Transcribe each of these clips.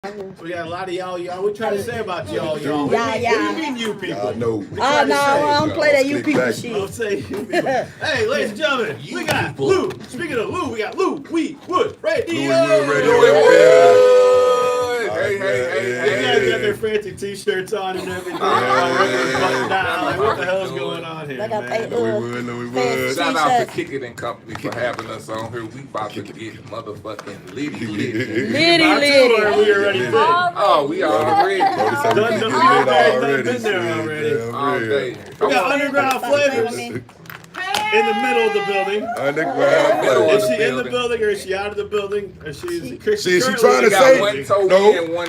We got a lot of y'all. We try to say about y'all. Yeah. What do you mean, you people? No. Oh, no, I don't play that you people Don't shit. say you people. Hey, ladies and gentlemen, we got Lou. Speaking of Lou, we got Lou Wood Radio. They got their fancy t-shirts on and everything. Like, what the hell's going on here, I got man? We would. Shout out to Kickett and Kompany for having us on here. We about to get motherfucking litty. Litty. We already did. Oh, we already. Been there already. All day. We got underground flavors in the middle of the building. Underground. Is she in the building or is she out of the building? Or she trying to say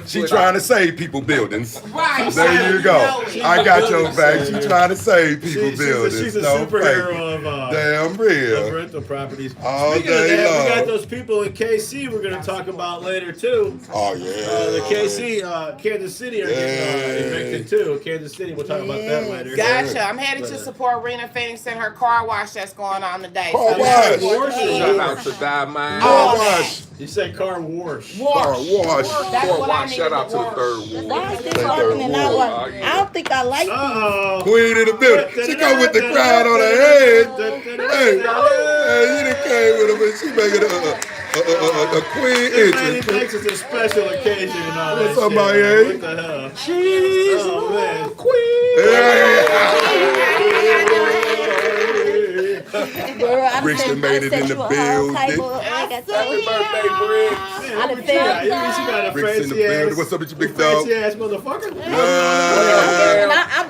she trying to save people buildings. Right. There you go. I got your back. She trying to save people buildings. She's a superhero of damn real rental properties. All Speaking of day that, long. we got those people in KC we're going to talk about later too. Oh yeah. The KC, Kansas City are getting evicted too. Kansas City, we'll talk about that later. Gotcha. I'm headed to support Rena Phoenix and her car wash that's going on today. Car wash. Shout out to Diamond. Car wash. You said car wash. Car wash. That's Car what I wash. need Shout out to the work. third ward. Why is this working and not working? I don't think I like it. Uh-oh. Queen in the building. She come with the crown on her head. Hey, you done came with her, but she making a queen This lady entrance. thinks it's a special occasion and all that What's up, shit. my Man. egg? What the hell? She's Oh, man. Girl, I Christian made it in the building. Happy birthday, Briggs. Man, what you got? You got a Bricks in the fancy building. ass. What's up with you, big dog? Fancy ass motherfucker.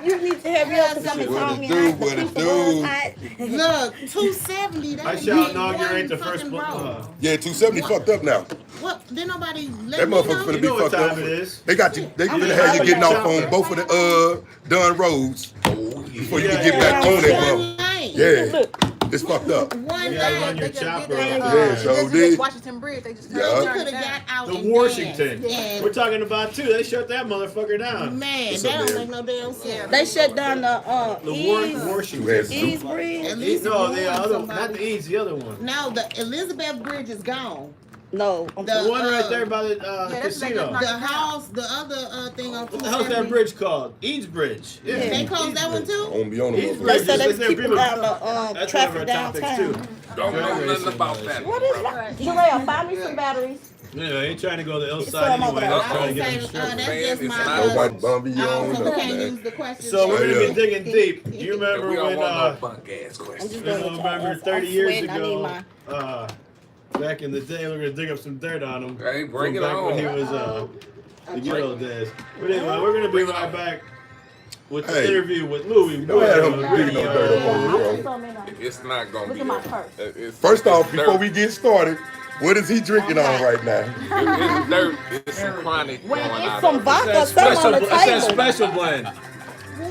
You need to have me up because I'm insomnia. What it do? Look, 270. I shall inaugurate the first Yeah, 270 fucked up now. What? Did nobody let That me motherfucker know? finna You be know what fucked up. time it is. They got you. They finna have you getting off on both of the done roads before you can get back on that motherfucker. Yeah, it's fucked up. One You gotta day. run your chopper. Yeah, so This did. is Washington Bridge. They just You Yeah. could have got out The and Washington. danced. Yeah. We're talking about too. They shut that motherfucker down. Man, What's that up, don't man? make no damn sense. They shut down the Washington. East Bridge. At least No, warn the other, somebody. not the East, the other one. No, the Elizabeth Bridge is gone. No, The one right there by the that's like casino. a- The house, the other thing on What the hell's that bridge called? Eads Bridge. Yeah. They closed that one too? On be on the East motherfucker. They Bridge. said they was That's keeping people- down the That's one of traffic our topics downtown. too. Don't know nothing about that. What is that? Jarrell, buy me some batteries. Yeah, they ain't trying to go to the It's outside some over anyway. there. They're trying to get I them would say, stripped. that's just It's my. not Nobody bumping you on so up, can't man. use the question. So we're Yeah. gonna be digging deep. Do you And remember we don't when want no bunk ass I'm questions. just you doing what remember y'all 30 I'm years sweating. I need ago, my. back in the day, we're gonna dig up some dirt on him. Hey, bring it Back when he on. was the good old days. But anyway, we're gonna be right back with the Hey. interview with Louis. Don't have him Wood digging no dirt up on you, bro. Some in there. It's not gonna Look be at my that. purse. It's First off, dirt. before we get started, what is he drinking on right now? It's dirt. It's some chronic Well, going it's out some of it. vodka, some on the table. special blend.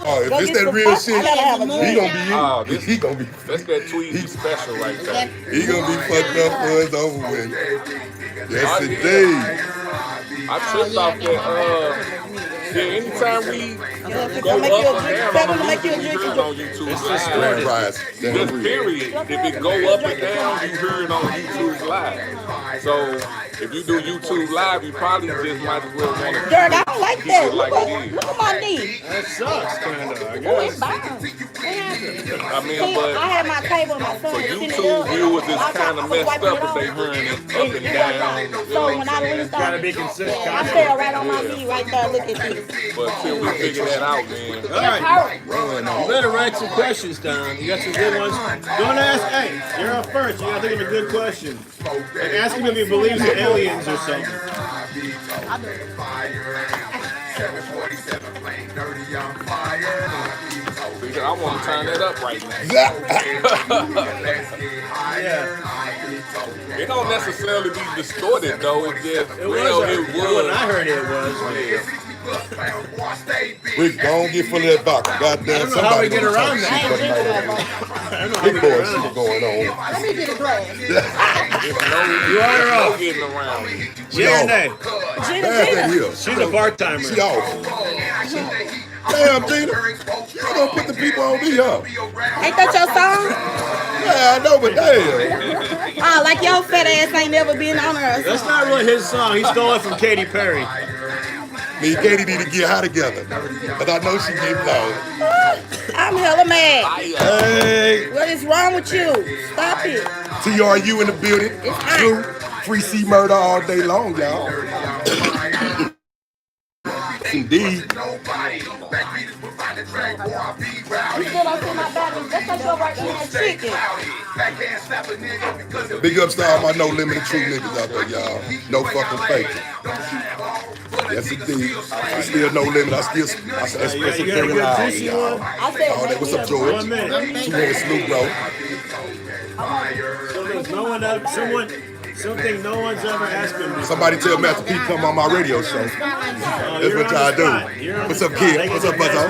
Oh, if Go it's get that some real vodka. shit, I gotta have a he drink. gonna be Oh, this- he gonna be That's that Tweety special right there. he gonna be fucked up for us over with. Yes, indeed. I tripped off that. Yeah, anytime we If go I make you a up and drink, down tell on them to make you a YouTube, you drink. hear it on YouTube Grand live. rise. Just Damn real. period. If it go up and down, you hear it on YouTube live. So if you do YouTube live, you probably just might as well want to Dirk, I don't like keep that. it like Look it at, is. look at my knee. That sucks, kinda. I Oh, guess. it's burned. I mean, See, but I had my table and my son for was sitting YouTube there. viewers, I it's was kind of wiping messed it up if off. they hearing it up and It down. wasn't. So when I leaned Gotta on, be consistent. I fell right on my knee right there. Look at this. But until we figure that out, man. All right. Hurt. You better write some questions down. You got some good ones. Don't ask. Hey, you're up first. You gotta think of a good question. Like ask him if he believes in aliens or something. Because I want to turn that up right now. Yeah. It don't necessarily be distorted though. It's just It well, was. it When was. I heard it was. We don't get full of that vodka. Goddamn, I don't know how we somebody get gonna around talk that. shit I ain't right drinking now. I don't know how Big we boy get around shit it. going on. Let me get a glass. You are No off. getting around it. Yeah or nay? Gina, Pass that Gina. here. She's a part-timer. She off. Damn, Gina. You gonna put the people on me up. Ain't that your song? Yeah, I know, but damn. Oh, like your fat ass ain't never been on us. That's not really his song. He stole it from Katy Perry. Me and Katie need to get high together. But I know she get blown. I'm hella mad. Hey, What is wrong with you? Stop it. TRU in the building. True. Free C murder all day long, y'all. Indeed. You still don't see my batteries. That's like you're right in that chicken. Big ups to all my no limit true niggas out there, y'all. No fucking fake. Yes, indeed. I still no limit. I still express You a got a thing good loud, juicy y'all. one? I said, Oh, that, what's up, George? 1 minute. 2-headed Snoop, bro. So there's no one else, something no one's ever asked him before. Somebody tell Master P come on my radio show. That's what y'all do. What's up, kid? What's up, Buzzo?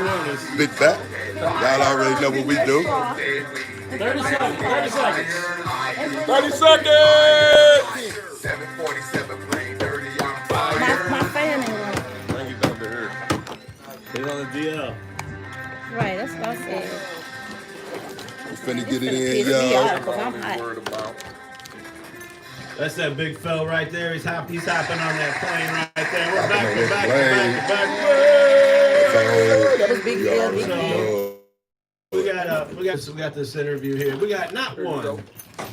Big fat. Y'all already know what we do. 30 seconds. 30 seconds. 30 seconds! my fan ain't right. Bring it down to her. Put it on the DL. Right, that's what I said. We finna get it Piss in, me y'all. off, 'cause I'm hot. Worried about. That's that big fella right there. He's hopping on that plane right there. We're back. That was big deal. Big deal. We got this interview here. We got not one,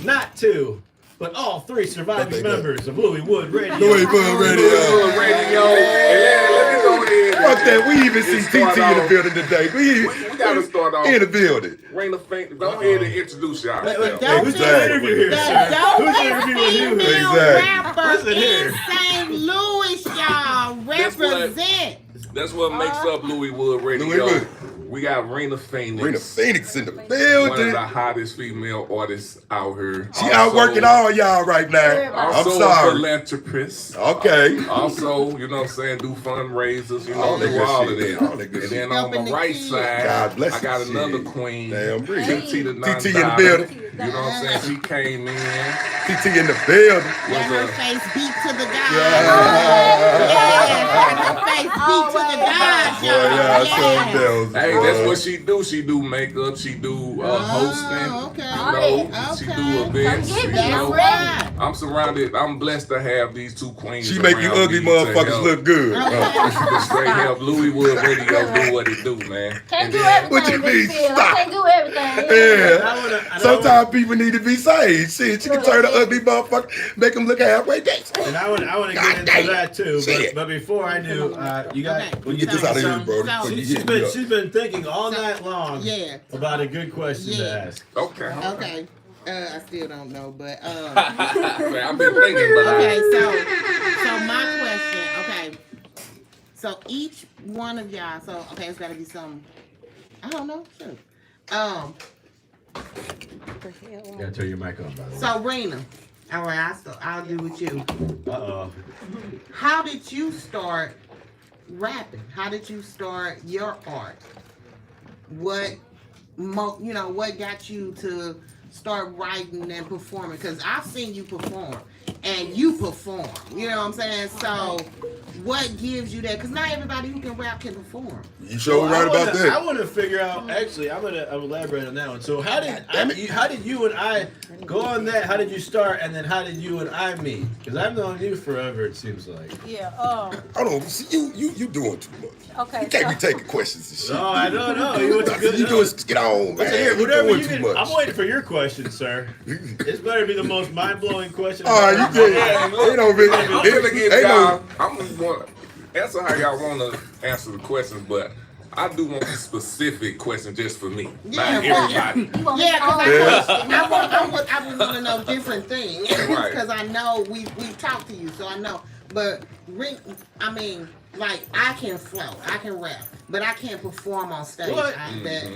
not two, but all three surviving members of Louis Wood Radio. Louis Wood Radio. Radio. And let me go ahead. Fuck that. We even see TT in the building today. We gotta start off. in the building. Raina Faint. Go ahead and introduce y'all. Who's Exactly. the interview here, sir? Who's the interview with you? Exactly. Listen here. St. Louis, y'all. Represent. That's what makes up Louis Wood Radio. Louis Wood. We got Raina Phoenix. Rena Phoenix in the One of building. the hottest female artists out here. She outworking all y'all right now. I'm Also a sorry. philanthropist. Okay. Also, you know what I'm saying, do fundraisers, you know, All that do good all shit. of that. All that good And shit. then on Helping the the right kids. side, God bless I got you. another Shit. queen. Damn, TT the TT in the non-stop. building. You know what I'm saying? She came in. TT in the building. Let her Was face beat to the God. Yeah. Let her face beat to the God, Boy, yeah, something a, else. hey, boy. that's what she do. She do makeup. She do hosting. okay. You know, she do events. You know, right. I'm surrounded. I'm blessed to have these two queens. She make you around ugly me to motherfuckers help- look good. to straight help Louis Wood Radio do what it do, man. Can't And do then- What you everything. mean? Big Phil. I Stop. can't do everything. Yeah. Sometimes people need to be saved. Shit, you can turn an ugly motherfucker, make them look halfway decent. And I want to get God into damn. that too. Shit. But before I do, you got Okay. when you Get this out of here, bro. So- Before you She's hit me up. been thinking all night long Yeah. about a good question to Yeah. ask. Okay. Okay. I still don't know, but I've been thinking, but okay. So my question. Okay. So each one of y'all. So okay, it's got to be some. I don't know. Sure. You gotta turn your mic on, by the way. So Rena. All right. I'll do with you. Uh-oh. How did you start rapping? How did you start your art? What got you to start writing and performing? Because I've seen you perform, and you perform. You know what I'm saying? So, what gives you that? Because not everybody who can rap can perform. You sure right about I that. want to figure out. Actually, I'm gonna elaborate on that one. So how did damn it. how did you and I go on that? How did you start, and then how did you and I meet? Because I've known you forever. It seems like. Yeah. Hold on, see, you doing too much. Okay. You can't be taking questions and shit. No, I don't know. You went to good. You doing, get on, man. Here, You whatever doing you too can. much. I'm waiting for your question, sir. It's better to be the most mind-blowing question. All right, you good. Yeah, Ain't no big. I'm gonna give Ain't y'all. no. I'm gonna want answer how y'all want to answer the questions, but I do want a specific question just for me, Yeah, not everybody. You want me Yeah, to own because it? I want to know different things. Right. Because I know we've talked to you, so I know. But like I can flow, I can rap, but I can't perform on stage. What?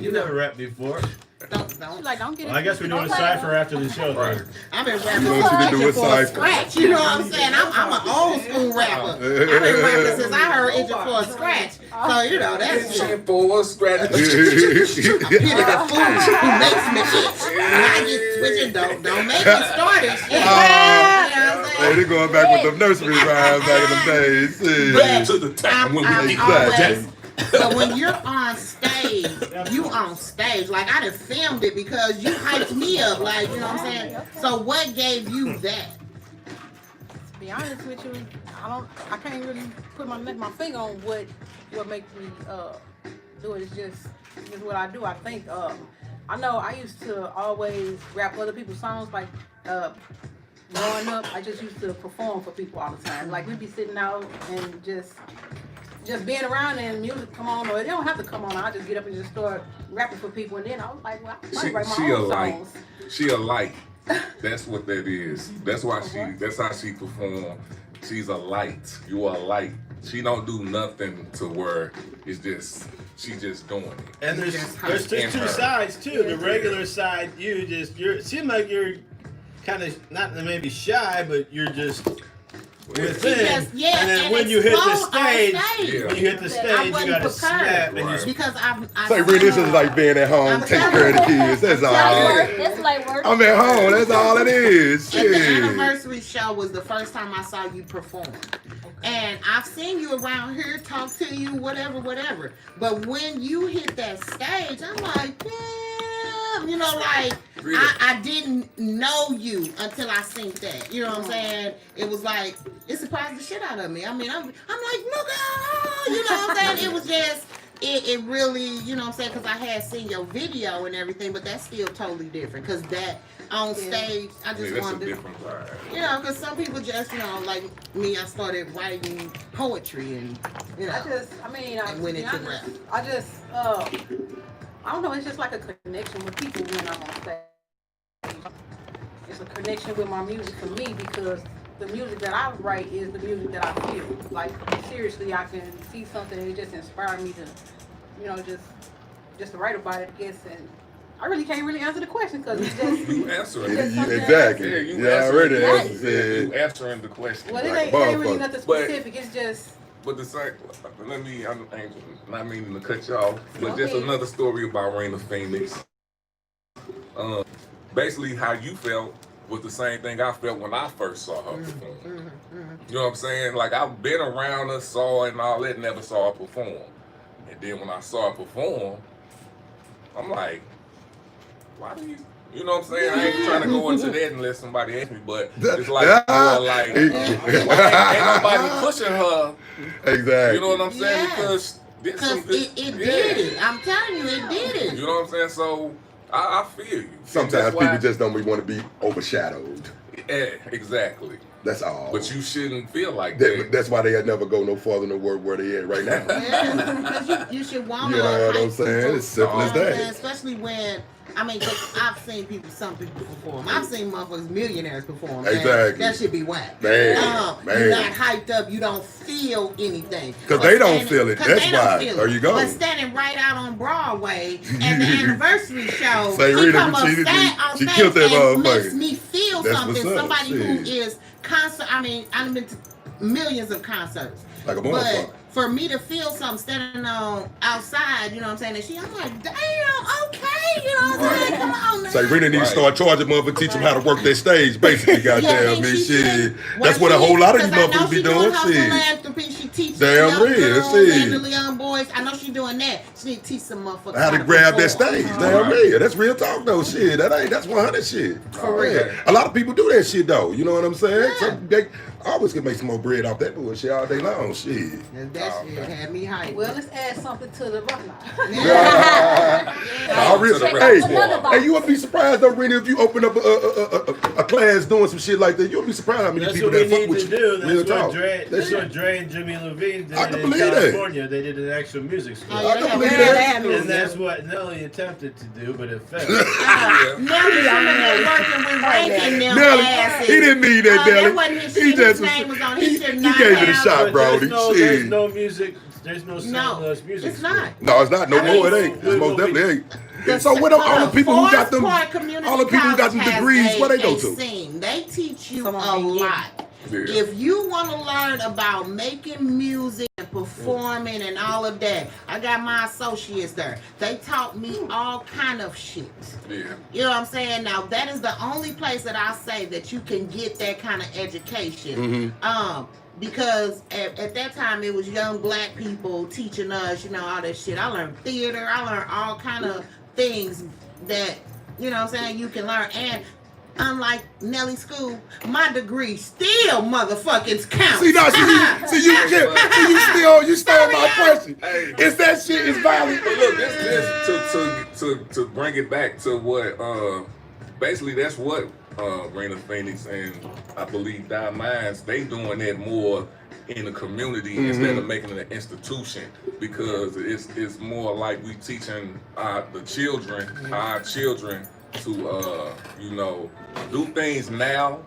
You never rapped before. Don't. Like, don't get it. Well, I guess we're doing a cipher after the show. Right. Then. I've been rapping You want you to do a for cipher. scratch. You know what I'm saying? I'm an old school rapper. I've been rapping since I heard Itching for a Scratch. So you know that's just Itching for a scratch. a pity the fool who makes me itch. When I get switching, don't make me start it. You know what I'm Hey, saying? they going back with them nursery rhymes back in the days. Back Shit. to the time when we I'm did always, but when you're on stage, you on stage. Like I done filmed it because you hyped me up. Like, you know what I'm saying? So what gave you that? be honest with you, I can't really put my finger on what makes me do it. It's just what I do. I think I know I used to always rap other people's songs like growing up. I just used to perform for people all the time. Like we'd be sitting out and just being around and music come on, or it don't have to come on. I just get up and just start rapping for people, and then I was like, well, I might write my own songs. She a light. That's what that is. That's why that's how she perform. She's a light. You are a light. She don't do nothing to where it's just she just doing it. And there's two sides too. The regular side, you seem like you're kind of not maybe shy, but you're just within. And then when you hit the stage, you gotta snap and you. Because Say, really, this is like being at home, taking care of the kids. That's all. It's like work. I'm at home. That's all it is. And the Shit. anniversary show was the first time I saw you perform. And I've seen you around here, talk to you, whatever. But when you hit that stage, I'm like, damn, you know, like I didn't know you until I seen that. You know what I'm saying? It was like it surprised the shit out of me. I mean, I'm like, nigga, you know what I'm saying? It was just. It really, you know what I'm saying, because I had seen your video and everything, but that's still totally different. Because that on stage, I just wanted to, you know, because some people just, you know, like me, I started writing poetry and, you know, I went into rap. I don't know, it's just like a connection with people when I'm on stage. It's a connection with my music for me because the music that I write is the music that I feel. Like, seriously, I can see something and it just inspired me to, you know, just to write about it, I guess. And I really can't really answer the question because it's just... You answer it. Exactly. Yeah, already you answering the question. Well, it ain't really nothing specific. It's just... But the same, I ain't not meaning to cut you off, but just another story about Raina Phoenix. Basically, how you felt was the same thing I felt when I first saw her perform. You know what I'm saying? Like, I've been around her, saw her and all that, never saw her perform. And then when I saw her perform, I'm like, why do you know what I'm saying? I ain't trying to go into that unless somebody asks me, but it's like, why ain't nobody pushing her? Exactly. You know what I'm saying? Because it did it. I'm telling you, it did it. You know what I'm saying? So, I feel you. Sometimes people just don't want to be overshadowed. Yeah, exactly. That's all. But you shouldn't feel like that. That's why they had never go no farther than where they at right now. Yeah, because you should want to. You know what I'm saying? It's simple as that. Especially when, I mean, I've seen some people perform. I've seen motherfuckers, millionaires perform. Exactly. That should be whack. Man. You're not hyped up. You don't feel anything. Because they don't feel it. That's why. There you go. But standing right out on Broadway and the anniversary show, Say, she come up on stage and makes me feel something. Somebody who is constant. I mean, I've been to millions of concerts. Like a but motherfucker. for me to feel something standing on outside, you know what I'm saying? And I'm like, damn, okay, you know what I'm saying? Come on now. So you really need to start charging motherfuckers, teach them how to work their stage, basically, goddamn me. Shit. That's what a whole lot of these motherfuckers be doing. Shit. She teaches damn real, and the young boys. I know she's doing that. She need to teach some motherfuckers how to grab that stage. Damn real. That's real talk though. Shit. That's 100 shit. For real. A lot of people do that shit though. You know what I'm saying? So they always can make some more bread off that bullshit all day long. Shit. And that shit had me hyped. Well, let's add something to the rundown. Hey, you would be surprised though, Rennie, if you open up a class doing some shit like that. You'll be surprised how many people that fuck with you. That's what Dre and Jimmy Levine did in California. They did an actual music school. I can believe that. And that's what Nelly attempted to do, but it failed. Nelly, he didn't mean that, Nelly. He just he gave it a shot, bro. There's no music. There's no soundless music. It's not. No, it's not. No more. It ain't. It most definitely ain't. So what all the people who got them, all the people who got them degrees, where they go to? They teach you a lot. Yeah. If you want to learn about making music and performing and all of that, I got my associates there. They taught me all kind of shit. Yeah. You know what I'm saying? Now that is the only place that I say that you can get that kind of education. Because at that time it was young black people teaching us, you know, all that shit. I learned theater. I learned all kind of things that, you know what I'm saying, you can learn. And unlike Nelly's school, my degree still motherfuckers count. See, now, you still my question. Hey. Is that shit is valid? But look, this to bring it back to what basically that's what Raina Phoenix and I believe Don Mines, they doing that more in the community instead of making it an institution, because it's more like we teaching our children to do things now,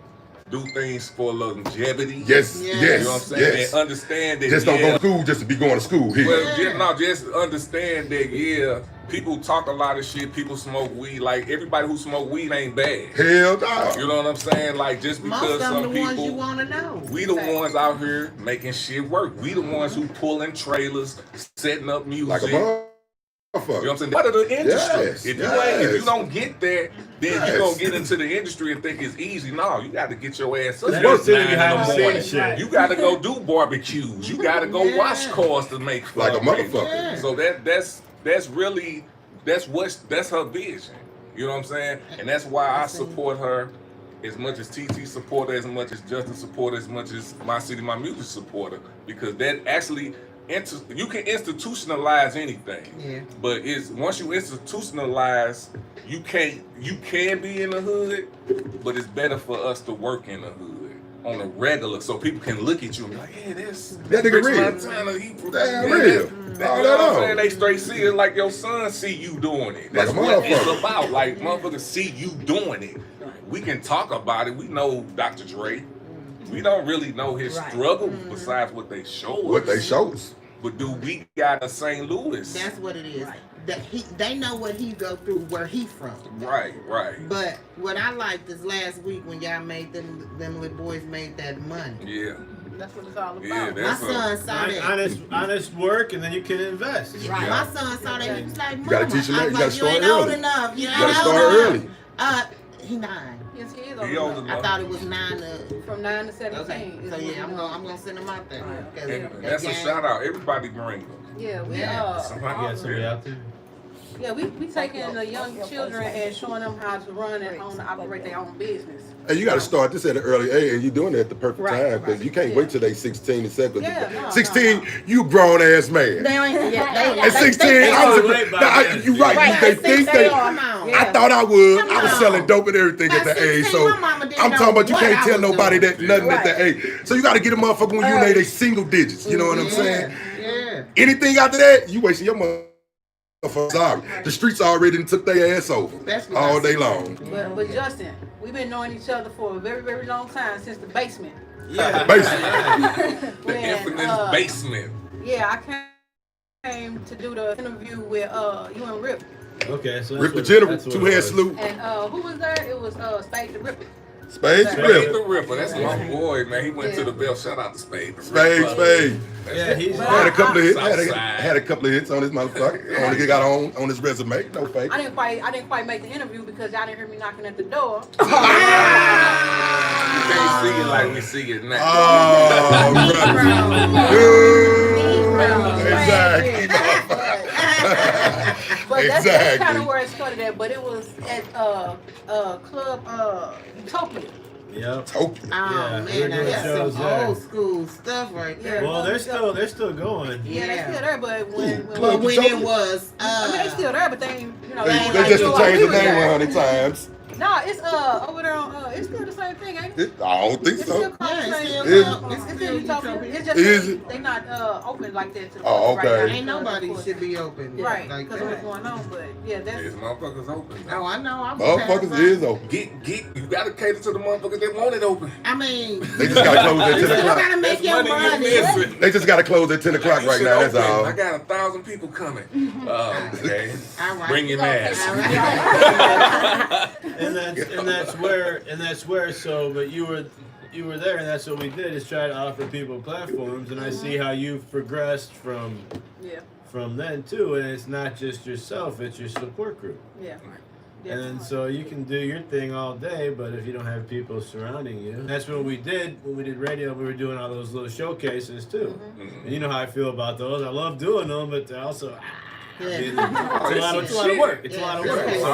do things for longevity. Yes. You know what I'm saying? Yes. And understand that Just don't go to school just to be going to school here. Well, just understand that people talk a lot of shit, people smoke weed. Like everybody who smoke weed ain't bad. Hell no. You know what I'm saying? Like just because most of some them the people, ones you want to know. we the ones out here making shit work. We the ones who pulling trailers, setting up music. Like a motherfucker. You know what I'm saying? Part of the industry. Yes, If you don't get there, then you're gonna get into the industry and think it's easy. No, you got to get your ass up. That's Work 9 behind in the the morning. scenes shit. You got to go do barbecues. You got to go wash cars to make Like a fundraisers. motherfucker. So that's her vision. You know what I'm saying? And that's why I support her as much as TT support her, as much as Justin support her, as much as My City, My Music support her, because that actually. You can institutionalize anything, but once you institutionalize, you can be in the hood, but it's better for us to work in the hood on a regular, so people can look at you and be like, yeah, that nigga real. Damn real. You know what I'm saying? They straight see it like your son see you doing it. That's what it's about. Like motherfuckers see you doing it. We can talk about it. We know Dr. Dre. We don't really know his struggle besides what they show us. But do we got a St. Louis? That's what it is. They know what he go through, where he from. Right. But what I liked is last week when y'all made them little boys made that money. Yeah. That's what it's all about. Yeah, My son saw that. Honest work, and then you can invest. Right. My son saw that. He was like, Mama, You gotta teach him that. You gotta start ain't early. old enough. You gotta start early. He 9. Yes, he is He old old enough. I thought it was 9 to. From 9 to 17. Okay. So yeah, I'm gonna send him out there. And that's a shout out. Everybody bring them. Yeah, we Somebody out there. Yeah, we taking the young children and showing them how to run and operate their own business. And you got to start this at an early age, and you're doing it at the perfect time, because you can't wait till they 16 and 17. 16, you grown ass man. They ain't. At 16, you're right. I thought I would. I was selling dope and everything at that age. So I'm talking about you can't tell nobody that nothing at that age. So you got to get a motherfucker when you know they single digits. You know what I'm saying? Yeah. Anything after that, you wasting your money. Sorry, the streets already took their ass over all day long. But Justin, we've been knowing each other for a very, very long time, since the basement. Yeah, the basement. The infamous basement. Yeah, I came to do the interview with you and Rip. Okay, so Rip the General, 2-head salute. And who was there? It was Spade the Ripper. Spade the Ripper. That's my boy, man. He went to the Bell. Shout out to Spade the Ripper. Spade. Yeah, he's had a couple of hits. Had a couple of hits on his motherfucker. Only got on his resume. No fake. I didn't quite make the interview because y'all didn't hear me knocking at the door. You can't see it like we see it now. Exactly. But that's kind of where it started at. But it was at Club Utopia. Yep. Tokyo. Man, that's some old school stuff right there. Well, they're still going. Yeah, they're still there, but when it was, I mean, they're still there, but they ain't, they just changed the name 100 times. No, it's over there on. It's still the same thing, ain't it? I don't think so. It's still Utopia. It's just they not open like that to the public right now. Ain't nobody should be open, right? Like because of what's going on, but yeah, that's. These motherfuckers open. Oh, I know. Motherfuckers is open. You gotta cater to the motherfuckers that want it open. I mean, they just gotta close at 10 o'clock. You gotta make your money. They just gotta close at 10 o'clock right now. That's all. I got 1,000 people coming. Okay. All right. Bring your mask. And that's where. So, but you were there, and that's what we did, is try to offer people platforms. And I see how you've progressed from then too. And it's not just yourself; it's your support group. Yeah. And so you can do your thing all day, but if you don't have people surrounding you, that's what we did when we did radio. We were doing all those little showcases too. And you know how I feel about those. I love doing them, but they're also It's a lot of work. It's a lot of work. So,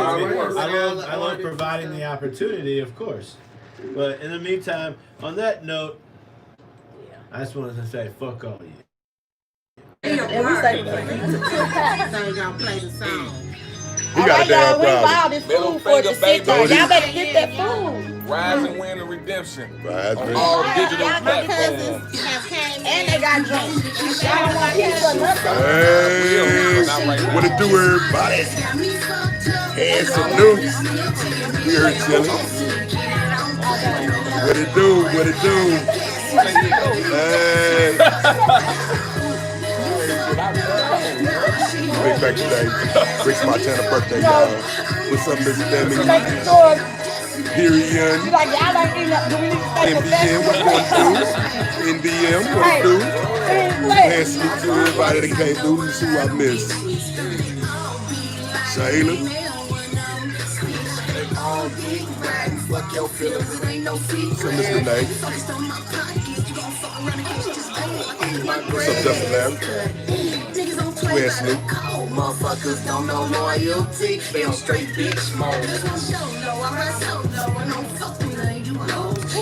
I love providing the opportunity, of course. But in the meantime, on that note, I just wanted to say, fuck all you. And we say, So you gonna play the song. He got a damn we buy all problem. this food for the sick. Y'all better get that food. Rise and Win and Redemption. Rise on and all Win. digital Y'all platforms. And they got drinks. Y'all don't want pizza or nothing. Hey, what it do, everybody? Hands and noodles. We heard chilling. What it do? What it do? Hey. Big back today. Rick's Montana birthday, y'all. What's up, Miss Demi? Period. You like, y'all ain't eating up. Do we need to stay NBM, what going through? NBM, what through? And salute to everybody that came through. Let's see who I missed. Shayla. So, Mr. Nate. What's up, Justin Larry? Wesley. Motherfuckers don't know loyalty. They on straight bitch mode.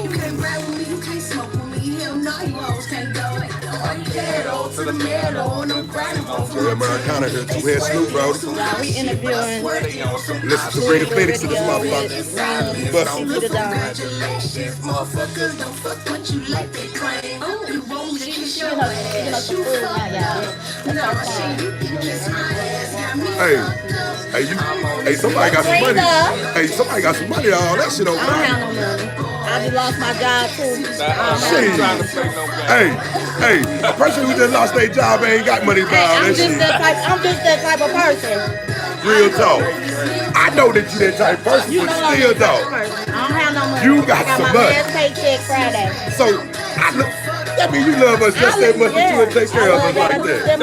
You can't ride with me, you can't smoke with me. Hell no, you hoes can't go. Pedal to the metal, no grinding. So Americana here, two head Snoop, bro. We interviewing. Listen to Rita Phoenix in this motherfucker. But Congratulations, motherfuckers don't fuck what you like they claim. Oh, you want me to kiss your ass? You fuck up. No, shit, you can kiss my ass. hey, somebody got some money. Hey, somebody got some money. All that shit over I don't there. have no money. I just lost my job too. Hey, a person who just lost their job ain't got money to buy all I'm that just shit. I'm just that type of person. Real talk. I know that you that type of person, You but know I'm still that type of though. person. I don't have no money. You got I some got my money. last paycheck Friday. So that means you love us just that much that you would take care of us like that.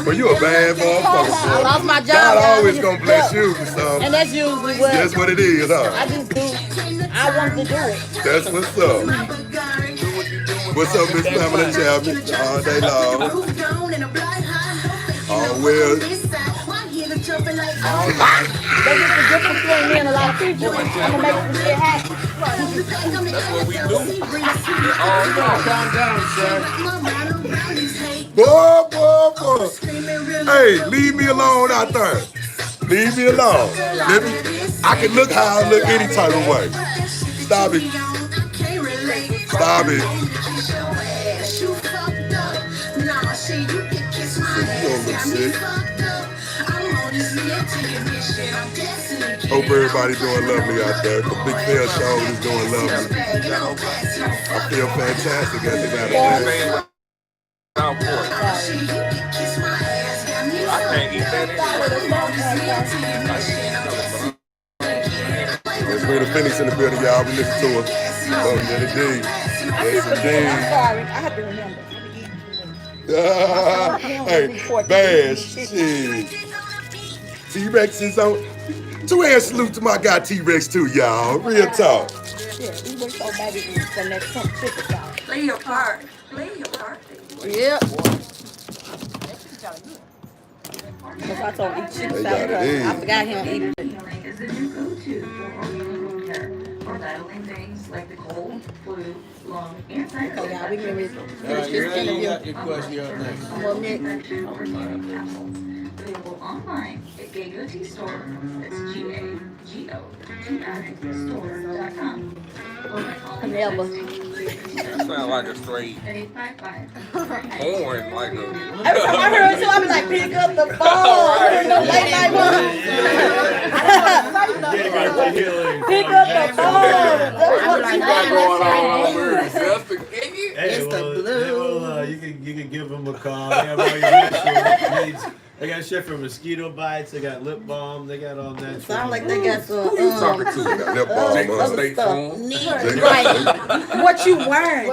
But you a bad motherfucker. I lost my job. God y'all. always gonna bless you, so And that's usually what that's what it is, huh? I just do. I want to do it. That's what's up. What's up, Miss Pamela Chapman? All day long. Oh, well. They get the difference between me and a lot of people. I'm gonna make some shit happen. That's what we do. Calm down, sir. Boy. Hey, leave me alone out there. Leave me alone. I can look how I look any type of way. Stop it. Stop it. You don't look sick. Hope everybody doing lovely out there. The Big Fair Show is doing lovely. I feel fantastic as a matter of fact. I can't eat that. Let's bring the Phoenix in the building, y'all. We listen to her. Oh, yeah, indeed. Yes, I'm indeed. sorry. I have to remember. Hey, bad shit. T-Rex is on. Two-hand salute to my guy T-Rex too, y'all. Real talk. Yeah, we went so bad from that Trump chicken sauce. Play your part. Play your part. Yep. Because I told him eat chicken They salad. got it in. I forgot he don't eat it. Healing is the new go-to for all care or battling things like the cold, flu, lung, and sinus Okay, y'all, we can finish You this interview. got your question up next. Well, Nick. infection over serum capsules. Available online at GAGOT Store. That's GAGO.store.com. Never. That sound like a straight At 855. horn, like a. Every time I heard it too, I be like, pick up the phone. No late night one. Pick up the phone. That's what you What's going on got. over here? Just a Kickett? Hey, It's the well, blue. well, you can give them a call. They have all your natural needs. They got shit for mosquito bites. They got lip balm. They got all natural. Sound like they got some. Who you talking to? Lip balm, Jacob huh? State Farm? Right. What you wearing?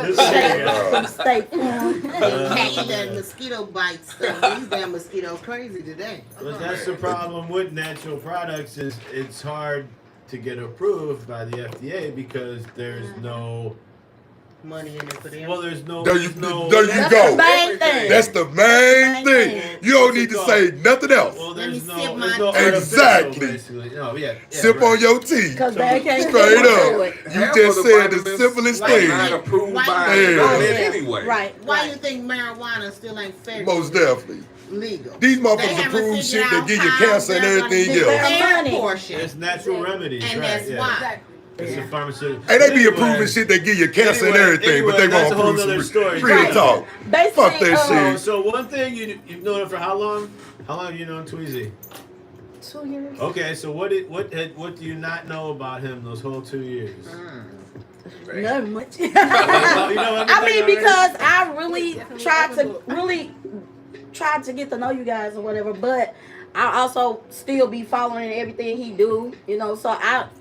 State Farm. That mosquito bite stuff. These damn mosquitoes crazy today. But that's the problem with natural products is it's hard to get approved by the FDA because there's no. Money in it for them. Well, there's no. There you there's no, go. That's the main thing. That's the main thing. You don't need to say nothing else. Well, Let me there's sip no, my there's no tea. Exactly. basically. No, yeah, Sip right. on your tea. Because they can't Straight get up. into it. You Half just of the said the vitamins simplest are thing. not approved by Why- Yeah. anyway. Right. Why you think marijuana still ain't federally Most definitely. legal? These They motherfuckers haven't approve figured shit that out give you how cancer and they're gonna everything get else. their Money. portion. It's natural remedies, And right? that's yeah. why. Exactly. It's a pharmaceutical. Hey, they be Anyway, approving shit that give you cancer and anyway, everything, but they anyway, that's won't a whole approve nother some story. real Right. talk. Basically, Fuck that shit. So one thing you've known it for how long? How long have you known Tweezy? 2 years. Okay, so what do you not know about him those whole 2 years? Not much. You know I mean, everything because I really tried to get to know you guys or whatever, but I also still be following everything he do, you know. So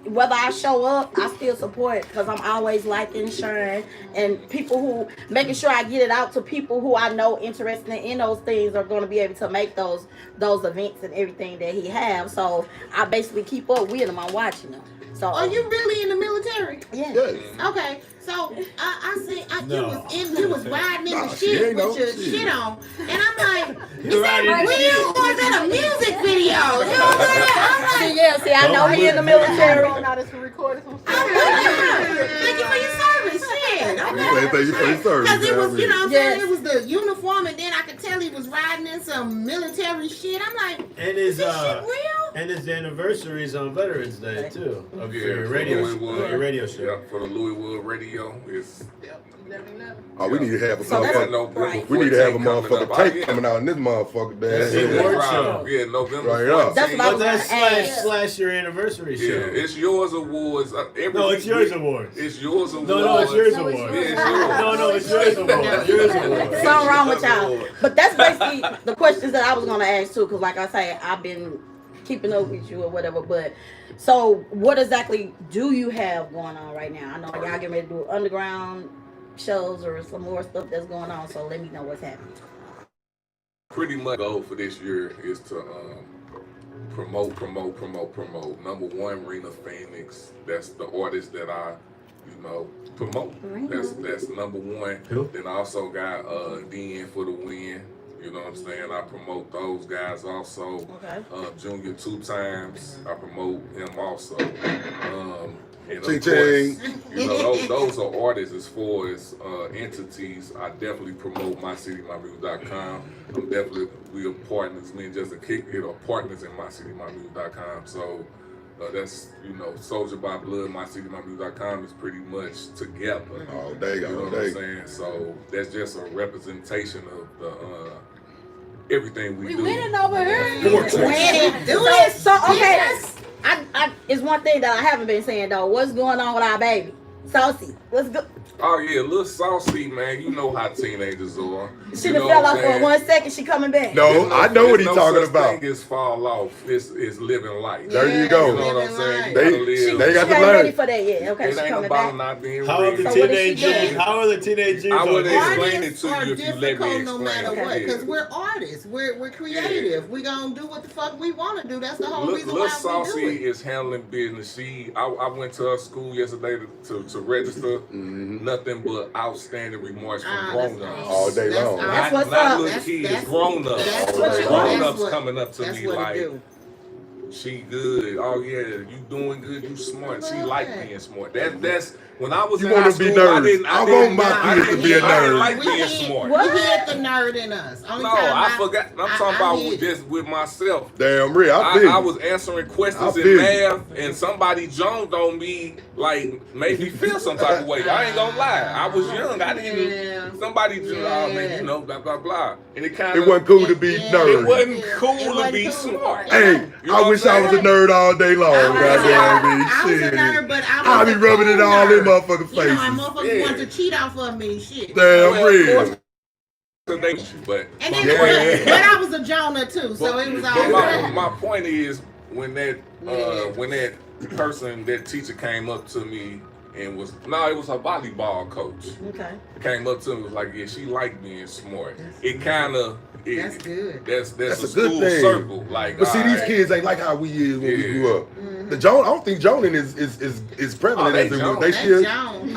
whether I show up, I still support because I'm always liking, sharing, and people who making sure I get it out to people who I know interested in those things are going to be able to make those events and everything that he have. So I basically keep up with him. I'm watching them. So Are you really in the military? yeah. Yes. Okay, so I see No. you was riding in Nah, the she shit ain't with no your shit. shit on, and I'm like, You're is riding that in the real or is that a music video? You know what I'm saying? I'm like, See, I know he in the military. Going out to record some stuff. thank you for your service, shit. Say thank you for your service. Because it was, you know what I'm saying, Yes. it was the uniform, and then I could tell he was riding in some military shit. I'm like, And is his this shit real? and his anniversary is on Veterans Day too. Of Yeah, your for radio, Louisville. your radio show. Yeah, for the Louisville radio. It's Oh, we need to have a So that's- motherfucker. right. We need to have a 14 coming motherfucker up. tape coming out in this motherfucker. That's Damn. it. Yeah. Award Right. show. Yeah, November Right up. 14th. That's what I But was that's gonna ask. slash your anniversary show. Yeah, it's yours awards. No, it's yours awards. It's yours awards. No, it's yours No, it's awards. Yeah, it's yours. No, it's yours awards. Yours awards. Something wrong with y'all. But that's basically the questions that I was gonna ask too, because like I say, I've been keeping up with you or whatever. But so, what exactly do you have going on right now? I know y'all getting ready to do underground shows or some more stuff that's going on. So let me know what's happening. Pretty much goal for this year is to promote. Number one, Rena Phoenix. That's the artist that I, promote. That's number one. Who? Then I also got DN for the Win. You know what I'm saying? I promote those guys also. Okay. Junior 2 times. I promote him also. And of Ching, course, ching. those are artists. As far as entities, I definitely promote mycitymymusic.com. We are partners. Me and Justin Kickett are partners in mycitymymusic.com. So that's Soldier by Blood. mycitymymusic.com is pretty much together. Oh, there you You know go. what There I'm you go. saying? So that's just a representation of the everything we do. winning over here. So okay, I it's one thing that I haven't been saying though. What's going on with our baby, Saucy? What's good? Oh yeah, little Saucy, man. You know how teenagers are. She You done know fell what off I'm for saying? 1 second. She coming back. No, I know what he's There's talking such about. Thing is fall off. It's living life. There you You go. know what I'm saying? You They- gotta live. they got She to ain't learn. ready for that yet. Okay, It she ain't coming about back. not being How are the ready. So what is she teenagers? doing? How are the teenagers? I would on explain Artists it to are you if you let me difficult no explain matter it. what, Yeah. because we're artists. We're creative. We gonna do what the fuck we want to do. That's the whole reason Lil why Saucy we do it. is handling business. I went to her school yesterday to register. Nothing but outstanding remarks from grown ups. All day long. That's what's not up. little kids, grown ups. That's Grown what- ups coming up to that's me what it like, do. she good. Oh yeah, you doing good. You smart. She love like that. being smart. That's when I was You in wanna high be school. nerds. I want my kids to be a I didn't nerd. like We being hit- smart. What? We hit the nerd in us. Only No, time I forgot. I'm talking about hit- just with myself. Damn real. I feel I you. was answering questions I in feel you. math, and somebody jumped on me, like made me feel some type of way. I ain't gonna lie. I was young. I didn't. Yeah. Somebody just, oh man, blah blah blah, and it kind of. It wasn't cool to be Yeah. nerd. It wasn't cool It to wasn't be cool. smart. Hey, You know I what wish I'm I was a saying? nerd all day long. I was Goddamn me. a Shit. nerd, but I I was be a rubbing it cool all in nerd. motherfuckers' You know, faces. motherfuckers Yeah. want to cheat off of me, shit. Damn Well, of real. course, but And my then, point- but I was a Jonah too, so it was all But right. my point is when that person, that teacher came up to me and it was a volleyball coach. Okay. Came up to me and was like, yeah, she liked being smart. It kind of That's good. That's a a good school thing. circle. Like, But see, these alright. kids ain't like how we is when we grew up. Mm-hmm. The Joan, I don't think joning is prevalent Oh, as they it was. Joan. They still.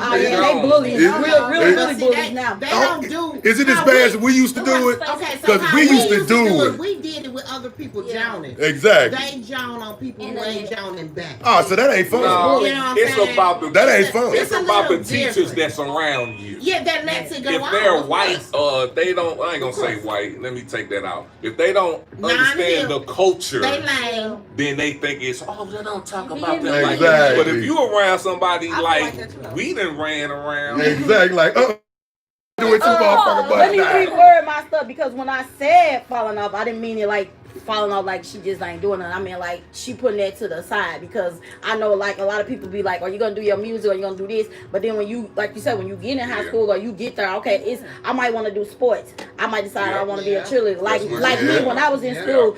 Oh yeah, they bullying. Is it? Really bullies now. They don't do. Is it as bad as we used to do it? Okay, so Because how we used to do it. We did it with other people joning. Exactly. They joan on people who ain't joning back. Oh, so that ain't fun. No, You know what I'm it's saying? about the That ain't fun. It's It's a about the little teachers different. that's around you. Yeah, that lets it go If on. they're of white, course. they don't. I ain't gonna say white. Let me take that out. If they don't Nah, understand the culture, They lame. then they think it's they don't talk about that like Exactly. that. But if you around somebody I feel like like that too. we done ran around, Exactly. Like, do it too motherfucker Let me butt down. reword my stuff because when I said falling off, I didn't mean it like falling off like she just ain't doing it. I mean like she putting that to the side because I know like a lot of people be like, are you gonna do your music or you gonna do this? But then when you, like you said, when you get in high school or you get there, okay, I might want to do sports. I might decide I want to be a cheerleader. Like me when I was in school,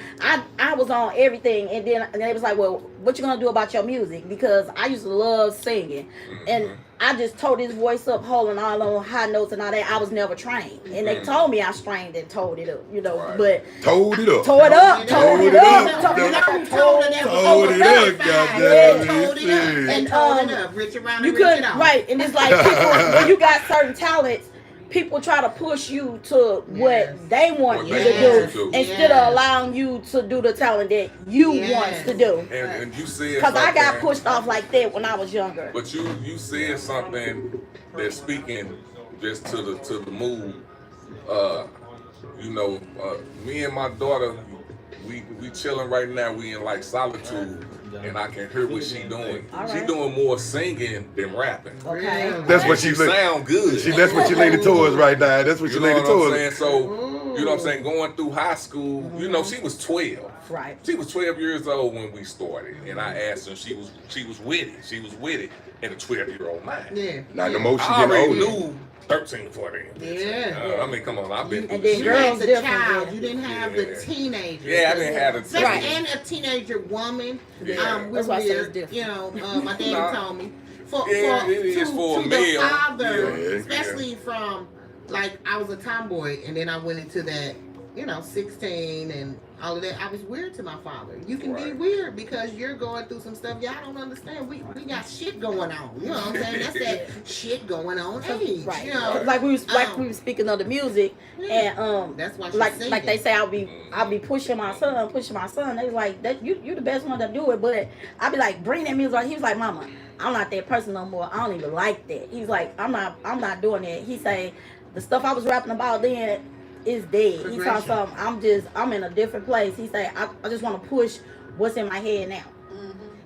I was on everything, and then it was like, well, what you gonna do about your music? Because I used to love singing, and I just tore this voice up, holding all on high notes and all that. I was never trained, and they told me I strained and told it up, but Told it up. tore it up, Told told it it up. up, Told it up, goddamn told it up, and told it up. Rich around you and rich could it off. right, and it's like people, when you got certain talents, people try to push you to what they want you to do instead of allowing you to do the talent that you want to do. and you said Because I got something- pushed off like that when I was younger. But you said something that's speaking just to the mood. Me and my daughter, we chilling right now. We in like solitude, and I can hear what she doing. All She right. doing more singing than rapping. Okay. That's what She she sound good. That's what she leaning towards right now. That's what she You know leaning what I'm towards. saying? So, you know what I'm saying? Going through high school, she was 12. Right. She was 12 years old when we started, and I asked her. She was with it. She was with it in a 12-year-old mind. Yeah. Not no more. She I getting already older. knew 13, 14. Yeah. I mean, come on, I've been. And through then You the had girls the different, child. yeah. You didn't have Yeah. the teenager. Yeah, I didn't have the Especially teenager. and a teenager woman. Yeah. We're That's why I say it's weird. different. My daddy told me. Yeah, it is for a to male. the father, Yeah. especially from like I was a tomboy and then I went into that, 16 and all of that. I was weird to my father. You can be Right. weird because you're going through some stuff y'all don't understand. We got shit going on. You know what I'm saying? That's that shit going on age. Right. You know? Like we was speaking of the music, and That's why she's like singing. they say I'll be pushing my son. They was like that you the best one to do it, but I be like bring that music. He was like, Mama, I'm not that person no more. I don't even like that. He's like, I'm not doing that. He say the stuff I was rapping about then is dead. He saw something. I'm in a different place. He say I just want to push what's in my head now.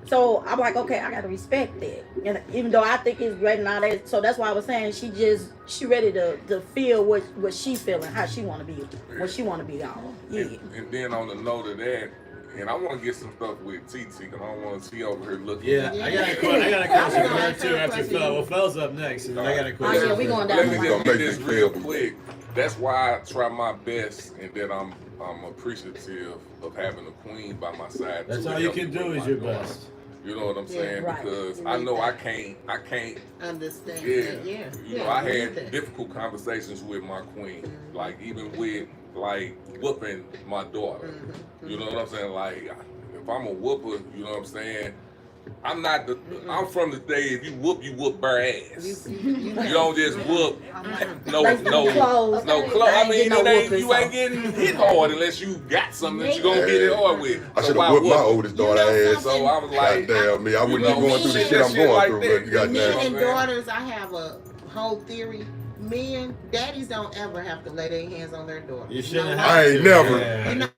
So I'm like, okay, I gotta respect that. And even though I think it's great and all that, so that's why I was saying she ready to feel what she feeling, how she wanna be, what she wanna be on. Yeah. And then on the note of that, and I want to get some stuff with TT because I don't want to see over here looking. Yeah, I got a question for her too after Phil. Well, Phil's up next, and I got a question. Oh yeah, we going down. Let me the just line. get this real quick. That's why I try my best, and that I'm appreciative of having a queen by my side. That's to all you help can me do with is my your daughter. best. You know what I'm saying? right. Because You I need know that. I can't. Understand Yeah. that. Yeah. You know, I had difficult conversations with my queen, like even with like whooping my daughter. You know what I'm saying? Like if I'm a whooper, you know what I'm saying? I'm not the. I'm from the day if you whoop bare ass. You don't just whoop. No clothes. I mean, you ain't getting hit hard unless you got something that you gonna hit it hard with. I So should why have whipped my whoop? oldest daughter ass. So I was like, Goddamn me, I wouldn't be know, going through the shit shit I'm going like through, that. but you got Men that. and daughters, I have a whole theory. Men, daddies don't ever have to lay their hands on their daughter. You shouldn't know have. I ain't to. never. Yeah. You know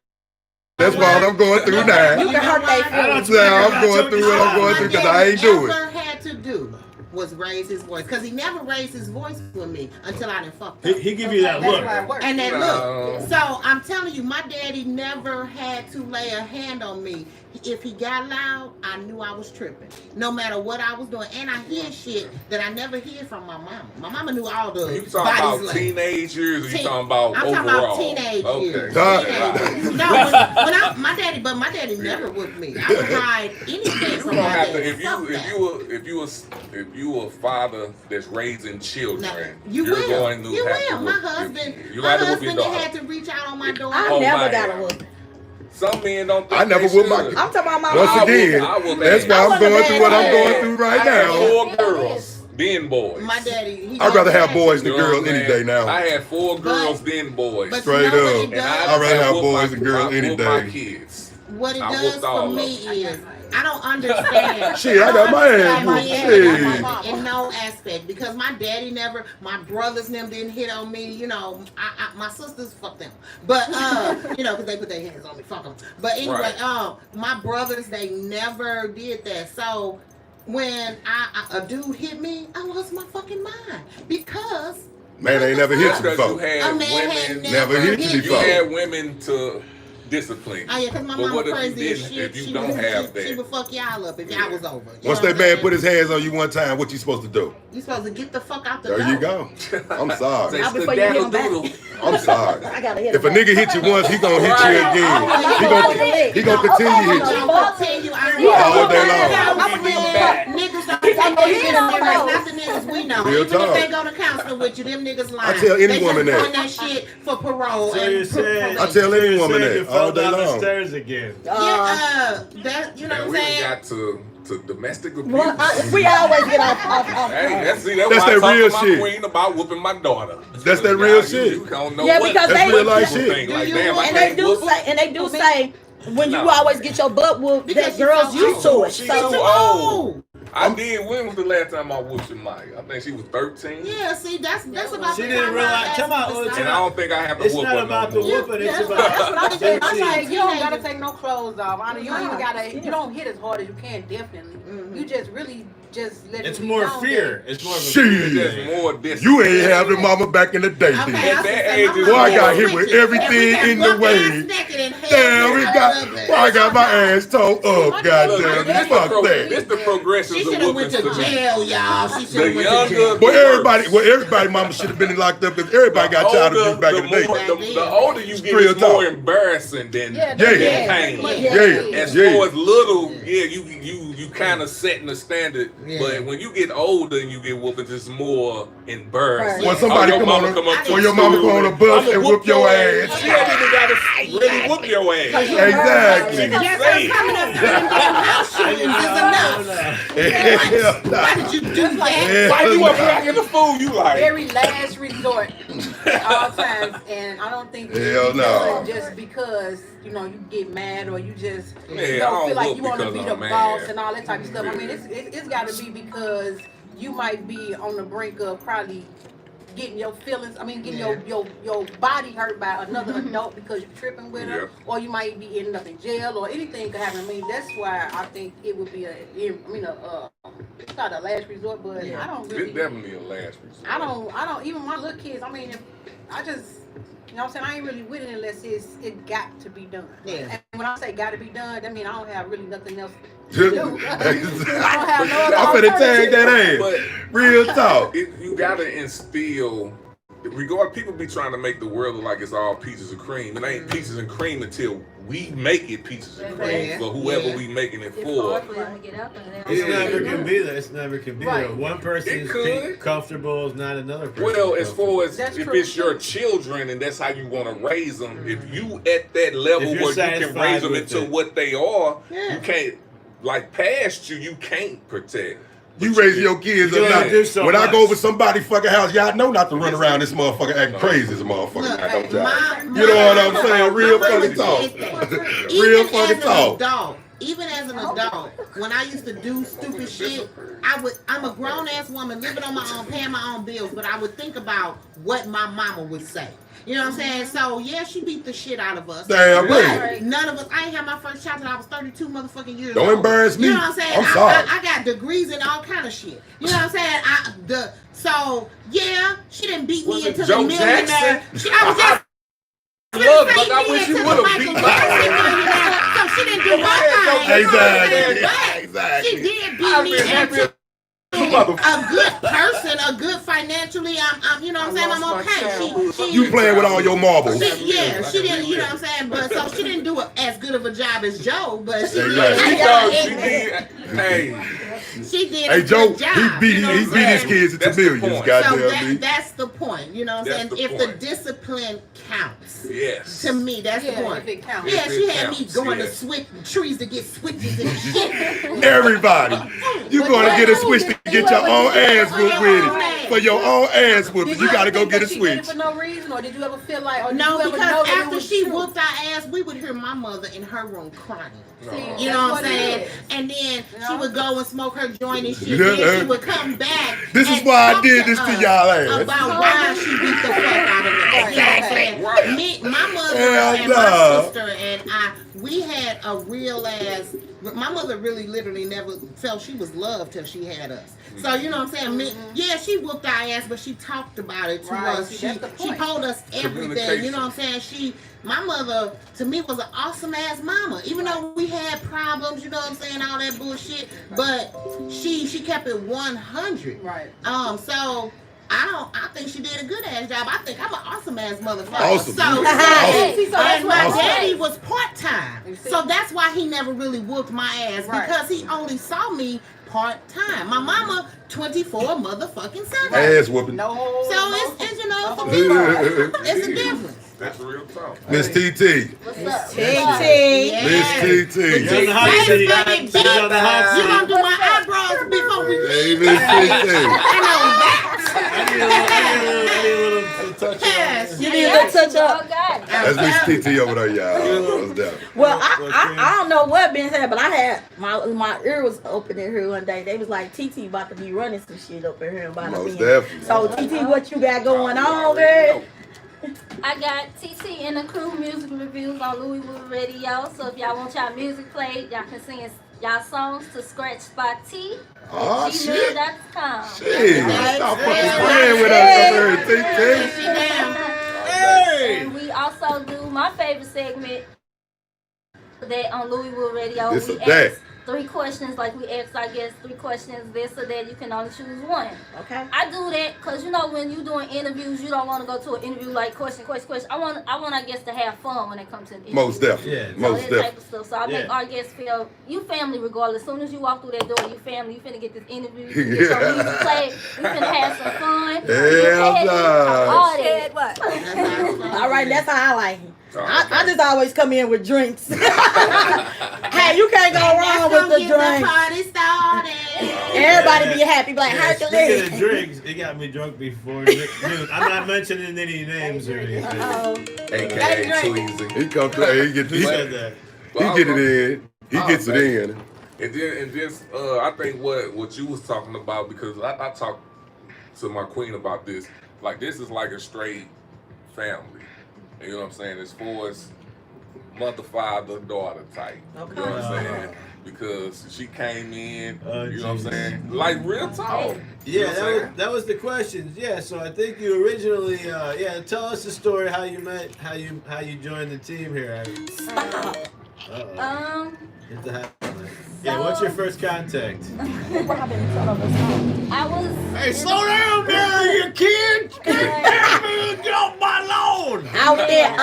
That's what I'm going through now. You can hurt I their don't feelings. Now I'm going through what I'm going through because I ain't do it. All my daddy ever had to do was raise his voice, because he never raised his voice with me until I done fucked up. He give you that look. And that No. look. So I'm telling you, my daddy never had to lay a hand on me. If he got loud, I knew I was tripping. No matter what I was doing. And I hear shit that I never hear from my mama. My mama knew all the You talking about bodies teenage years or you Teen- talking about I'm overall? talking about teenage years. God. Teenage years. No, my daddy never whooped me. I would hide anything You from don't my have to. daddy. If Fuck that. you you a father that's raising children, you're going to have to My husband had to reach out on my door. I never got a whoop. Some men don't think I never whooped my. I'm talking about my Once again, that's why I'm going through what I'm going through right now. 4 girls, then boys. My daddy. I'd rather have boys than girls any day now. I had 4 girls, then boys. Straight up. I'd rather have boys than girls any day. My kids. What it does for me is I don't understand. Shit, I got my ass whooped. In no aspect, because my daddy never, my brothers them didn't hit on me. You know, my sisters, fuck them. But you know, because they put their hands on me, fuck them. But anyway, my brothers, they never did that. So when a dude hit me, I lost my fucking mind because. Man, they never hit you before. Never hit you before. You had women to discipline. Oh yeah, because my mama crazy as shit. If you don't have that, she would fuck y'all up if y'all was over. Once that man put his hands on you one time, what you supposed to do? You supposed to get the fuck out the door. There you go. I'm sorry. Not before you hit him back. I'm sorry. I gotta hit if a nigga hit you once, he gonna hit you again. He gonna continue to hit you all day long. Niggas don't take not the niggas we know. Real Even talk. if they go to counseling with you, them niggas lying. I tell any they woman just that. that shit for parole. So you said, I tell any woman that all day down the long. stairs again. That you know what I'm we saying? got to domestic abuse. We always get off. Hey, that's that why real I talk to shit. my queen about whooping my daughter. That's that real shit. You don't know Yeah, what because that's they real life shit. Like, damn, and they do say when you always get your butt whooped, that girl's used to it. She's So too old. I did. When was the last time I whooped Mike? I think she was 13. Yeah, see, that's about. She didn't realize. Come on, And I don't think I have to it's whoop her not about no the more. whooping. It's That's about. what I'm saying. I'm like, you don't gotta take no clothes off. I mean, you don't even gotta. You don't hit as hard as you can. Definitely. You just really just let. It's it be more known fear. It's more of a Shit. It's just more discipline. You ain't have the mama back in the day, Okay, then. At that age, Boy, I got hit with everything in the way. Damn, boy, I got my ass towed up, goddamn. Fuck that. This the progressions She of should have went whoopings to to me. jail, y'all. She should The have went to younger, jail. Well, everybody mama should have been locked up because everybody got child abuse back in the day. The older you get, Real it's more talk. embarrassing than pain. As far as little, you kind of setting the standard. But when you get older and you get whoopings, it's more embarrassing. When somebody your come on, to when your mama go on a bus and whoop your ass. She ain't even gotta really whoop your ass. Exactly. Yes, I'm coming up here and getting house shootings is enough. Why did you do that? Why you up here in the food? You like Very last resort at all times, and I don't think Hell no. just because you get mad or you just I don't feel like whoop you want to because be the I'm mad. boss and all that type of stuff. I mean, it's got to be because you might be on the brink of probably getting your feelings. I mean, getting your body hurt by another adult because you're tripping with her, or you might be ending up in jail, or anything could happen. I mean, that's why I think it would be it's not a last resort, but I don't really. It's definitely a last resort. I don't even my little kids. I mean, if I just. You know what I'm saying? I ain't really with it unless it got to be done. Yeah. And when I say got to be done, that means I don't have really nothing else to Just- do. I don't have no other I'm finna tag that ass. But Real talk. you gotta instill. People be trying to make the world look like it's all peaches and cream. It ain't peaches and cream until we make it peaches and cream for whoever we making it for. It's never can be that. It's never can be Right. that. One person is comfortable is not another person. Well, as far as That's if true. it's your children and that's how you want to raise them, if you at that level If where you're you can raise them satisfied into with it. what they are, you can't past you can't protect. You raise your kids You or gotta not. do so When I much. go over somebody's fucking house, y'all know not to run around this motherfucker acting crazy as a motherfucker. I don't y'all. You know what I'm saying? Real fucking talk. Real fucking talk. Even as an adult, when I used to do stupid shit, I'm a grown ass woman living on my own, paying my own bills, but I would think about what my mama would say. You know what I'm saying? So yeah, she beat the shit out of us. Damn But right. none of us. I ain't had my first child until I was 32 motherfucking years Don't old. embarrass me. You know what I'm saying? I'm sorry. I got degrees in all kind of shit. You know what I'm saying? So yeah, she didn't beat Was me it into Joe the millionaire. Jackson? I was just. Look, like I wish you would have beat my So she didn't do my thing. Exactly. But she did beat me into a good person, a good financially. I'm you know what I'm saying? I'm okay. She You playing with all your marbles. she didn't, you know what I'm saying? But so she didn't do as good of a job as Joe, but she Exactly. did. Hey, She did Hey a Joe, good job. he beat his kids into millions. So Goddamn me. that's the point. You know what I'm saying? If the discipline counts. Yes. To me, that's the point. If it counts. Yeah, she had me going to switch trees to get switches and shit. Everybody, you going to get a switch to get your own ass whooped with it. For your own ass whooping, you got to go get a Did switch. for no reason, or did you ever feel like, or did No, you ever because know that it after was she true? whooped our ass, we would hear my mother in her room crying. See, You know what I'm that's saying? it is. And then she would go and smoke her joint and shit. Yeah. Then she would come back. This is and why I talk did this to us y'all ass. about why she beat the fuck out of us. You know what I'm saying? Right. Me, my mother Hell and no. my sister and I, we had a real ass. My mother really, literally never felt she was loved till she had us. So you know what I'm saying? Me, yeah, she whooped our ass, but she talked about it to Right, us. see, that's the She point. told us everything. You know what I'm saying? My mother, to me, was an awesome ass mama. Even though we had problems, you know what I'm saying, all that bullshit, but she kept it 100. Right. So I think she did a good ass job. I think I'm an awesome ass motherfucker. Awesome. So, Awesome. and my Awesome. daddy was part time, so that's why he never really whooped my ass because he only saw me part time. My mama 24 motherfucking 7. Ass whooping. No. So it's you know, for me, it's a difference. That's real talk. Miss TT. What's up? Miss TT. You're on the hot seat. You're on the hot You seat. gonna do my eyebrows before we Hey, leave? Miss TT. I know that. I need a little touch Yes. You need a touch up. Oh, God. That's Miss TT over there, y'all. What's that? Well, I don't know what been said, but I had my ear was open in here one day. They was like, TT about to be running some shit up in here about Most a definitely. So TT, what you got going on there? I got TT and the crew music reviews on Louisville Radio. So if y'all want y'all music played, y'all can send y'all songs to scratchbyt Oh, shit. gmail.com. Shit. Stop fucking playing with us over here, TT. Hey! And we also do my favorite segment that on Louisville Radio. This We or that. ask 3 questions, like we ask, I guess, 3 questions, this or that. You can only choose one. Okay. I do that because you know when you doing interviews, you don't want to go to an interview like question. I want I guess to have fun when it comes to an interview. Most definitely. Yeah. So Most that definitely. type of stuff. So I make our guests feel you family regardless. As soon as you walk through that door, you family. You finna get this interview. You finna get your music played. We finna have some fun. Hell no. All that. What? All right, that's how I like it. Oh, I just always come in with drinks. Hey, you can't go wrong with the drinks. Party started. Everybody be happy, like Speaking of Hercules. drinks, it got me drunk before. Dude, I'm not mentioning any names or anything. AKA Tweezy. He come through. Hey, Who said that? he get it in. He gets it in. And just I think what you was talking about, because I talked to my queen about this. Like, this is like a straight family. You know what I'm saying? As far as mother, father, daughter type. Okay. You know what I'm saying? Because she came in, you know what I'm Jesus. saying? Like real talk. You know Yeah, what I'm saying? that was the questions. Yeah, so I think you originally, tell us the story how you met, how you joined the team here. Stop. Hit the highlight. Yeah, what's your first contact? I was. Hey, slow down there, you kid! Get off my lawn! Out there.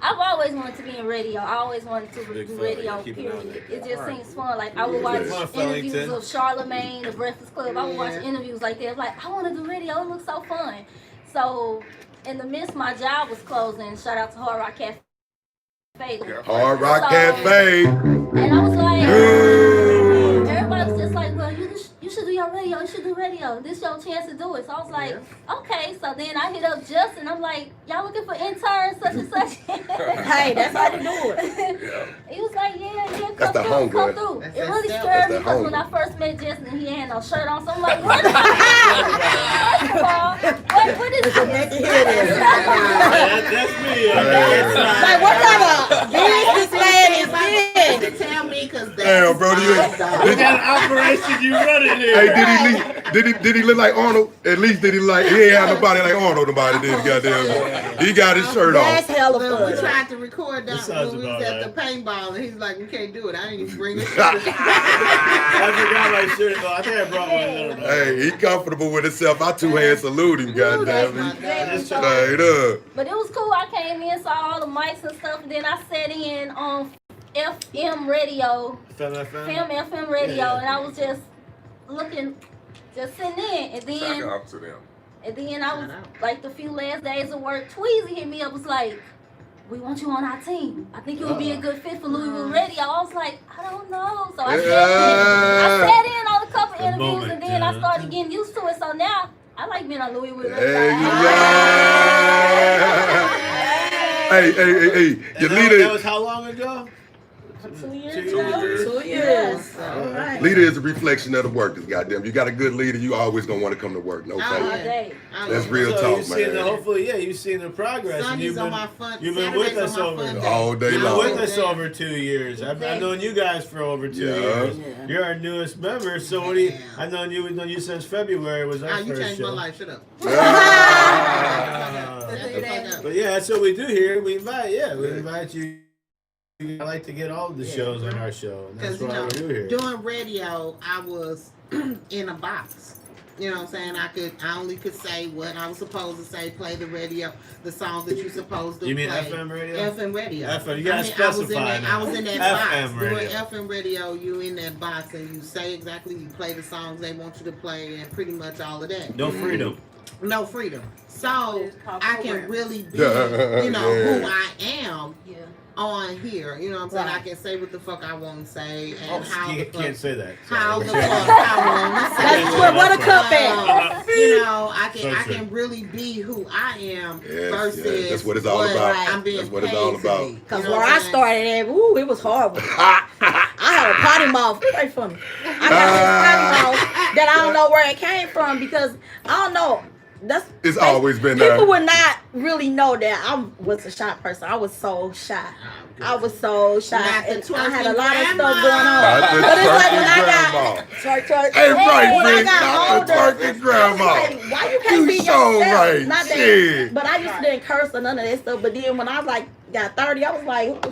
I've always wanted to be in radio. I always wanted to Big do fella, radio, keep it on period. there. It just seems fun. Like, I would watch Come on, interviews Fellington. of Charlemagne, The Breakfast Club. I would watch interviews like that. Like, I want to do radio. It looks so fun. So, in the midst, my job was closing. Shout out to Hard Rock Cafe. Hard Rock Cafe. And I was like, everybody was just like, well, you should do your radio. You should do radio. This your chance to do it. So I was like, okay. So then I hit up Justin. I'm like, y'all looking for interns, such and such. Hey, that's how you do it. He was like, yeah, That's come the through, home come run. through. That's It really that scared stuff. me That's because the when I home first met Justin, he had no shirt on. So I'm like, what? What is this? That's me. Like, what kind of business man is this? Tell me, cause Damn, bro. What kind of operation you running here? Hey, did he look like Arnold? At least did he like? He ain't have nobody like Arnold. Nobody did. Goddamn. He got his shirt That's off. hella Look, we fun. tried to record that sounds when we about was at right. the paintball, and he's like, "We can't do it. I didn't even bring it." I forgot my shirt. I think I brought one. Hey, he comfortable with himself. I 2-hand salute him. Goddamn. That's my Straight up. But it was cool. I came in, saw all the mics and stuff, and then I sat in on FM radio. FM radio, and I was just looking, just sitting in, and then Shout out to them. And then I was like the few last days of work, Tweezy hit me up, was like, we want you on our team. I think you would be a good fit for Louisville Radio. I was like, I don't know. So I sat in on a couple interviews, and then I started getting used to it. So now I like being on Louisville Radio. Hey. Your leader. That was how long ago? 2 years. 2 years. Yes. All right. Leader is a reflection of the workers, goddamn. You got a good leader, you always gonna want to come to work. No faith. That's real talk, man. Hopefully, you've seen the progress. And you've been with us over all day long. You've been with us over 2 years. I've known you guys for over 2 years. Yeah. You're our newest member. So what do you? I've known you since February. Was our first show. You changed my life. Shut up. But yeah, that's what we do here. We invite you. I like to get all of the shows on our show. And that's what we do here. Doing radio, I was in a box. You know what I'm saying? I only could say what I was supposed to say, play the radio, the songs that you're supposed to play. You mean FM radio? FM radio. FM, you gotta specify I was in that box. FM radio. Doing FM radio, you in that box and you say exactly, you play the songs they want you to play and pretty much all of that. No freedom. No freedom. So I can really be, who I am. Yeah. On here, you know what I'm saying? I can say what the fuck I want to say and how you can't say that. How the fuck I want to say. That's what a cup at. I can really be who I am versus that's what it's all about. That's what it's all about. Because where I started at, it was horrible. I had a potty mouth. Pray for me. I got this potty mouth that I don't know where it came from because I don't know. It's always been people would not really know that I was a shy person. I was so shy. I was so shy. And I had a lot of stuff going on. But it's like when I got twerk. Hey, right, when I got older, twerking grandma. Like, why you can't be yourself? Right. Not that, but I used to didn't curse or none of that stuff. But then when I was like got 30, I was like,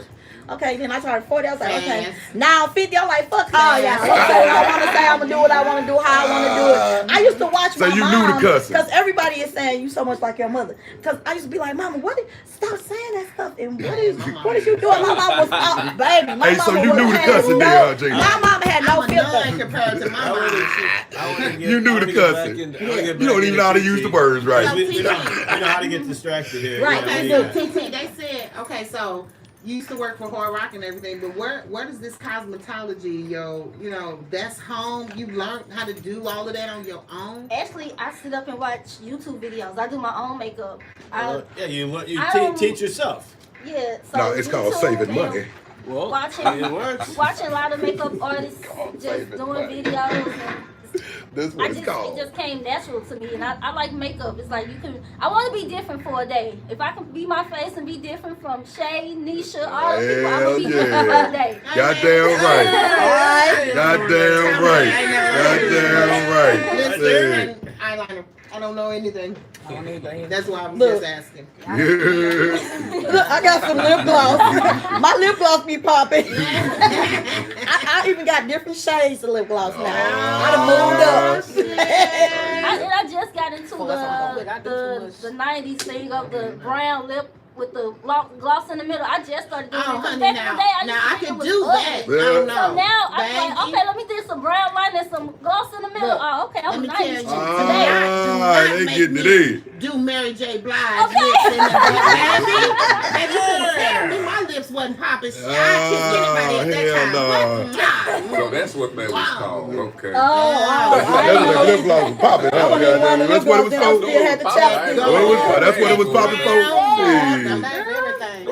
okay, then I started 40. I was like, okay. Now I'm 50. I'm like, fuck all y'all. I'm gonna say what I want to say. I'm gonna do what I want to do, how I want to do it. I used to watch my mom. So you knew the cussing. Because everybody is saying you so much like your mother. Because I used to be like, Mama, stop saying that stuff. And what is you doing? My mom was, baby. My so you knew the cussing there, Jay. My mama had no filter. Compared to my mom. You knew the cussing. You don't even know how to use the words right. You know how to get distracted here. Right. Okay, so TT, they said, okay, so you used to work for Hard Rock and everything, but where does this cosmetology, that's home? You learned how to do all of that on your own? Actually, I sit up and watch YouTube videos. I do my own makeup. You teach yourself. Yeah. So no, it's called saving money. Well, watching a lot of makeup artists just doing videos and that's what it's called. It just came natural to me, and I like makeup. It's like I want to be different for a day. If I can be my face and be different from Shay, Nisha, all the people, I'm gonna be different for a day. Goddamn right. Goddamn right. Eyeliner. I don't know anything. That's why I was just asking. Look, I got some lip gloss. My lip gloss be popping. I even got different shades of lip gloss now. I done moved up. I just got into the 90s thing of the brown lip with the gloss in the middle. I just started doing it. Honey, I can do that. So now I'm like, okay, let me do some brown line and some gloss in the middle. Oh, okay, I'm 90s. They getting it in. Do Mary J. Blige lips in the back. Baby, you couldn't tell me my lips wasn't popping. I kissed anybody at that time. So that's what that was called. Okay. That's what lip gloss was popping. That's what it was supposed to had the chapstick. That's what it was popping for.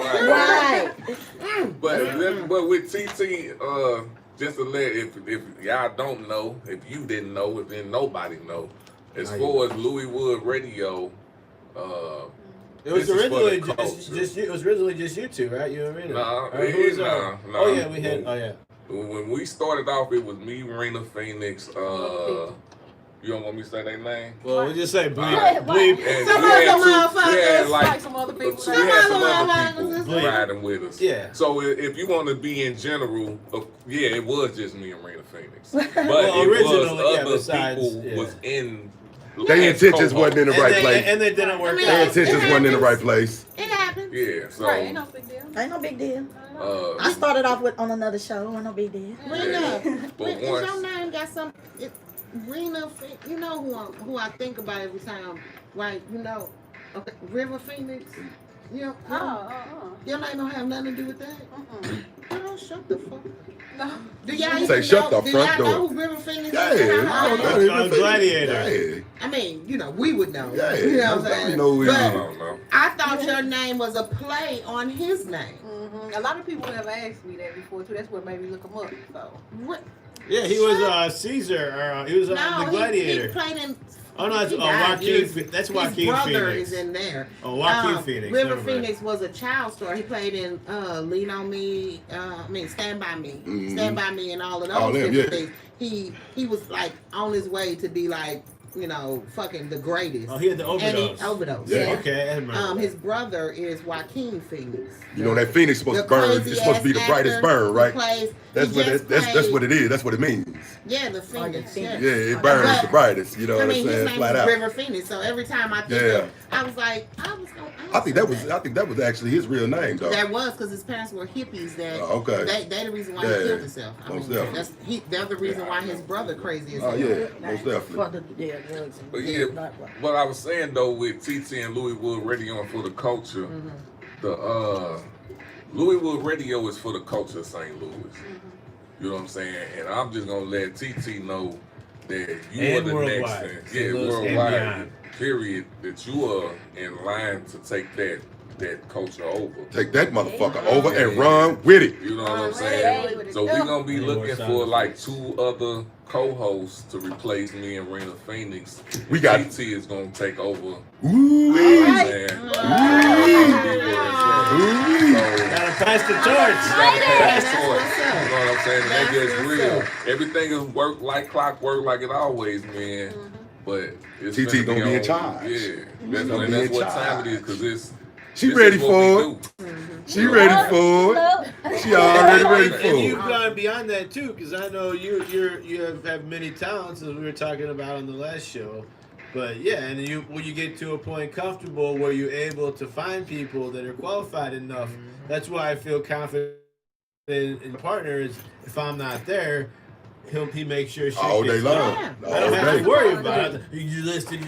Right. But with TT, just to let if y'all don't know, if you didn't know, if then nobody know, as far as Louis Wood Radio, it was originally just you two, right? You and Rena. No. Oh yeah, we had. Oh yeah. When we started off, it was me, Rena Phoenix. You don't want me to say their name? Well, we just say bleep. Some other motherfuckers. Like some other people. We had some other people riding with us. Yeah. So if you want to be in general, it was just me and Rena Phoenix. But well, it was other people was in Their intentions wasn't in the right place. And they didn't work out. Their intentions wasn't in the right place. It happens. Yeah, so. Right, ain't no big deal. Ain't no big deal. I started off on another show. Ain't no big deal. Rena, But is once- your name got some? Rena, you know who I think about every time, right? You know, okay, River Phoenix. You know, your name don't have nothing to do with that. Girl, shut the fuck up. No. Do y'all Say even shut know, the do front y'all door. know who River Phoenix Yeah, is? I don't know. Gladiator. Yeah. I mean, you know, we would know. Yeah, You know what I'm I saying? know who he But is. I don't know. I thought your name was a play on his name. A lot of people have asked me that before too. That's what made me look him up. So. What? Yeah, he was Caesar, or he was the Gladiator. He played in. Oh no, it's Joaquin. That's Joaquin His brother Phoenix. is in there. Oh, Joaquin Phoenix. River never mind. Phoenix was a child star. He played in Lean on Me. Stand by Me. Mhm. Stand by Me, and all of All those them, different yeah. things. He was like on his way to be like, you know, fucking the greatest. Oh, he had the overdose. And he overdosed. Yeah. Okay, I remember. His brother is Joaquin Phoenix. You know that Phoenix supposed to burn. It's supposed to be the brightest burn, right? That's what it is. That's what it means. Yeah, the Phoenix. Yeah, it burns the brightest. You know what I'm his saying? name Flat is out. River Phoenix. So every time I think of, I was like, I think that was actually his real name, though. That was because his parents were hippies. That okay. They the reason why he killed himself. Most definitely. They're the reason why his brother crazy as Oh hell. yeah, most definitely. But yeah, what I was saying though with TT and Louis Wood Radio and for the culture, the Louis Wood Radio is for the culture of St. Louis. You know what I'm saying? And I'm just gonna let TT know that you And are the worldwide. next thing. St. Yeah, Louis and worldwide. beyond. Period. That you are in line to take that culture over. Take that motherfucker over and run with it. You know what I'm saying? So we're gonna be looking for like 2 other co-hosts to replace me and Rena Phoenix. We got TT is gonna take over. Ooh. Gotta pass the torch. Pass the torch. You know what I'm saying? And that gets real. Everything is work like clockwork, like it always been. But it's TT gonna be in on- charge. Yeah, Gonna that's be in what charge. time it is. Cause it's She this ready is what we for do. it. She ready for it. She already ready for And you've it. gone beyond that too, because I know you have many talents, as we were talking about on the last show. But yeah, and when you get to a point comfortable where you're able to find people that are qualified enough, that's why I feel confident in partners. If I'm not there, he makes sure shit All day gets long. done. All I don't have day. to worry about it. You listen.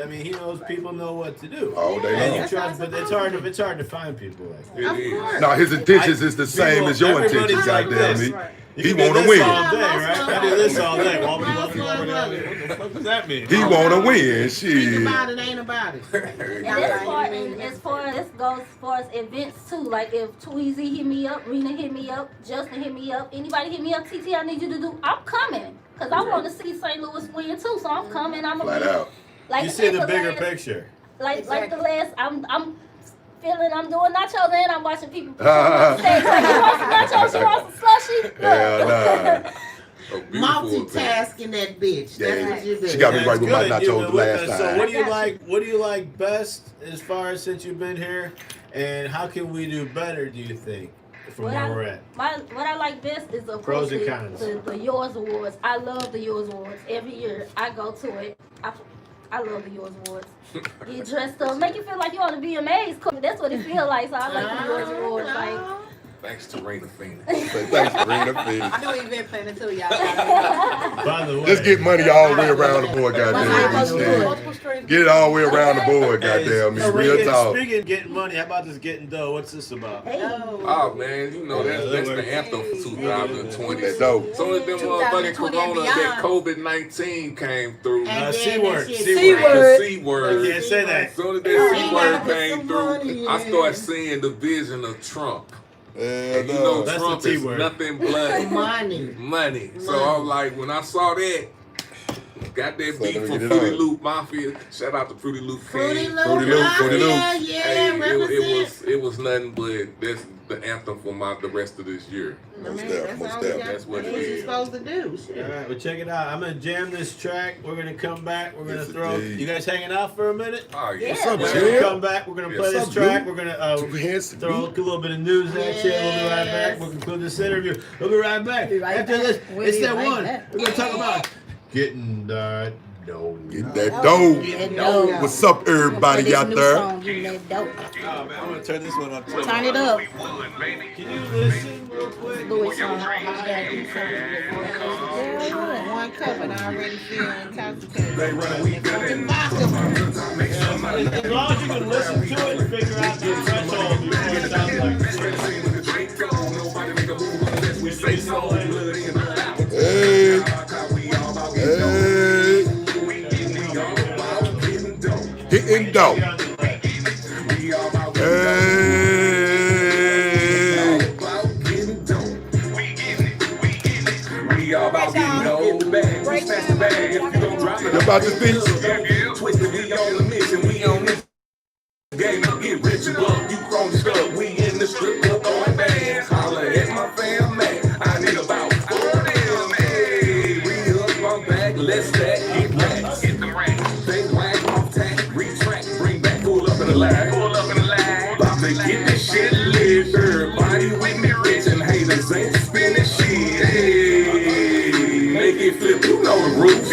I mean, he knows people know what to do. All day And long. you trust, but it's hard to find people like that. It is. No, his intentions is the same as your everybody's intentions, like goddamn this. me. You He can do wanna this win. all day, right? I do this all day. What the fuck does that mean? He wanna win. Think Shit. about it, ain't about it. And as far as goes as far as events too, like if Tweezy hit me up, Rena hit me up, Justin hit me up, anybody hit me up, TT, I need you to do, I'm coming. Cause I want to see St. Louis win too, so I'm coming. I'm Flat gonna out. like You see the the bigger last- picture. Like the last, I'm feeling I'm doing nachos and I'm watching people. On stage. Like, you want some nachos? You want some slushy? Hell nah. A beautiful thing. Multitasking that bitch. That's Yeah, what you do. she got me That's right with my good. You've nachos been the with last us. So time. what do you like best as far as since you've been here, and how can we do better? Do you think from What where we're at? What I like best is of Pros course and cons. the Yours Awards. I love the Yours Awards. Every year I go to it. I love the Yours Awards. Get dressed up, make you feel like you're on the VMAs. That's what it feels like. So I like the Yours Awards. Like, Thanks to Rena Phoenix. Thanks, Rena Phoenix. I do event planning too, y'all. By the way, Let's get money all the way around the board, goddamn me. Shit. Multiple streams. Get it all the way around the board, goddamn me. Real talk. Speaking of getting money, how about this getting dough? What's this about? Oh man, you know that's the anthem for 2020. That's dope. Soon as them motherfucking 2020 and corona, that COVID-19 came through. C-word. The C-word. C-word. Can't say that. As soon as that C-word came through, I started seeing the vision of Trump. And you know That's Trump the is T-word. nothing but Money. So I'm like, when I saw that, got that So beat let me from get it Fruity on. Loop Mafia. Shout out to Fruity Loop Fruity King. Loop. Fruity Loop, Fruity Loop. Yeah, Hey, represent. it was nothing but that's the anthem for the rest of this year. Most That's definitely, most all we got. definitely. That's what it you're is. supposed to do. All Shit. right, well check it out. I'm gonna jam this track. We're gonna come back. We're gonna Yes, throw. indeed. You guys hanging out for a minute? Oh yeah. What's up, We're gonna Jim? come back. We're gonna play Yes. this track. We're gonna Too handsome. throw a little bit of news at you. We'll be right back. We'll conclude this interview. We'll be right back. Be right After back. this, We'll it's be that right one. back. We're gonna talk about getting that Getting that dough. What's up, everybody out there? Getting that dope. Oh man, I'm gonna turn this one up too. Turn it up. Can you listen real quick? Louis song. One cup and I already feel intoxicated. As long as you can listen to it and figure out the threshold before it sounds like Hey. Getting dope. You about to speak? Twisted, we on the mission, we on this game to get rich and love. You grown stuff, we in the strip club throwing bands. Holla at my family, I need about 4 of them. Hey, re-up, I'm back, let's stack, get racks, get them racks. They whack, off tack, retract, bring back, pull up in the lag. About to get this shit lit, everybody with me rich and haters ain't spinning shit. Hey, make it flip, you know the rules,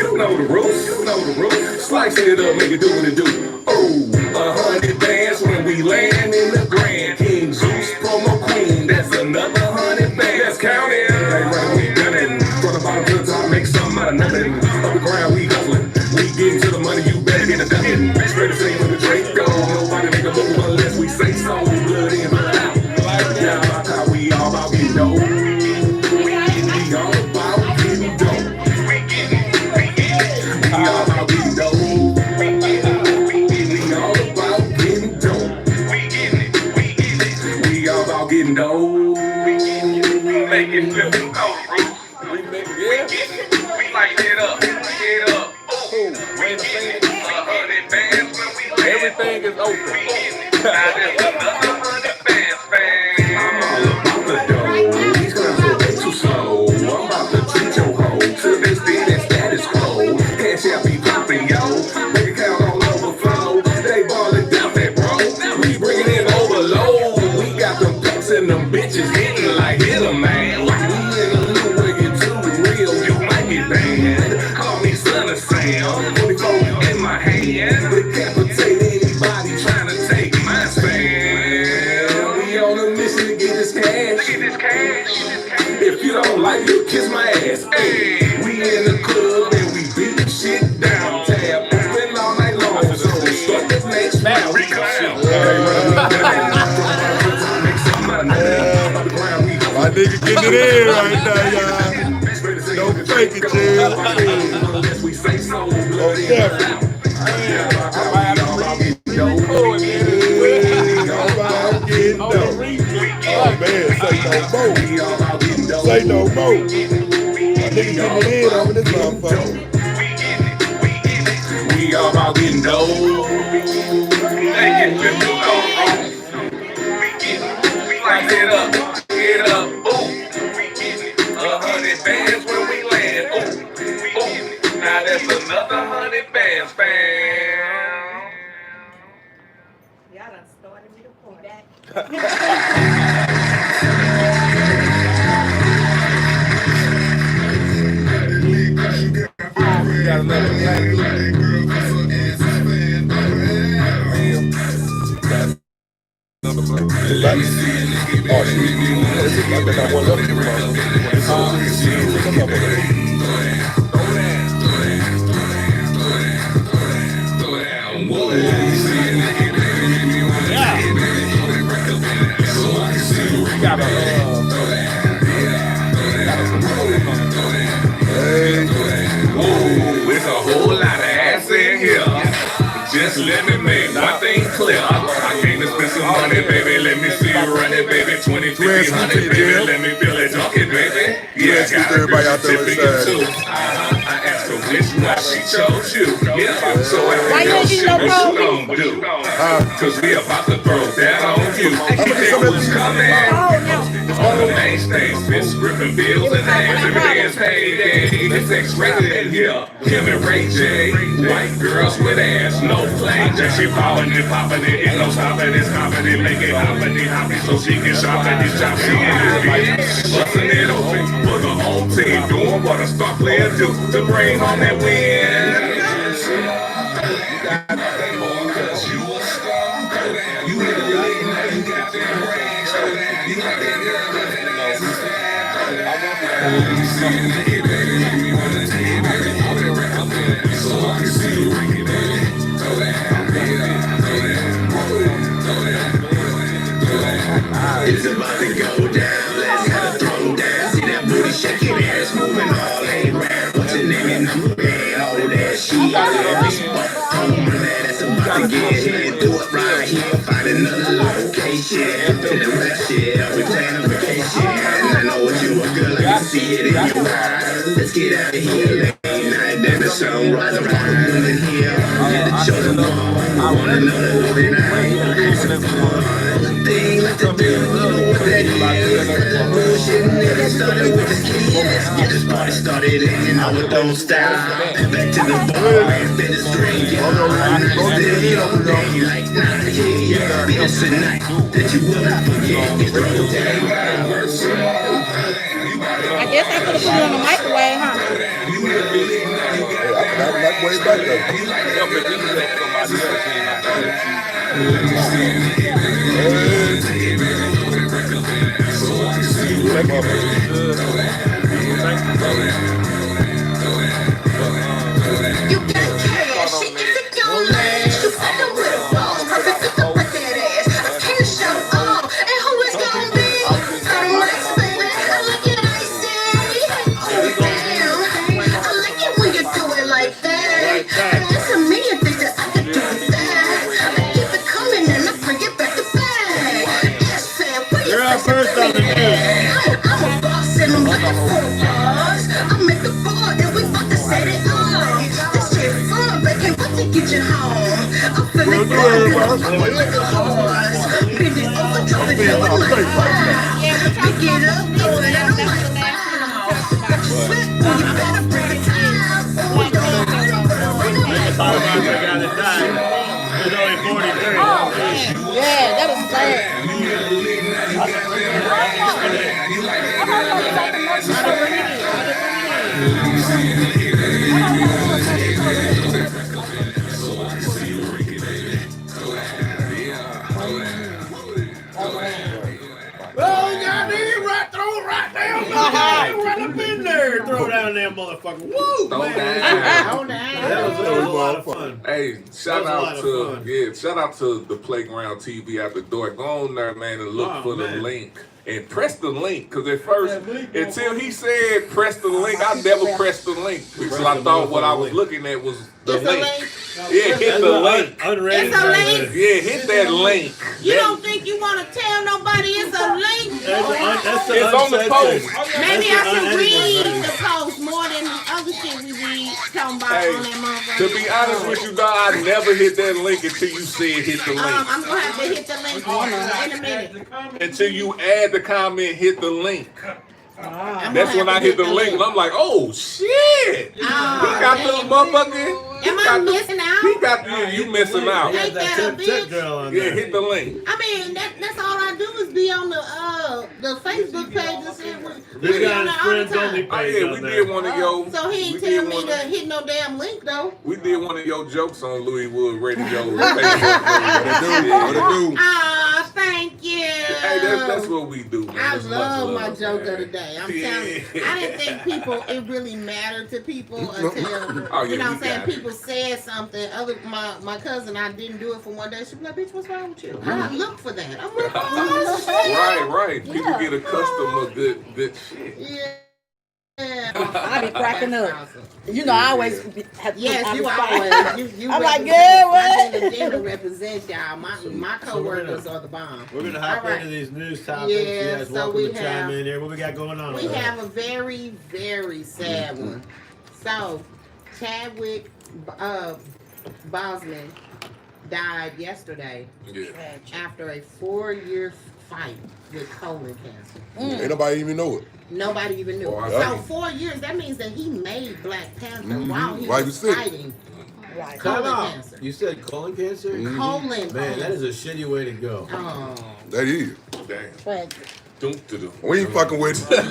Slice it up, make it do what it do. Oh, 100 bands when we land in the Grand. King Zeus, promo queen, that's another 100 bands. Let's count it. Hey, right, we done it. From the bottom to the top, make something out of nothing. Up the ground, we hustling. We getting to the money, you better get it done. Straight to say when the drink go. Nobody make a move unless we say so. Blood in, blood out. Like down, that's how we all about getting dope. We all about getting dope. We all about getting dope. Getting dough, make it flip and go, Bruce. We light it up, Oh, wait a minute. 100 bands when we land. Everything is open. Now there's another 100 bands, fam. I'm all about the dough. These girls are way too slow. I'm about to treat your hoe to this thing that status quo. Cash out be popping, yo. Bank account all overflow. They ballin' down that bro. We bringing in overload. And them bitches hitting like hit 'em, man. We in a new way, get too real, you might get banned. Call me Son of Sam, 44 in my hand. Decapitate anybody trying to take my stand. We on a mission to get this cash. If you don't like it, kiss my ass. Hey, we in the club and we beat shit down. Tab open all night long, so start this next round. We come. My nigga getting it in right now, y'all. Don't fake it, Jill. Oh, man, say no more. My nigga getting it in over this motherfucker. We all about getting dough. Light it up, get up, ooh. 100 bands when we land, ooh. Now that's another 100 bands, fam. Y'all done started me to pull back. Got another black Oh, shit. I got one left. Got a it's a whole lot of ass in here. Just let me make one thing clear. I came to spend some money, baby. Let me see you run it, baby. 2300, baby. Let me feel it talking, baby. Yeah, got everybody out there too. I asked her which one she chose you. Yeah, so I know she what you gon' do. Cause we about to throw that on you. It was coming. On the main stage, bitch gripping bills and names. Every day is payday. It's X-rated in here. Kim and Ray J. White girls with ass, no flame. Just she popping it, popping it. Ain't no stopping it, stopping it. Make it hoppity, so she can shop at this job. She in this bitch, busting it open for the whole team. Doing what a star player do to bring home that win. It's about to go down, let's have a throw down. See that booty shaking, ass moving all around. What's your name and number, man? All that shit. Come on, man, it's about to get here. Do it right here, find another location. Finna rap shit, we plan a vacation. And I know what you a girl, I can see it in your eyes. Let's get out of here, late night, then the sun rise around the moon in here. And the chosen one, I wanna know the loving night. Have some fun, thing like to do, you know what that is. Cut the bullshit, nigga, started with the kids. Get this party started and you know it don't stop. Back to the bar, and finish drinking. Still all day, like nah, yeah. Be this a night that you will not forget. It's throw down. I guess I could have put it on the microwave, huh? That microwave back there. You got cash, shit, if it don't last, you fucking with a boss. Perfect fit up with that ass. I can't show off, and who it's gonna be? Turn nice, baby, I like it icy. Oh, damn, I like it when you do it like that. And listen to me and think that I can do that. I keep it coming and I bring it back to back. Yes, fam, where you You're up first on the news. I'm a boss and I'm looking for a boss. I make the ball and we about to set it on. This shit fun, but can't wait to get you home. I'm feeling good, I'm moving like a horse. Bend it over, drop it down like that. Pick it up, throw it out like that. Got you sweat, boy, you better bring it down. Oh, we don't There's only 43. Yeah, that was bad. Well, you got me right, throw it right down. Right up in there. Throw down that motherfucker. Woo, man. That was a lot of fun. Hey, shout out to the Playground TV at the door. Go on there, man, and look for the link. And press the link, because at first, until he said press the link, I never pressed the link. Because I thought what I was looking at was the link. Yeah, hit the link. It's a link. Yeah, hit that link. You don't think you want to tell nobody it's a link? It's on the post. Maybe I should read the post more than the other shit we read talking about on that motherfucker. To be honest with you, dog, I never hit that link until you said hit the link. I'm going to have to hit the link in a minute. Until you add the comment, hit the link. That's when I hit the link and I'm like, oh shit! He got the motherfucker. Am I missing out? He got you missing out. Ain't that a bitch? Yeah, hit the link. I mean, that's all I do is be on the Facebook page and shit. This guy's friends only page. Oh yeah, we did one of your. So he ain't tell me to hit no damn link though. We did one of your jokes on Louis Wood Radio. What it do? Ah, thank you. Hey, that's what we do, man. I love my joke of the day. I'm telling you, I didn't think it really mattered to people until you know what I'm saying. People said something. My cousin, I didn't do it for one day. She be like, "Bitch, what's wrong with you?" I look for that. I'm like, oh, shit. Right. People get accustomed to good shit. Yeah. I be cracking up. You know, I always have to. Yes, you always. You I'm like, yeah, what? I didn't represent y'all. My co-workers are the bomb. We're gonna hop into these news topics. Yeah, yes, so welcome we to chime in here. What we got going on? We have a very, very sad one. So, Chadwick Boseman died yesterday after a 4-year fight with colon cancer. Ain't nobody even know it. Nobody even knew. So 4 years, that means that he made Black Panther while he was fighting colon cancer. You said colon cancer? Colon. Man, that is a shitty way to go. Oh. That is. Damn. We ain't fucking with him.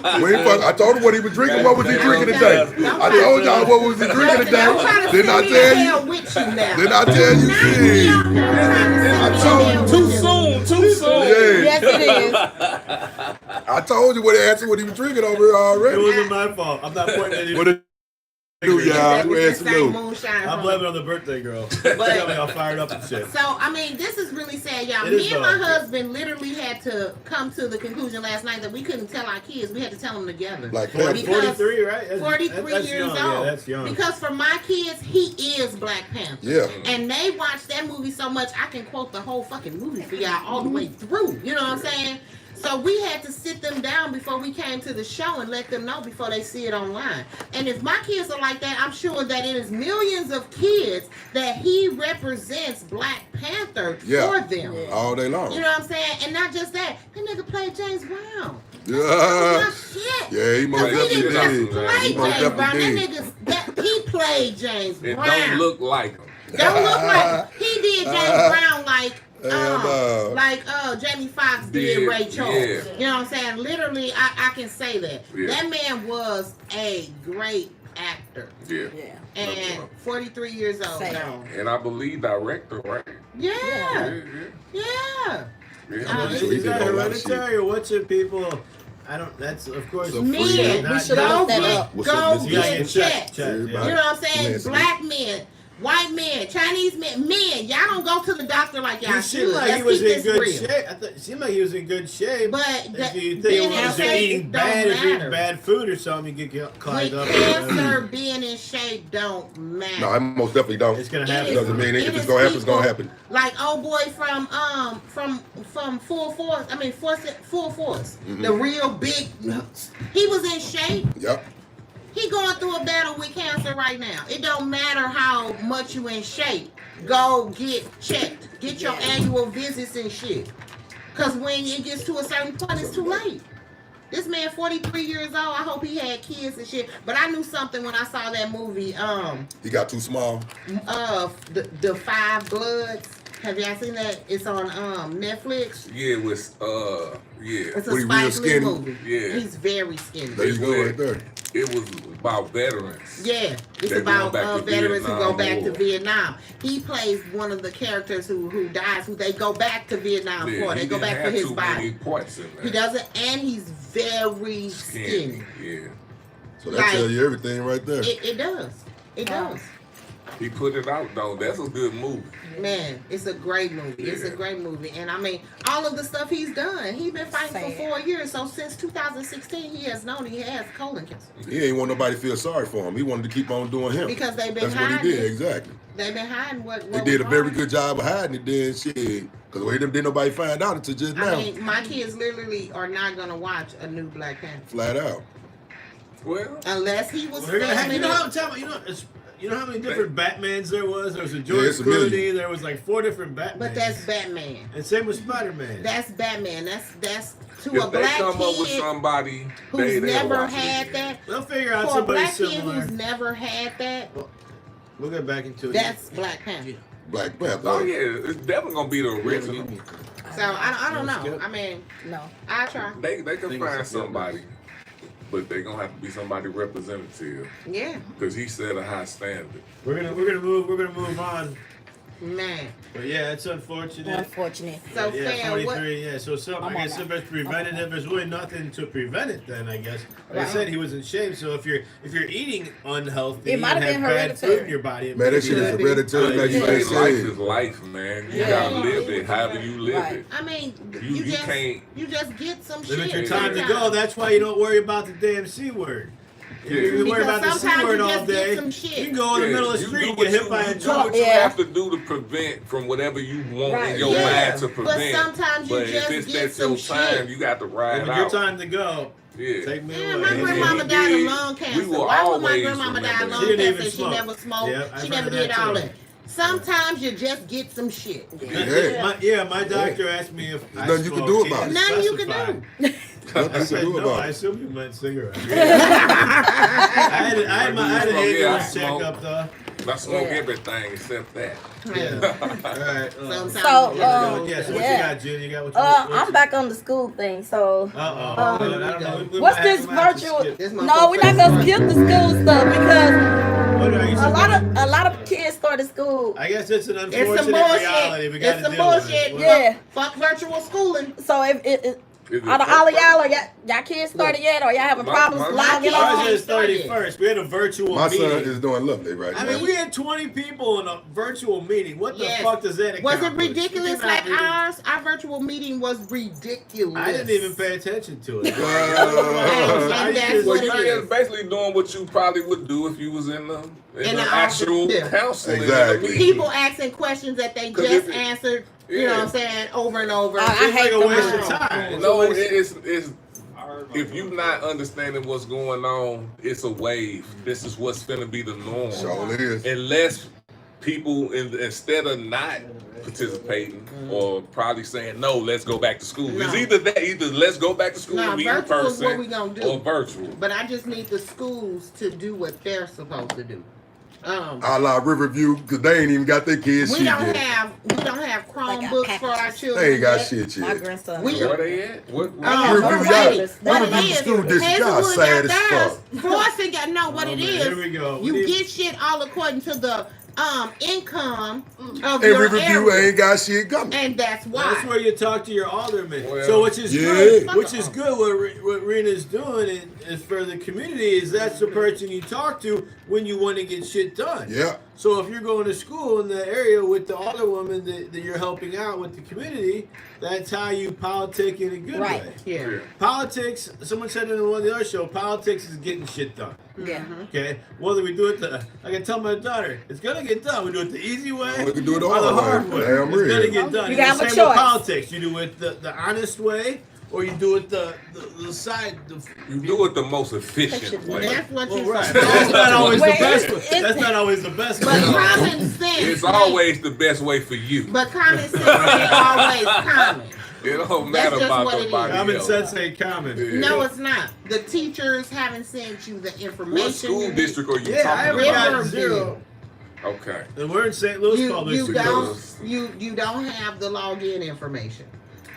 I told him what he was drinking. What was he drinking today? I told y'all what was he drinking today. Didn't I tell you? Didn't I tell you? Shit. I told you. Too soon. Yeah. Yes, it is. I told you what he answered what he was drinking over here already. It wasn't my fault. I'm not pointing at you. What it do, y'all? I'm blaming it on the birthday girl. Tell me all fired up and shit. So, I mean, this is really sad, y'all. Me and my husband literally had to come to the conclusion last night that we couldn't tell our kids. We had to tell them together. Like 43, right? 43 years young. old. Yeah, that's young. Because for my kids, he is Black Panther. Yeah. And they watch that movie so much, I can quote the whole fucking movie for y'all all the way through. You know what I'm saying? So we had to sit them down before we came to the show and let them know before they see it online. And if my kids are like that, I'm sure that it is millions of kids that he represents Black Panther for them. All day long. You know what I'm saying? And not just that, that nigga played James Brown. Yeah. Shit. Yeah, he most definitely He didn't did. just play He most James Brown. definitely He played James Brown. It don't look like him. Don't look like he did James Brown like Jamie Foxx did Ray Charles. Yeah. You know what I'm saying? Literally, I can say that. Yeah. That man was a great actor. Yeah. And 43 years old now. And I believe director, right? Yeah. Is that hereditary or what's it, people? I don't. That's of course. Men, we should go get checked. You know what I'm saying? Black men. White men, Chinese men, y'all don't go to the doctor like y'all should. Like he was in good shape. It seemed like he was in good shape. But if you think he was eating bad food or something, you get climbed up. Cancer, being in shape don't matter. No, I most definitely don't. It's gonna happen. Doesn't mean if it's gonna happen, it's gonna happen. Like old boy from Full Force. I mean Full Force. Mm-hmm. The real big. He was in shape. Yep. He going through a battle with cancer right now. It don't matter how much you in shape. Go get checked. Get your annual visits and shit. Cause when it gets to a certain point, it's too late. This man 43 years old. I hope he had kids and shit. But I knew something when I saw that movie. He got too small. The Five Bloods. Have y'all seen that? It's on Netflix. Yeah, it was It's a Spike Lee movie. Yeah. He's very skinny. There you go, right there. It was about veterans. Yeah, it's about veterans who go back to Vietnam. He plays one of the characters who dies, who they go back to Vietnam for. They go back for his body. He doesn't, and he's very skinny. Yeah. So that tells you everything right there. It does. It does. He put it out though. That's a good movie. Man, it's a great movie. Yeah. It's a great movie. And I mean, all of the stuff he's done, he's been fighting for 4 years. So since 2016, he has known he has colon cancer. He ain't want nobody to feel sorry for him. He wanted to keep on doing him. Because they've been That's hiding. what he did, exactly. They've been hiding what He did a very good job of hiding it then, shit. Because didn't nobody find out until just now. I mean, my kids literally are not going to watch a new Black Panther. Flat out. Well, unless he was you know how many different Batmans there was? There was a George Clooney. There was like 4 different Batmans. But that's Batman. And same with Spider-Man. That's Batman. That's to if a black they come kid up with somebody who's never had that. They'll figure out for a somebody black similar. kid who's never had that. We'll get back into it. That's Black Panther. Black Panther. Oh yeah, it's definitely gonna be the original. So I don't know. I mean, no, I try. They can find somebody. But they're gonna have to be somebody representative. Yeah. Because he set a high standard. We're gonna move on. Man. But yeah, it's unfortunate. So yeah, 43. Yeah. So I guess if it's preventative, there's really nothing to prevent it. Then I guess. Like I said, he was in shape. So if you're eating unhealthy, it might have been bad food in your body. Man, that shit is hereditary. Like you life said. is life, man. You gotta live it. However you live it. I mean, you just get some shit. Limit your time to go. That's why you don't worry about the damn C word. Yeah. You worry about the C word all day. You can go in the middle of the street and get hit by a truck. What you have to do to prevent from whatever you want in your mind to prevent. But sometimes you just get some shit. You got to ride when out. your time to go. Yeah. Take me away. My grandmama died of lung cancer. Why would my grandmama die of lung cancer? She never smoked. Yeah, she never did all that. Sometimes you just get some shit. My doctor asked me if there's nothing you can do about it. Nothing you can do. I said no. I assume you meant cigarettes. I had an ambulance checkup though. I smoke everything except that. Yeah. All right. So what you got, Jen? You got what you I'm back on the school thing. So I don't know. What's this virtual? No, we're not gonna skip the school stuff because a lot of kids started school. I guess it's an unfortunate reality. We got to deal bullshit. with it. Yeah. Fuck virtual schooling. So if out of all of y'all kids started yet, or y'all having problems logging on? Ours is 31st. We had a virtual meeting. My son is doing lovely right now. I mean, we had 20 people in a virtual meeting. What the fuck does that accomplish? Was it ridiculous like ours? Our virtual meeting was ridiculous. I didn't even pay attention to it. And that's what it is. Basically doing what you probably would do if you was in the actual counseling. Exactly. People asking questions that they just answered. You know what I'm saying? Over and over. I hate a waste of time. No, it's if you're not understanding what's going on, it's a wave. This is what's going to be the norm. Sure it is. Unless people, instead of not participating or probably saying, no, let's go back to school. No. It's either let's go back to school and meet in person what we gonna do. Or virtual. But I just need the schools to do what they're supposed to do. I like Riverview because they ain't even got their kids shit yet. We don't have Chromebooks for our children. They ain't got shit yet. My grandson. Where they at? Riverview school district, y'all sad as fuck. Florissant got know what it is. Here we go. You get shit all according to the income of And your Riverview area. ain't got shit coming. And that's why. That's where you talk to your alderman. Well, so which is good. Which is good. What Rena's doing is for the community is that's the person you talk to when you want to get shit done. Yeah. So if you're going to school in the area with the alderwoman that you're helping out with the community, that's how you politic in a good way. Yeah. Politics, someone said in one of the other show, politics is getting shit done. Yeah. Okay? Whether we do it I can tell my daughter, it's going to get done. We do it the easy way We can do it or the hard way. Damn It's going to real. get done. You have a Same choice. with politics. You do it the honest way or you do it the side. You do it the most efficient way. That's what Well, you're right. supposed That's not always the Well, best. it's- That's not always the best. But common sense. It's always the best way for you. But common sense ain't always common. It don't That's matter just about what it is. nobody Common else. sense ain't common. No, it's not. The teachers haven't sent you the information. What school district are you Yeah, I talking haven't about? got zero. Okay. And we're in St. Louis Public You Schools. don't have the login information.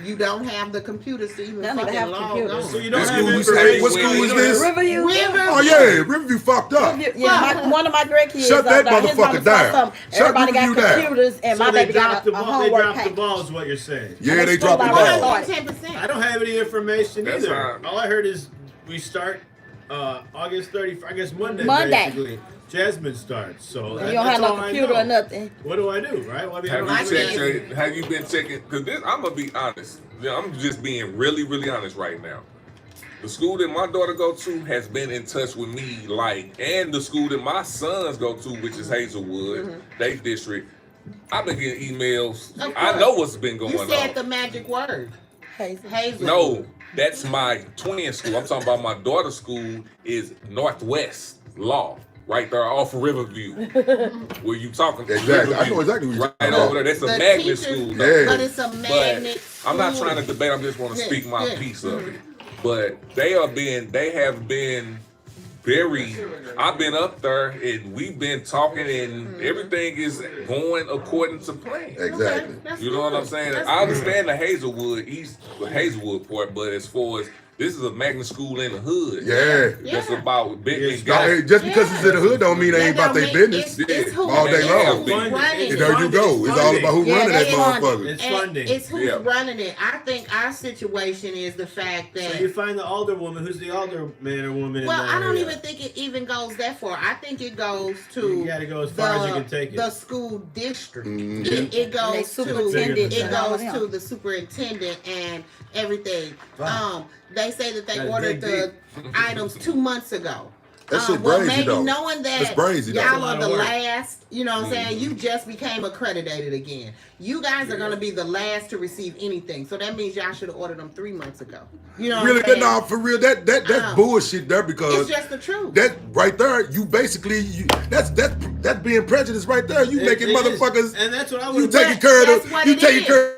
You don't have the computers to even They don't even fucking have log computers. on. So you don't What have school information. what school is this? Riverview. Oh yeah, Riverview fucked up. Yeah, one of my grandkids. Shut that got his motherfucker mother down. something. Shut Everybody got Riverview down. computers, and So my they baby got dropped the a ball. They homework dropped the pack. ball, is what you're saying. Yeah, they dropped the still ball. like 10%. I don't have any information That's either. fine. All I heard is we start August 30th. I guess Monday. Monday. Basically. Jasmine starts. So You that, don't that's have no all I computer know. or nothing. What do I do, right? Well, I mean, Have you been checking? Because I'm gonna be honest. I'm just being really, really honest right now. The school that my daughter go to has been in touch with me, and the school that my sons go to, which is Hazelwood, they district. I've been getting emails. I know what's been going on. You said the magic word. Hazel. No, that's my twin school. I'm talking about my daughter's school is Northwest Law. Right there off of Riverview. Where you talking? Exactly. I know exactly what you're talking over there. That's a magnet school. Though. Yeah. But it's a magnet I'm not trying to debate. I just want to speak my piece of it. But they have been very. I've been up there and we've been talking and everything is going according to plan. Exactly. You know what I'm saying? I understand the Hazelwood part, but as far as this is a magnet school in the hood. Yeah. That's about big and Hey, just because it's in the hood don't mean they ain't about their business. It's who All day long. running it. There you go. It's all about who running that motherfucker. It's funding. It's who's running it. I think our situation is the fact that. So you find the alderwoman. Who's the alderman or woman? Well, in that I don't area? even think it even goes that far. I think it goes to. You gotta go as far as you can take it. The school district. Mhm. It goes to. superintendent. It goes to the superintendent and everything. Wow. They say that they Gotta ordered dig the items 2 months ago. That shit Well, brazy maybe though. knowing That's that brazy though. y'all are the Work. last, you know what I'm saying? You just became accredited again. You guys are going to be the last to receive anything. So that means y'all should have ordered them 3 months ago. You know Really, what I'm saying? nah, for real, that's bullshit there because It's just the truth. that right there, you basically that's being prejudiced right there. You making It is. motherfuckers. And that's what I You was. taking care of that's the what you it taking is. care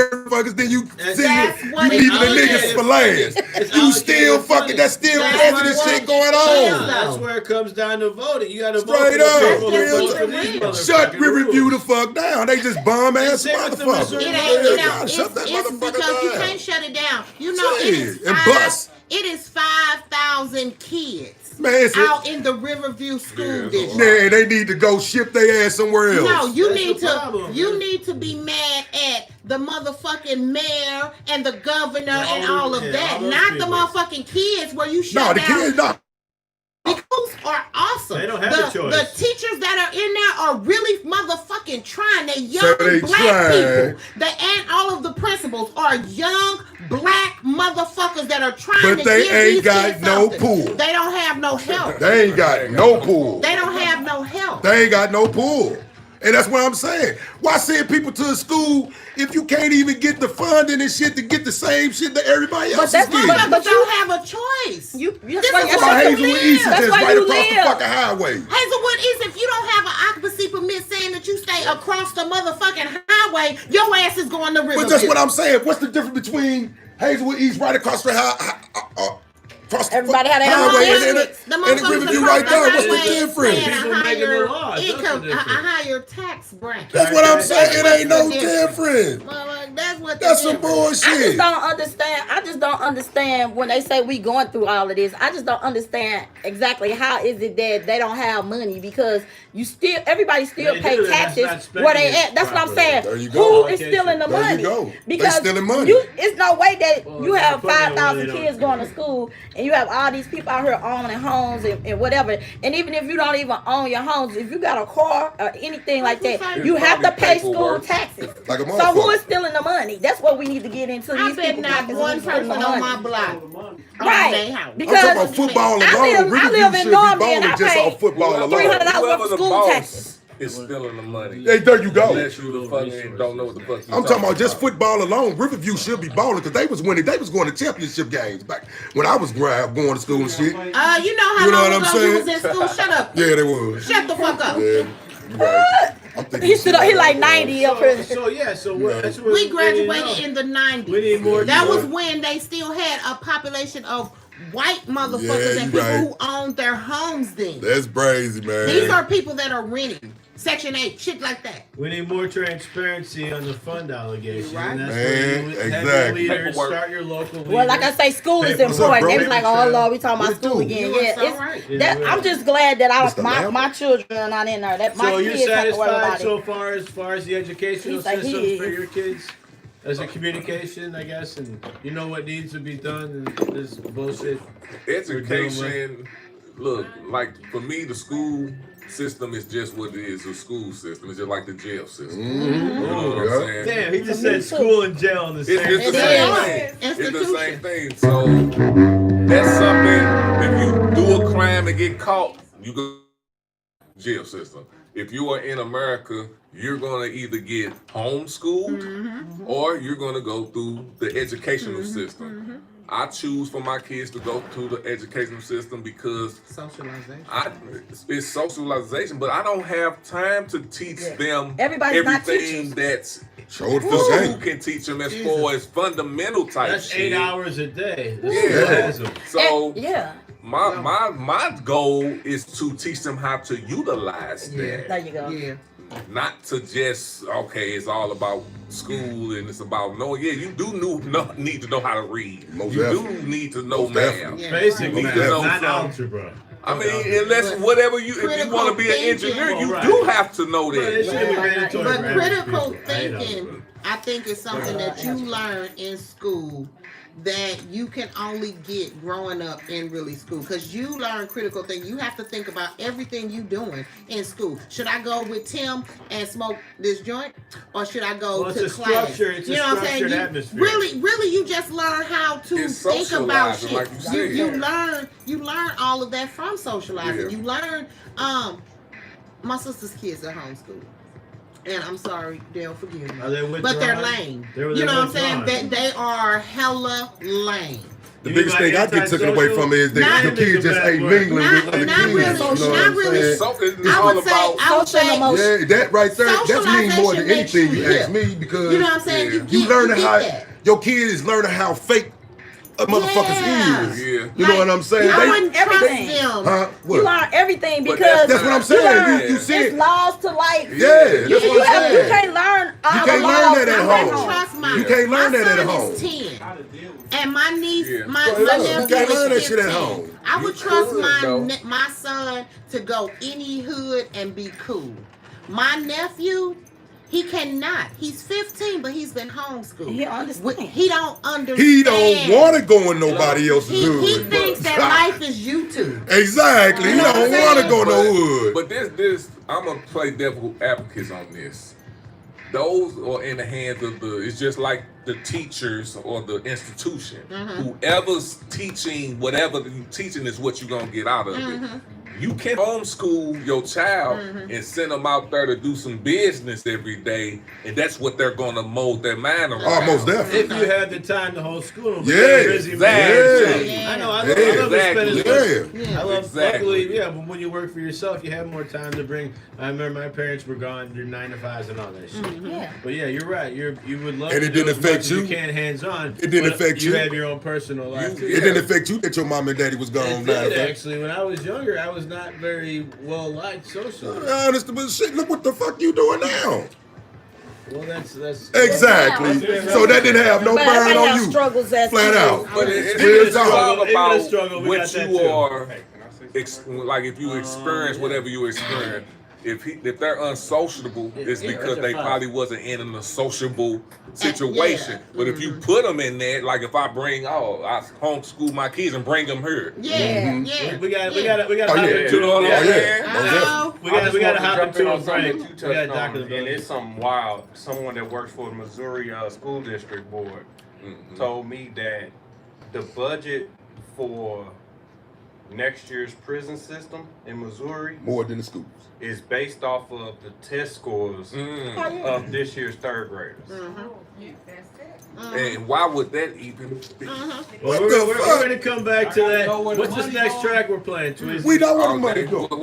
motherfuckers, then you see you what leaving the it niggas is. for last. You still fucking, that's still president shit going on. That's where it comes down to voting. You got to vote Straight for the up. people that vote for these motherfucking Shut Riverview rules. the fuck down. They just bum ass motherfuckers. It ain't, Shut that it's motherfucker because you down. can't shut it down. You know, it is 5,000 kids out in the Riverview school district. Yeah, they need to go ship their ass somewhere else. No, you need to be mad at the motherfucking mayor and the governor and all of that, not the motherfucking kids where you shut down. No, the kids not. The schools are awesome. They don't have a choice. The teachers that are in there are really motherfucking trying. They're young So they black trying. people. And all of the principals are young black motherfuckers that are trying But to they give ain't these got kids no something. pool. They don't have no help. They ain't got no pool. They don't have no help. They ain't got no pool. And that's what I'm saying. Why send people to a school if you can't even get the funding and shit to get the same shit that everybody else is getting? But you have a choice. That's why Hazelwood East is just right across the fucking highway. Hazelwood East, if you don't have an occupancy permit saying that you stay across the motherfucking highway, your ass is going to Riverview. But that's what I'm saying. What's the difference between Hazelwood East right across the everybody had their highway own and the Riverview right there? What's the difference? A higher tax bracket. That's what I'm saying. It ain't no difference. That's some bullshit. I just don't understand when they say we going through all of this. I just don't understand exactly how is it that they don't have money, because everybody still pay taxes where they at. That's what I'm saying. There you go. Who is stealing the money? There you go. Because they stealing money. It's no way that you have 5,000 kids going to school and you have all these people out here owning homes and whatever. And even if you don't even own your homes, if you got a car or anything like that, you have to pay school taxes. Like a so who is stealing the money? That's what we need to get into. I bet not one person on my block. Right. Because I'm talking about football alone. I live in Normandy and I just pay on football alone. $300 worth of school taxes. Is stealing the money. Hey, there you go. Unless you the fucking don't know what the fuck I'm talking about just football alone. Riverview should be balling because they was winning. They was going to championship games back when I was going to school and shit. You know how long ago you was in school? Shut up. Yeah, they was. Shut the fuck up. Yeah. Right. I'm thinking he like 90 up here. We graduated in the 90s. We need more. That was when they still had a population of white motherfuckers and people who owned their homes then. That's crazy, man. These are people that are renting. Section 8, shit like that. We need more transparency on the fund allegation. Right. And that's Man, where you exactly. have your leaders, start your local leaders. Well, like I say, school is important. They was like, oh Lord, we talking about school again. I'm just glad that my children are not in there. That my so kids you're have to worry about satisfied it. as far as the educational system for your kids? As a communication, I guess, and you know what needs to be done, and this bullshit. Education, look, like for me, the school system is just what it is, a school system. It's just like the jail system. Mm-hmm. You know what I'm saying? Damn, he just said school and jail in the same thing. It's the same thing. It's the same thing. So that's something, if you do a crime and get caught, you go jail system. If you are in America, you're going to either get homeschooled or you're going to go through the educational system. I choose for my kids to go through the educational system because it's socialization, but I don't have time to teach them everything that's school can teach them as far as fundamental type That's shit. 8 hours a day. So my goal is to teach them how to utilize that. There you go. Yeah. Not to just, it's all about school and it's about knowing. Yeah, you do need to know how to read. You do need to know math. Basic math, not algebra. I mean, unless if you want to be an engineer, you do have to know that. But critical thinking, I think, is something that you learn in school that you can only get growing up in really school, because you learn critical thinking. You have to think about everything you doing in school. Should I go with Tim and smoke this joint, or should I go to class? It's a structured atmosphere. Really, you just learn how to think about shit. Like you learn all of that from socializing. You learn. My sister's kids are homeschooled. And I'm sorry, they'll forgive me. Are they but they're lame. You know what I'm saying? They are hella lame. The biggest thing I get taken away from it is that your kids just ain't mingling with other kids. Not really. I would say, yeah, that right there, that's mean more than anything you ask me because you know what I'm saying. You learning how your kid is learning how fake motherfuckers is. Yeah. You know what I'm saying? I wouldn't everything. You learn everything because that's what I'm saying. You see it's laws to life. Yeah, that's what I'm saying. You can't learn all the laws. That at home. You can't learn that at home. And my niece, my you can't learn that shit at 15. home. I would trust my son to go any hood and be cool. My nephew, he cannot. He's 15, but he's been homeschooled. He understands. He don't understand. He don't want to go in nobody else's hood. He thinks that life is YouTube. Exactly. He don't want to go no hood. But this, I'm gonna play devil advocates on this. Those are in the hands of it's just like the teachers or the institution. Whoever's teaching, whatever you teaching is what you're gonna get out of it. You can homeschool your child and send them out there to do some business every day, and that's what they're gonna mold their mind around. Almost definitely. If you have the time to homeschool them. Yeah, exactly. I know. I love exactly. I love luckily, but when you work for yourself, you have more time to bring. I remember my parents were gone, your 9 to 5s and all that shit. But yeah, you're right. You would love. And it didn't affect you. You can't hands on. It didn't affect you. You have your own personal life. It didn't affect you that your mom and daddy was gone. It did actually. When I was younger, I was not very well liked socially. Honest, but shit, look what the fuck you doing now. Well, that's exactly. So that didn't have no burn on you. Struggles as flat out. But it's all about what you are. Like if you experience whatever you experience. If they're unsociable, it's because they probably wasn't in a sociable situation. But if you put them in there, like if I I homeschool my kids and bring them here. We got hop into a break. And it's something wild. Someone that works for the Missouri School District Board told me that the budget for next year's prison system in Missouri more than the schools is based off of the test scores of this year's third graders. And why would that even be? Well, we're going to come back to that. What's this next track we're playing, Twiz? We know where the money go. We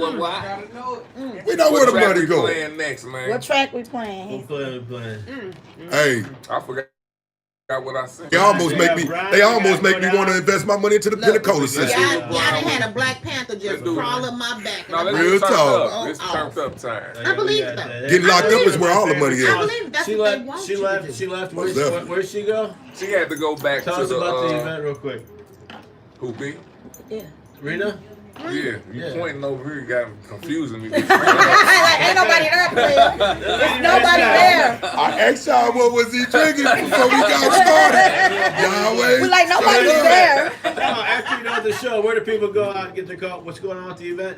know where the money go. Playing next, man. What track we playing? We're playing. Hey, I forgot what I said. They almost make me want to invest my money into the Pensacola system. Y'all done had a Black Panther just crawl up my back. No, real talk. It's turned up time. I believe that. Getting locked up is where all the money is. I believe that's what they want She left. Where'd she go? She had to go back Tell to us about the event real quick. Who, B? Yeah. Rena? Yeah, you pointing over here, you got confusing me. Ain't nobody there, player. There's nobody there. I asked y'all what was he drinking before we got started. Y'all wait. We like nobody's there. Now, after you know the show, where do people go out and get their call? What's going on with the event?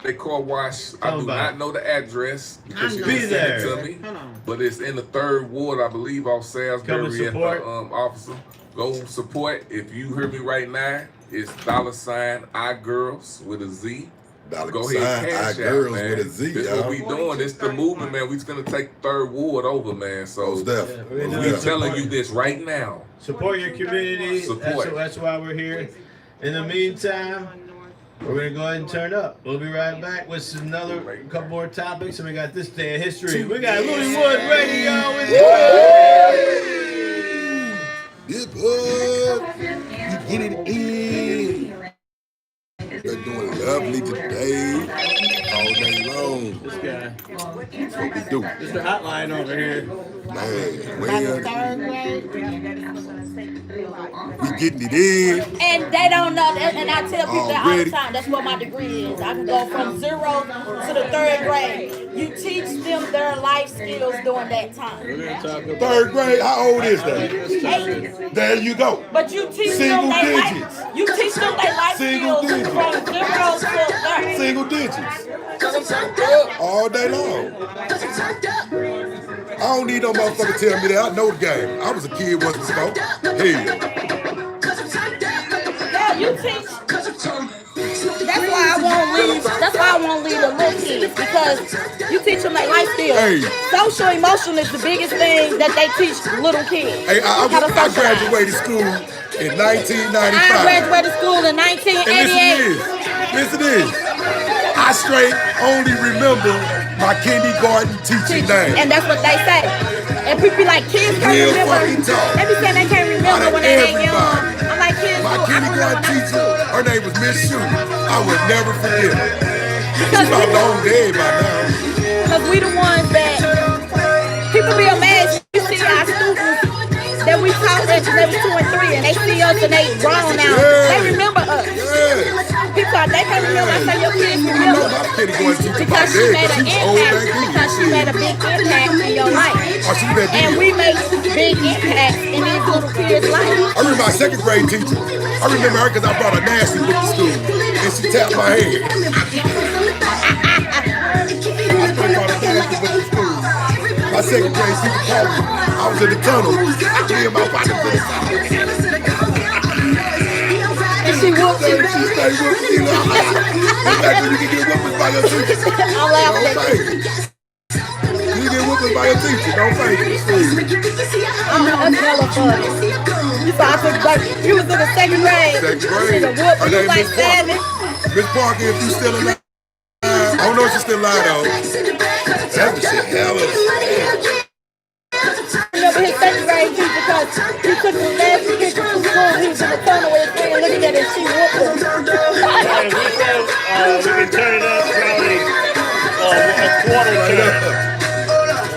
They car wash. I do not know the address because she didn't send it to me. But it's in the 3rd Ward, I believe, off Salisbury at the officer. Go support. If you hear me right now, it's $iGirls with a Z. Go ahead, cash out, man. With a Z, this is what we doing. This the movement, man. We gonna take 3rd Ward over, man. So we telling you this right now. Support your community. That's why we're here. In the meantime, we're gonna go ahead and turn up. We'll be right back with another couple more topics, and we got this day in history. We got Louis Wood Radio with This good. You get it in. They're doing lovely today, all day long. This guy. That's what we do. This is the hotline over here. Man, we getting it in. And they don't know that, and I tell people that all the time. That's what my degree is. I can go from 0 to the 3rd grade. You teach them their life skills during that time. 3rd grade, how old is that? 8. There you go. But you teach them their life. You teach them their life skills from 0 to 30. Single digits. All day long. I don't need no motherfucker tell me that. I know the game. I was a kid once before. Hey. Yeah, you teach. That's why I won't leave the little kids, because you teach them their life skills. Hey. Social emotion is the biggest thing that they teach little kids. Hey, I graduated school in 1995. I graduated school in 1988. Listen to this. I straight only remember my kindergarten teacher name. And that's what they say. And people be like, kids can't remember. They be saying they can't remember when they ain't young. I'm like, kids, my kindergarten teacher, her name was Miss Shue. I would never forget her. She's about long dead by now. Because we the ones that people be amazed. You see our students that we taught at level 2 and 3, and they see us and they grown now. They remember us. People they can't remember. I say your kids remember. Because she made an impact. Because she made a big impact in your life. And we make big impacts in these little kids' lives. I remember my second grade teacher. I remember her because I brought a nasty book to school, and she tapped my head. My second grade teacher called me. I was in the tunnel. Me and my partner was in the tunnel. And she whooped me. She started whooping me. Like when you can get whooped by your teacher. I'm laughing. You get whooped by your teacher. Don't fake it. That's hella funny. You was in the second grade. She was whooping. You was like 7. Miss Parker, if you still alive. I don't know if she's still alive though. That was shit hella. I remember his second grade teacher because he took the last picture from school. He was in the tunnel with his friend looking at it and she whooped him. We can turn it up probably a quarter turn.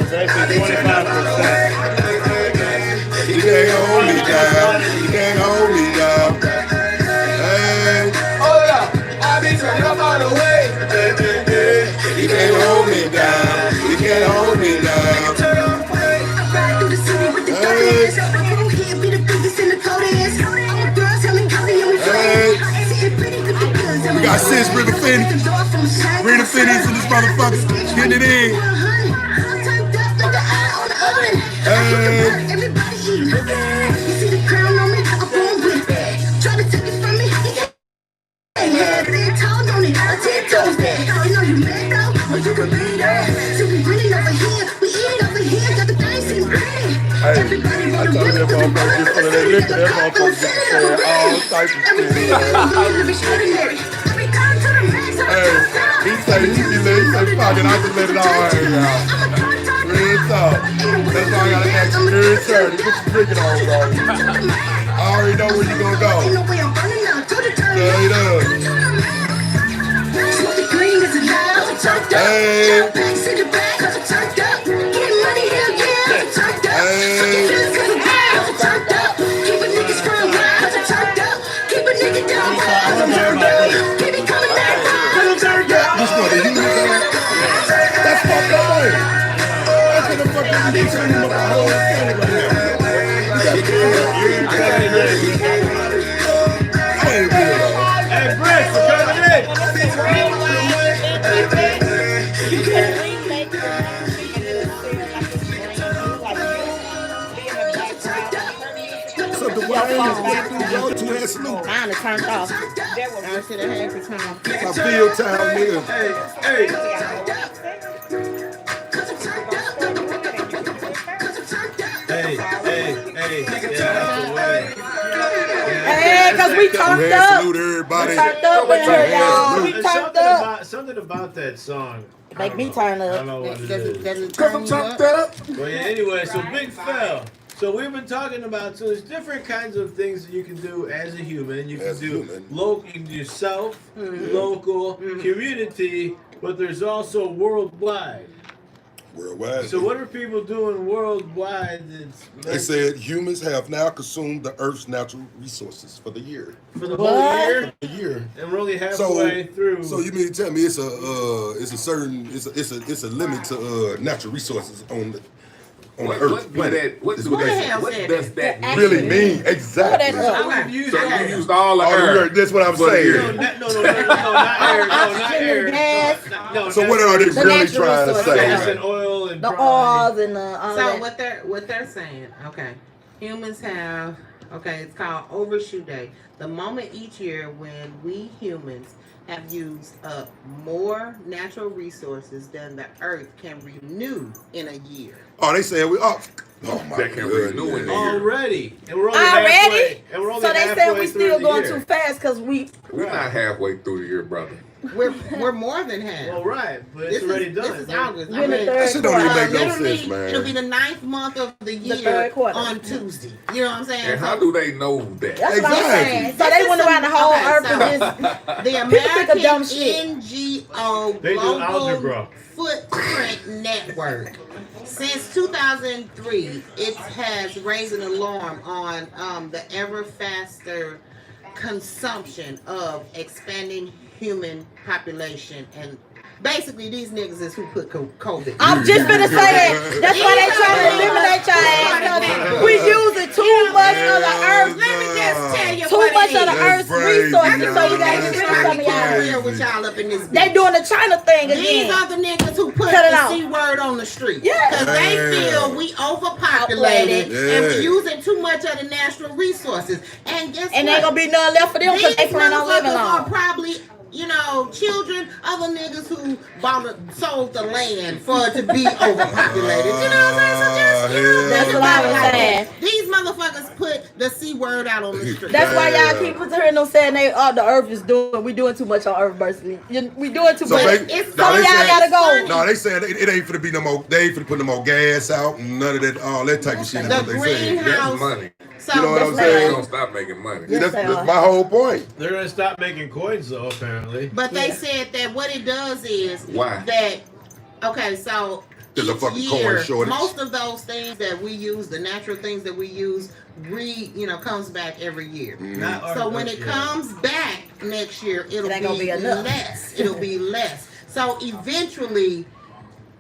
It's actually 25%. You can't hold me down. You can't hold me down. Hey. Oh yeah, I be turning up all the way. You can't hold me down. You can't hold me down. We got sis Rita Finney's in this motherfucker. Getting it in. I told that motherfucker get full of that liquor, that motherfucker get to say all types of shit. He say, fuck it, I just let it all hang out. Real talk. That's why I gotta ask you, real sir, get your drinking on, bro. I already know where you gonna go. Straight up. Hey. That's fucked up, right? That's what the fuck you need to do my whole thing right now. Hey, Brett, for coming in. So the wine is too had salute. Mine is turned off. I should have had to turn off. My field town nigga. Hey, because we turned up. Salute everybody. We turned up in here, y'all. We turned up. Something about that song. Make me turn up. I don't know what it is. Because I'm turned up. Well, yeah, anyway, so Big Fell. So we've been talking about, so there's different kinds of things that you can do as a human. You can do local, you can do self, local, community, but there's also worldwide. Worldwide. So what are people doing worldwide? They said humans have now consumed the Earth's natural resources for the year. For the whole year? The year. And we're only halfway through. So you mean to tell me it's a limit to natural resources on the Earth planet? What does that really mean? Exactly. So you used all the air. That's what I'm saying. No, not air. No, so what are they really trying to say? Gas and oil and the oils and all so that. what they're saying, okay, humans have, okay, it's called overshoot day. The moment each year when we humans have used up more natural resources than the Earth can renew in a year. Oh, they saying we that can renew in the year. Already. And we're only halfway. And we're only so they said we still going too fast because we're not halfway through the year, brother. We're more than half. Well, right, but it's already done. This is August. We're in the third shit don't even make no sense, man. It'll be the 9th month of the year on Tuesday. You know what I'm saying? And how do they know that? That's what I'm saying. So they went around the whole earth and just the American NGO Global Footprint Network. Since 2003, it has raised an alarm on the ever faster consumption of expanding human population, and basically these niggas is who put COVID. I'm just gonna say that. That's why they trying to eliminate your ass. We using too much of the earth. Let me just tell you too much of the earth's resources, so you gotta get rid of some of y'all. With y'all up in this they doing the China thing again. These are the niggas who put the C word on the street. Yeah. Because they feel we overpopulated and we using too much of the natural resources. And guess what? And ain't gonna be none left for them because they plan on living long. Probably, you know, children, other niggas who sold the land for it to be overpopulated. You know what I'm saying? So just, that's what I was saying. These motherfuckers put the C word out on the street. That's why y'all keep hearing them saying the earth is we doing too much on earth, basically. We doing too much. Y'all gotta go. No, they saying it ain't finna be no more. They ain't finna put no more gas out and none of that, all that type of shit. The greenhouse. Money. So you know what I'm They're saying? gonna stop making money. That's my whole point. They're gonna stop making coins though, apparently. But they said that what it does is why that so there's a fucking coin shortage. Most of those things that we use, the natural things that we use, comes back every year. So when it comes back next year, it'll be less. It'll be less. So eventually,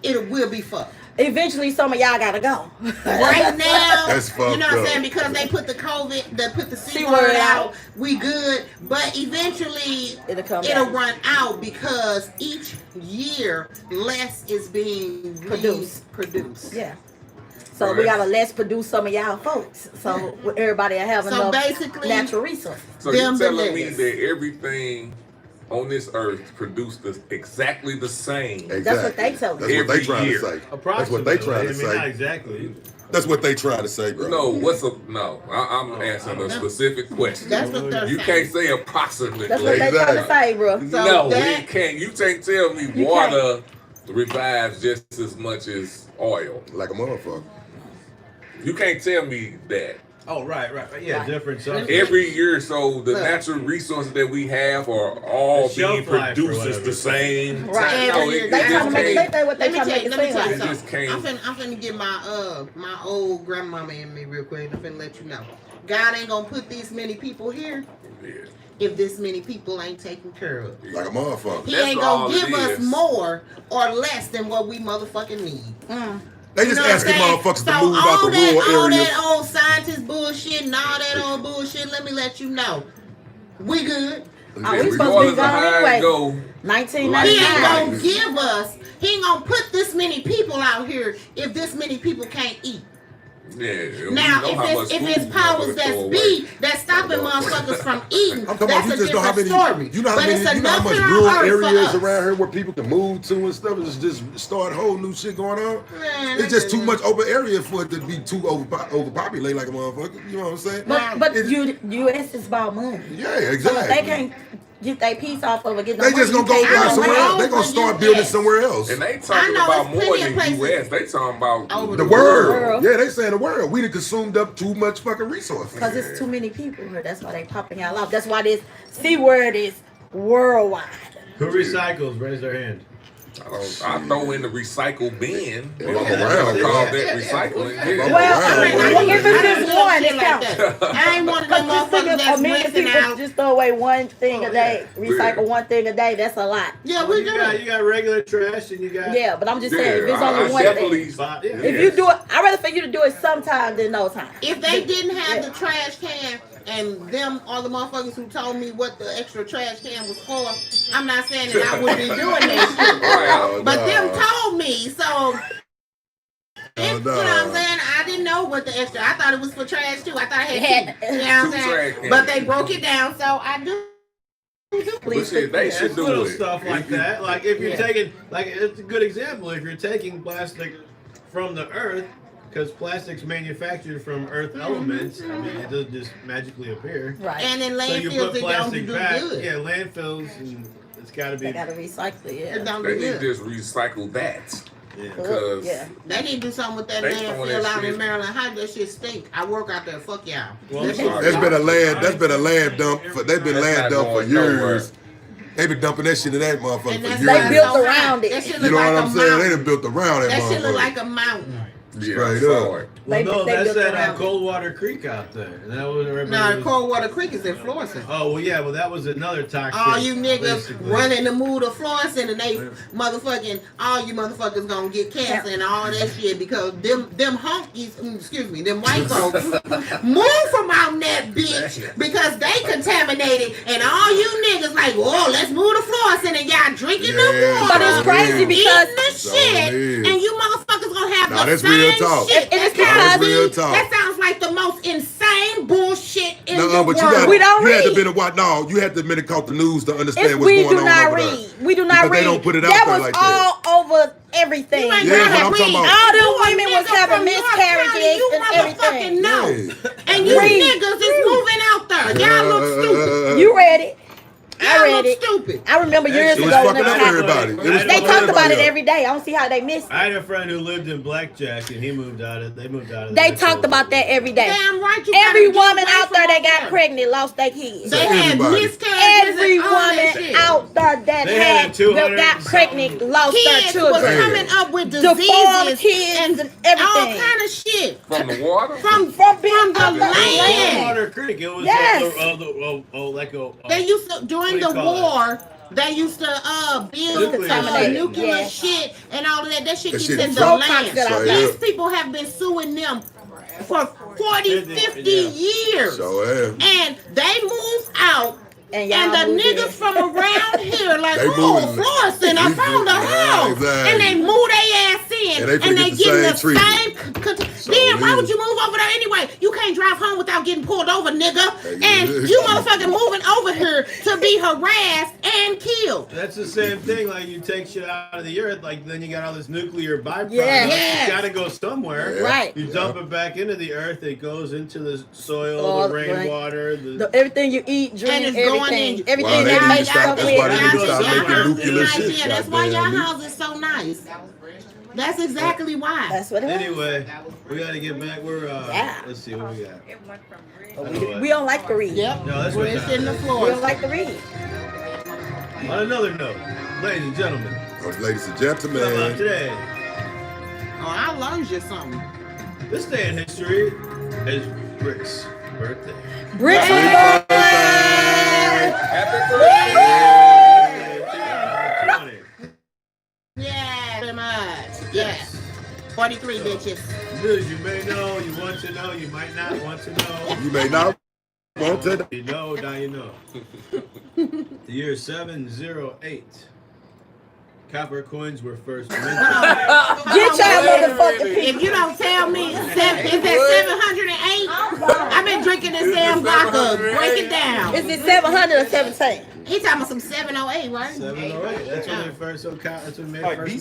it will be fucked. Eventually, some of y'all gotta go. Right now, that's fucked you know what I'm up. saying? Because they put the COVID, they put the C word out, we good. But eventually, it'll run out because each year, less is being produced. Yeah. So we gotta less produce some of y'all folks. So everybody will have enough natural resources. So you're telling me that everything on this earth produced exactly the same. Exactly. That's what they tell me. That's what they trying to say. That's what they trying to say. Not exactly. That's what they trying to say, bro. No, I'm answering a specific question. That's what they're you can't say approximately. That's what they trying to say, bro. No, you can't. You can't tell me water revives just as much as oil. Like a motherfucker. You can't tell me that. Oh, right. Yeah, different stuff. Every year, so the natural resources that we have are all being produced as the same. Right. Let me tell you something. I'm finna get my old grandmama in me real quick. I'm finna let you know. God ain't gonna put these many people here if this many people ain't taken care of. Like a motherfucker. He ain't gonna give us more or less than what we motherfucking need. They just asking motherfuckers to move out the rural areas. All that old scientist bullshit and all that old bullshit, let me let you know. We good. We supposed to be gone anyway. 1999. He ain't gonna give us, he ain't gonna put this many people out here if this many people can't eat. Yeah, now, if it's powers that's stopping motherfuckers from eating, that's a different story. You know how much rural areas around here where people can move to and stuff, and just start whole new shit going on. Man, it's just too much open area for it to be too overpopulated like a motherfucker. You know what I'm saying? But U.S. is about money. Yeah, exactly. So they can't get their piece off of it. They just gonna go buy somewhere else. They gonna start building somewhere else. And they talking about more than U.S. They talking about the world. Yeah, they saying the world. We done consumed up too much fucking resources. Because it's too many people here. That's why they popping y'all off. That's why this C word is worldwide. Who recycles? Raise their hand. I throw in the recycle bin. I call that recycling. Well, if it's just one, it counts. I ain't one of them motherfuckers that's missing out. Just throw away one thing a day. Recycle one thing a day. That's a lot. Yeah, we do. You got regular trash and you got. Yeah, but I'm just saying, if it's only one thing. If you do it, I'd rather for you to do it sometime than no time. If they didn't have the trash can, and them are the motherfuckers who told me what the extra trash can was for, I'm not saying that I wouldn't be doing that shit. But them told me, so you know what I'm saying? I didn't know what the extra, I thought it was for trash too. I thought I had two, you know what I'm saying? But they broke it down, so I do. Please, they should do little it. Stuff like that. Like if you're taking, like it's a good example. If you're taking plastic from the earth, because plastic's manufactured from earth elements. I mean, it doesn't just magically appear. Right. And in So you landfills, put it don't plastic do back. good. Yeah, landfills, and it's got to be. They gotta recycle it. It Yeah. don't They do need to good. just recycle that. Yeah. Because Yeah. They need to do something with that They throwing landfill that out shit. in Maryland. How that shit stink? I work out there. Fuck y'all. Well, That shit That's been a land. That's been a land dump. They've been That's land not dump for going nowhere. years. They've been dumping that shit in that motherfucker And for that's years. They not built so around high. it. That shit You look know like what a I'm saying? They mountain. done built around that That shit look motherfucker. like a mountain. Yeah, Straight I saw up. it. Well, no, they that's built at around it. Coldwater Creek out there. And that was No, Coldwater Creek is in Florissant. Oh, well, yeah, well, that was another toxic. All you niggas basically. running the mood of Florissant and they motherfucking, all you motherfuckers gonna get cancer and all that shit because them honkies, them white folks move from out that bitch because they contaminated and all you niggas like, whoa, let's move to Florissant and y'all drinking the Yeah, water. But it's crazy because eating the So shit it is. and you motherfuckers gonna have Nah, the that's same real talk. shit. And it's That's because real talk. That sounds like the most insane bullshit in the No, but world. you got We don't you had to read. been a what? No, you had to been caught the news to understand it's, what's we going do on not over read. there. We do not Because read. they don't put it out that there was like that. all over everything. You ain't Yeah, gotta but I'm talking read. about- All them You a women was nigga having from North miscarriages County, you and motherfucking everything. know. Yeah. And you Read. niggas is moving out there. Y'all look stupid. You read it. I Y'all read look it. stupid. I remember years It was ago when fucking it up happened. everybody. It was They They fucking talked about it everybody up. every day. I don't see how they missed it. I had a friend who lived in Blackjack, and he moved out of. They moved out of. They there. talked about that every day. Damn right you Every gotta get woman away out there from that got over pregnant lost their kids. They had Everybody. miscarriages Every and all that woman shit. out there that They had had a 200 that got pregnant lost their Kids was children. coming up with Deformed diseases kids and all everything. kind of shit From the water? from being the out there. land. Coldwater Creek. It was Yes. like a. They used to during What do the you call it? war. They used to build Nuclear nuclear shit. shit and all of that. That shit That gets shit in is the so land. toxic out there. These people have been suing them for 40, 50 years. So And they move out. And And y'all the moved niggas in. from around here, like, They oh, moving. Florissant, I found a house. Exactly. And they move their ass in. And they finna get the getting same the treatment. same. So Then why it would is. you move over there anyway? You can't drive home without getting pulled over, nigga. Yeah. And you motherfucking moving over here to be harassed and killed. That's the same thing. Like you take shit out of the earth, like then you got all this nuclear byproduct. Yes. It's got to go somewhere. Yeah. Right. You dump it back into the earth. It goes into the soil, All the right. rainwater. Everything you eat, drink, And it's going everything. in. Everything Wow, they that need makes to stop. stuff That's with. why they need to stop Y'all making house nuclear is shit. nice. Yeah, that's why y'all Goddamn. house is so nice. That's exactly why. That's what it is. Anyway, we got to get back. We're Yeah. let's see what we got. It went from brick. I know what. We don't like to read. Yep. No, that's what It's time in the it is. We floor. don't like to read. On another note, ladies and gentlemen, Ladies and talk about gentlemen, today. Oh, I learned you something. This day in history is Rick's birthday. Bricks Happy was Happy birthday! 2020. Yeah, pretty much. Yes. 43 bitches. News you may know, you want to know, you might not want to know. you may not want to. You know, now you know. The year 708. Copper coins were first minted. Get your motherfucking people. If you don't tell me, is that 708? I've been drinking this damn vodka. Break it down. Is it 700 or 17? He talking about some 708, right? 708. That's when they first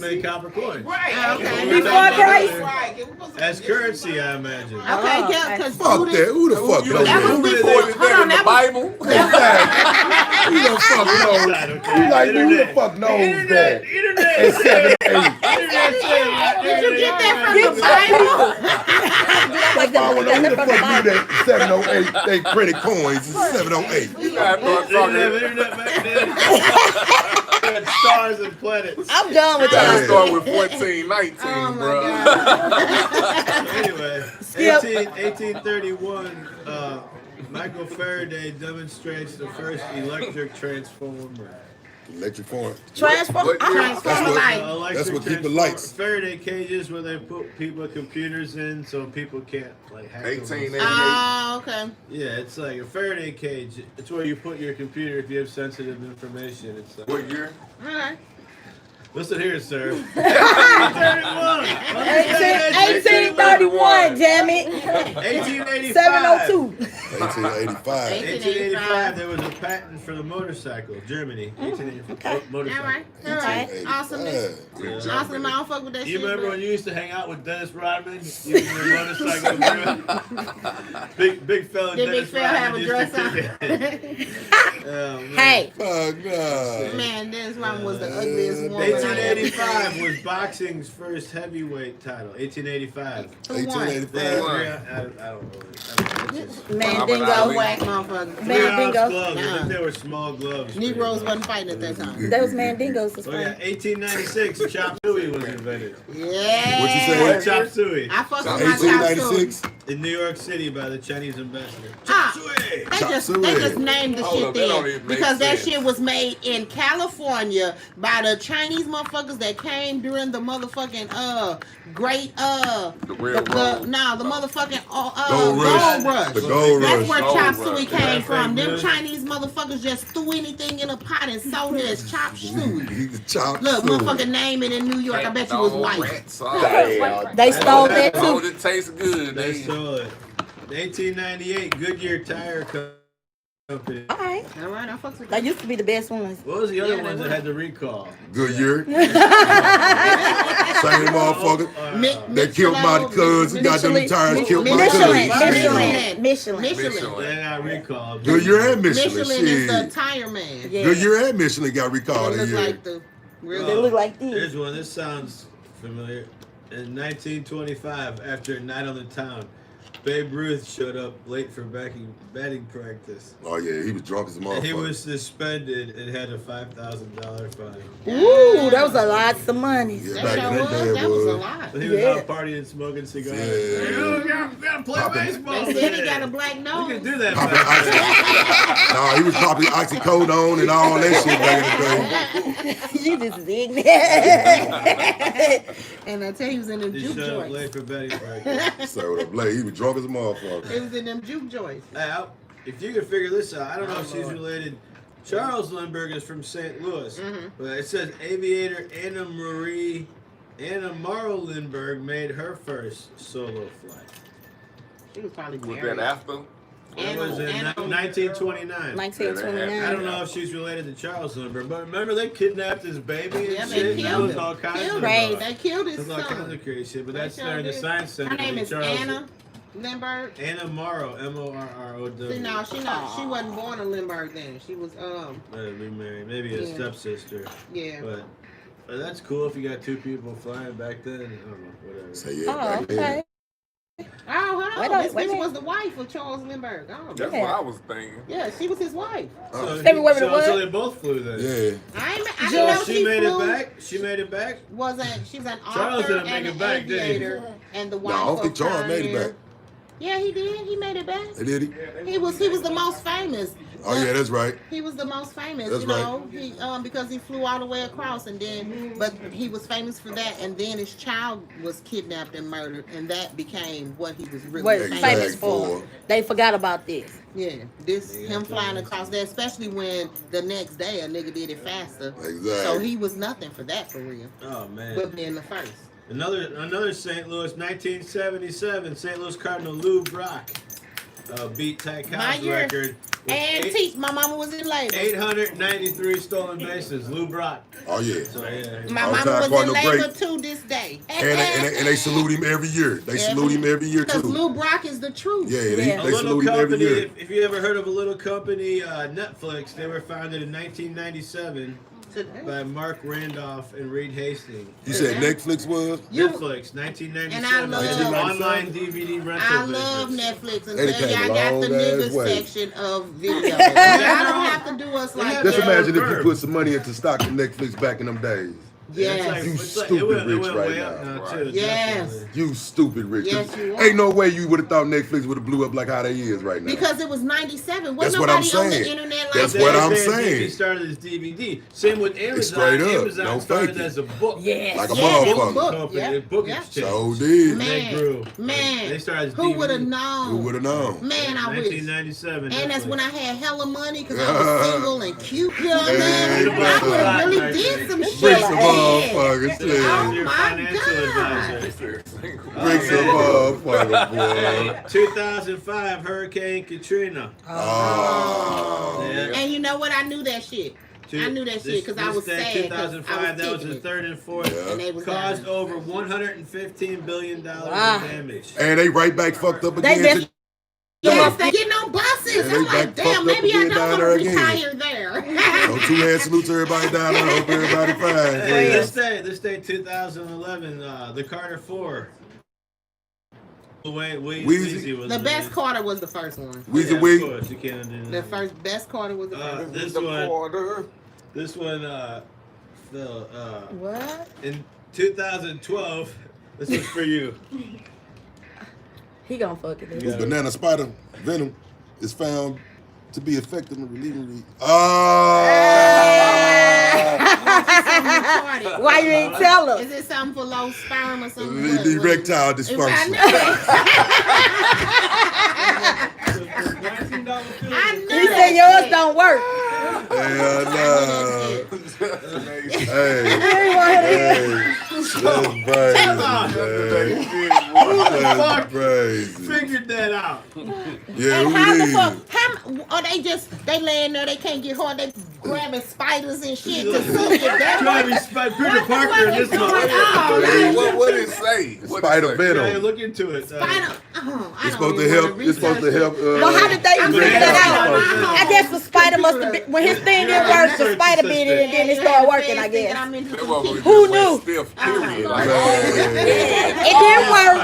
made copper coins. Oh, okay. Before Christ? As currency, I imagine. Okay, because Fuck that. Who the fuck knows That was that? before. Hold on, in the that was. Bible? Who the fuck knows? You like who the fuck knows that? At 7 8. Did you get that from the Bible? Like I wanna know who the fuck knew that 708 they printed coins. It's 708. You gotta start They didn't have talking. internet back then. They had stars and planets. I'm done with You gotta y'all. start with 1419, Oh, my bro. Anyway, Skip. 1831, Michael Faraday demonstrates the first electric transformer. Electric form. Transform. What year? Transformer light. That's what keep the transformer. lights. Faraday cages where they put people computers in so people can't like hack them. 1888. Oh, okay. Yeah, it's like a Faraday cage. It's where you put your computer if you have sensitive information. It's like, What year? All right. Listen here, sir. 1831, damn it. 1885. 702. 1885. 1885, there was a patent for the motorcycle. Germany. 1885. Motorcycle. All right. Awesomeness. Awesome. I don't fuck with that shit. You remember when you used to hang out with Dennis Rodman? You used to motorcycle. Big fella. Did Big fella have a dress on? Hey. Fuck no. Man, Dennis Rodman was the ugliest woman. 1885 was boxing's first heavyweight title. 1885. 1885. I don't know. Mandingo. Whack motherfucker. Mandingo. Gloves. I think they were small gloves. Negroes wasn't fighting at that time. Those Mandingos was Oh yeah, 1896, chop suey was invented. Yeah. What you say? Chop suey. I fuck with my chop suey. 1896. In New York City by the Chinese ambassador. Ah, Chop suey. they just named the shit then because that shit was made in California by the Chinese motherfuckers that came during the motherfucking great the railroad. the motherfucking Gold rush. The gold rush. That's where Gold chop rush. suey came from. Them good. Chinese motherfuckers just threw anything in a pot and sold it as chop suey. Chop Look, suey. motherfucking name it in New York. I bet you was white. They stole that Oh, too. it tastes good. They stole it. 1898, Goodyear Tire Company. All right. All right, I fucks with That that. used to be the best ones. What was the other Yeah, ones they that were. had the recall? Goodyear. Same motherfucker. They killed my cousin. Got them tires killed my Michelin. cousin. Michelin. They got recalled. Goodyear and Michelin. Michelin is the Shit. tire man. Yeah. Goodyear and Michelin got recalled They that look year. like the real. They look like these. Here's one. This sounds familiar. In 1925, after a night on the town, Babe Ruth showed up late for batting practice. Oh yeah, he was drunk as a And he motherfucker. was suspended and had a $5,000 fine. Ooh, those are lots of money. Yeah, That back sure in the was. day, That was a boy. lot. But he was Yeah. out partying, smoking cigars. Yeah. We gotta play baseball. They said he today. got a black You nose. can do that. Popping back oxy- Nah, he was popping oxycodone and all that shit back in the day. You just is ignorant. And I tell you, he was in them then. He juke showed up joints. late for betting practice. So the blade, he was drunk as a motherfucker. It was in them juke joints. If you can figure this out, I don't know if she's related. Charles Lindbergh is from St. Louis, but it says aviator Anna Morrow Lindbergh made her first solo flight. She was probably Was married. that after? It was in 1929. 1929. I don't know if she's related to Charles Lindbergh, but remember they kidnapped his baby and Yeah, they shit? That killed was him. all kinds of They killed his That's all kinds son. of crazy shit, but They that's sure there in the did. Science Center. Her name is Charles Anna Lindbergh. Anna Morrow, M-O-R-R-O-W. See, no, she wasn't born in Lindbergh then. She was Remarried. Maybe a Yeah. stepsister. yeah. But that's cool if you got two people flying back then. I don't know, whatever. So yeah, Oh, back then. okay. Oh, hold Wait on. a This minute. bitch was the wife of Charles Lindbergh. Oh, That's Yeah. what I was thinking. yeah, she was his wife. So, Everywhere but so, what? so they both flew then. Yeah. I So didn't know she made flew. it back. She made it back. She's an Charles author didn't make and it an back, did he? aviator, and the wife No, I don't of think Charles made it Pioneer. back. Yeah, he did. He made it back. Did he? He was the most famous. Oh yeah, that's right. He was the most famous, That's you know. He because he flew all the way across, and then but he was famous for that, and then his child was kidnapped and murdered, and that became what he was really What famous famous for. for? They forgot about this. Yeah, him flying across there, especially when the next day a nigga did it faster. Exactly. So he was nothing for that for real, Oh man. but being the first. Another St. Louis, 1977, St. Louis Cardinal Lou Brock beat Ty My Cobb's year. record with Antique. My mama was in labor. 893 stolen bases. Lou Brock. Oh yeah. So yeah. My All mama time was in Cardinal labor great. to this day. And they salute him every year. They salute him every year Because too. Lou Brock is the truth. Yeah, A they little salute him every company, year. if you ever heard of a little company, Netflix, they were founded in 1997 by Mark Randolph and Reed Hastings. You said Netflix was? Netflix, 1997. And I love- It's an online DVD rental I love business. Netflix They until came y'all a got the long nigga ass way. section of videos. Y'all don't have to do us like Just that. imagine if you put some money into stock in Netflix back in them days. Yes. You it stupid went rich right way up now. too. Yes. definitely. You stupid rich. Yes, you are. Ain't no way you would have thought Netflix would have blew up like how they is right now. Because it was 97. That's Wasn't what I'm nobody on the saying. internet like That's what I'm saying. He started as DVD. Same with Amazon. Straight up. Amazon Don't started fake it. as a book. Yes. Like a Book motherfucker. company, book exchange. So did. They grew. Man, They started as who would have DVD. known? Who would have known? Man, I wish. 1997. And that's definitely. when I had hella money because I was single and cute. You know what I mean? I would have really did some shit. Bring some Yeah. motherfuckers. Oh Your my financial God. advisor. Bring some motherfuckers, boy. 2005 Hurricane Katrina. Oh. Yeah. And you know what? I knew that shit. I knew that shit because I was sad. 2005, that was the third and fourth. Yeah. And they was Caused dying. over $115 billion Wow. in damage. And they right back fucked up They again. been- Yes, they getting on buses. Yeah, they I'm back like, damn, fucked maybe up I again don't down want there to again. retire there. So 2 hand salute to everybody down there. Hope everybody fine. Hey, Yeah. this day, 2011, the Carter 4. Weezy was The best quarter was the first one. Weezy Of Wee. course, you can't do The that. first best quarter was the first one. This one, Phil, What? in 2012, this was for you. He gonna fuck it. Yeah. Banana spider venom is found to be effective in relieving. Why you ain't tell us? Is it something for low sperm or something? The erectile dysfunction. I knew He said yours don't work. Hell no. Hey, that's crazy. Figured that out. Yeah, And who how the is fuck? it? Or they laying there, they can't get hard, they grabbing spiders and shit to see if that Trying to be Peter Parker in this one. What did it say? Spider Yeah, venom. look into it. spider. It's supposed to help. It's supposed to help. Well, how did they figure that out? I guess the spider must have been, when his thing didn't work, the spider bit it and then it started working, I guess. Who knew? Stiff period. It didn't work.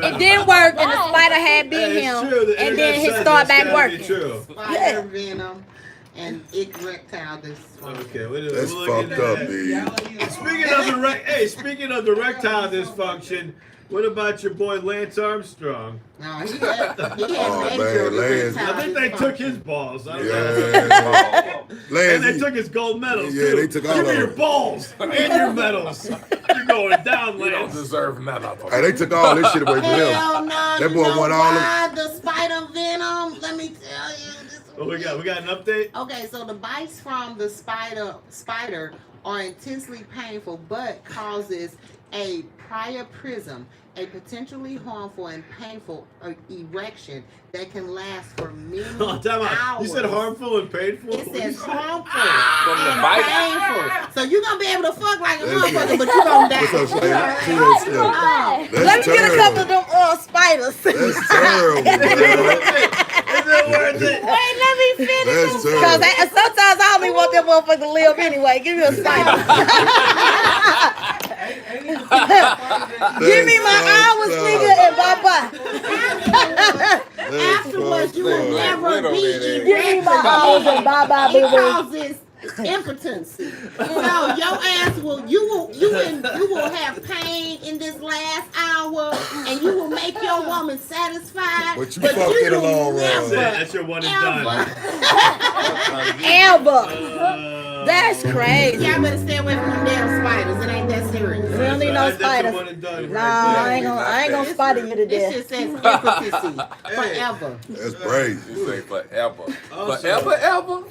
It didn't work, and the spider had bit him, and then he started back working. Spider venom and erectile dysfunction. Okay, That's we'll look fucked into up, that. dude. Speaking of the erectile dysfunction, what about your boy Lance Armstrong? No, he had Oh, major man, Lance. erectile I think they dysfunction. took his balls. I don't know. Yeah. And Lance, they took his gold medals Yeah, too. they took all Give me of your them. balls and your medals. You're going down, You don't Lance. deserve none of them. hey, they took all this shit away from him. Hell no, That you boy know won all of why the spider venom? Let me tell you. This What we got? We got an update? Okay, so the bites from the spider are intensely painful, but causes a priapism, a potentially harmful and painful erection that can last for many Oh, time out. hours. You said harmful and painful? It says harmful From the and bite? painful. So you're gonna be able to fuck like a That's motherfucker, it. but you gonna die. What's up, Shayla? See that stuff. Oh. That's Let me get a couple of terrible. them spiders. That's terrible, man. Is it worth it? Wait, let me finish. That's Because terrible. sometimes I only want that motherfucker to live anyway. Give me a spider. Give me my hours, nigga, and bye-bye. Afterwards, you will never be Give me erect my hours again. and bye-bye, It baby. causes impotency. So your ass you will have pain in this last hour, and you will make your woman satisfied. But you fucked in the long run. That's your one and done. Ever. That's crazy. Y'all better stay away from them damn spiders. It ain't that serious. We don't need no That's your spiders. one and done. No, I ain't gonna spider you to This death. shit says impotency forever. That's crazy. You say forever. Also- Forever, ever?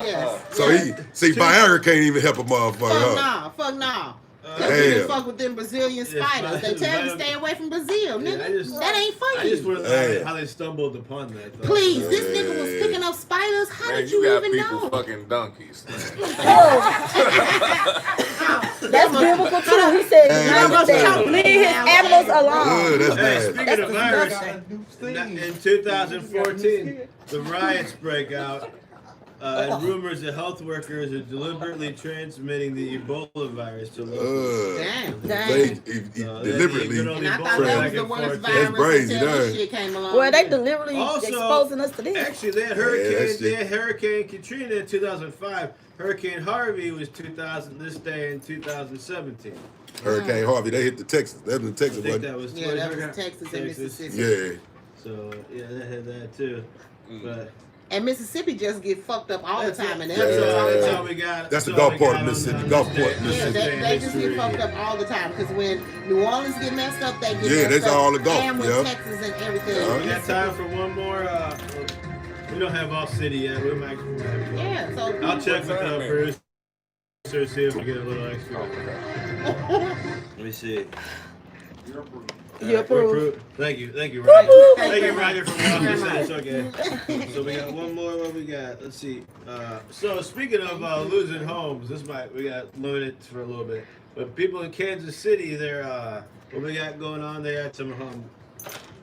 Yes. So Viagra can't even help a motherfucker. Fuck Huh? no. Fuck no. Damn. You just fuck with them Brazilian Yeah, spiders. They tell you to stay away from Brazil, Yeah, nigga. That ain't for I just you. want to know how they stumbled upon that. Though. Please, this nigga was picking up spiders. How Man, did you you got even people know? fucking donkeys. That's biblical too. He said, Hey, leave his animals alone. Good, that's Hey, bad. speaking of virus, in 2014, the riots break out, and rumors that health workers are deliberately transmitting the Ebola virus to locals. Damn. They deliberately. And I thought that was the worst That's virus crazy, until this done. shit came along. Well, they deliberately Also, exposing us to this. Actually, they had Hurricane Katrina in 2005. Hurricane Harvey was this day in 2017. Hurricane Harvey, they hit the Texas. That was the I Texas, think wasn't that it? was Yeah, that was Texas and Mississippi. Yeah. So yeah, they had that too. But and Mississippi just get fucked up all the time. And that's all we got. That's the Gulfport, Mississippi. Gulfport, Yeah, Mississippi. they just get fucked up all the time. Because when New Orleans get messed up, they get messed up. that's all the Gulf. And with Texas and everything. We got time for one more. We don't have all city yet. We might. Yeah, so I'll check with the producer, see if we get a little extra. Let me see. You approve. Thank you, Ryder. Thank you, Ryder, for walking. Okay. So we got one more. What we got? Let's see. So speaking of losing homes, we got limited for a little bit. But people in Kansas City, they're what we got going on? They had some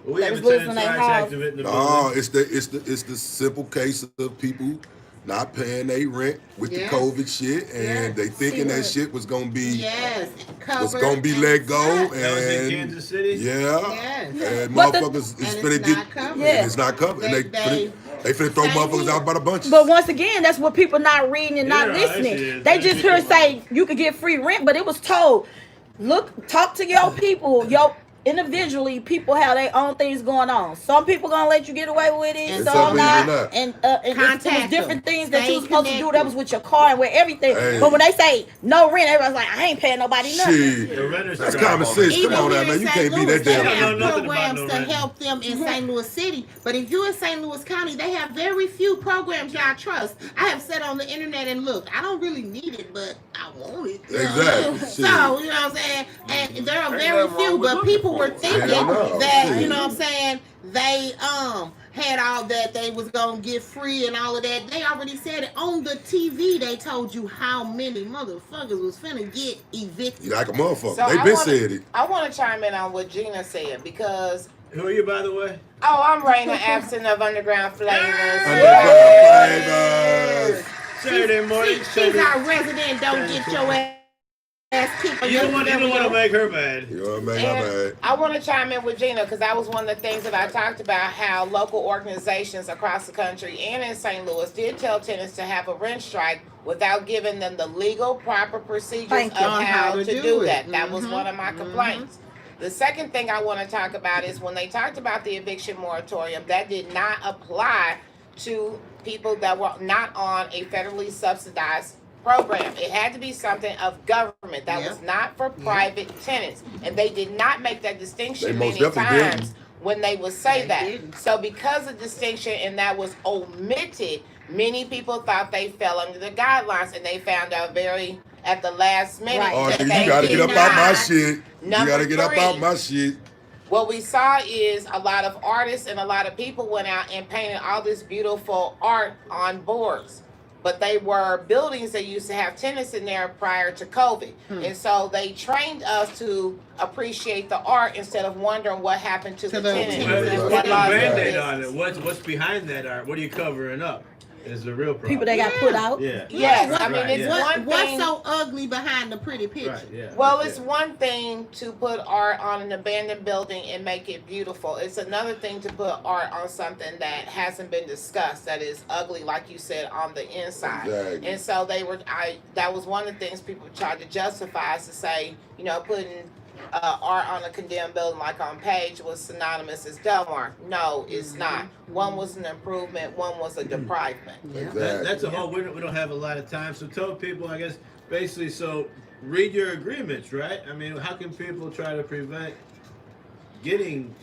we have a tenant activate in the building. It's the simple case of people not paying their rent with the COVID shit, and they thinking that shit was gonna be let go, and that was in Kansas City. And motherfuckers is finna get, and it's not covered, and they finna throw motherfuckers out by the bunches. But once again, that's what people not reading and not listening. They just heard say you could get free rent, but it was told, talk to your people, individually, people have their own things going on. Some people gonna let you get away with it, and some not. And it was different things that you was supposed to do. That was with your car and with everything. But when they say no rent, everybody's like, I ain't paying nobody nothing. That's common sense. Come on now, man. You can't be that damn. They have programs to help them in St. Louis City, but if you're in St. Louis County, they have very few programs y'all trust. I have sat on the internet and looked. I don't really need it, but I want it. Exactly. So you know what I'm saying. And there are very few, but people were thinking that, you know what I'm saying, they had all that they was gonna get free and all of that. They already said it on the TV. They told you how many motherfuckers was finna get evicted. You like a motherfucker. So they been said it. I want to chime in on what Gina said because. Who are you, by the way? Oh, I'm Raina, absent of Underground Flavors. Saturday morning. She's our resident. Don't get your ass. You don't want to make her mad. You want to make her mad. I want to chime in with Gina because that was one of the things that I talked about, how local organizations across the country and in St. Louis did tell tenants to have a rent strike without giving them the legal proper procedures of how to do that. That was one of my complaints. The second thing I want to talk about is when they talked about the eviction moratorium, that did not apply to people that were not on a federally subsidized program. It had to be something of government that was not for private tenants, and they did not make that distinction many times when they would say that. So because the distinction and that was omitted, many people thought they fell under the guidelines, and they found out at the last minute that you gotta get up out my shit. You gotta get up out my shit. What we saw is a lot of artists and a lot of people went out and painted all this beautiful art on boards. But they were buildings that used to have tenants in there prior to COVID. And so they trained us to appreciate the art instead of wondering what happened to the tenants. What's the Band-Aid on it? What's behind that art? What are you covering up? Is the real problem. People that got put out. Yes, I mean it's one thing. What's so ugly behind the pretty picture? Well, it's one thing to put art on an abandoned building and make it beautiful. It's another thing to put art on something that hasn't been discussed, that is ugly, like you said, on the inside. Exactly. And so that was one of the things people tried to justify, is to say, putting art on a condemned building like on Page was synonymous as dumb art. No, it's not. One was an improvement, one was a deprivement. That's a whole, we don't have a lot of time, so tell people, I guess, basically, so read your agreements, right? I mean, how can people try to prevent getting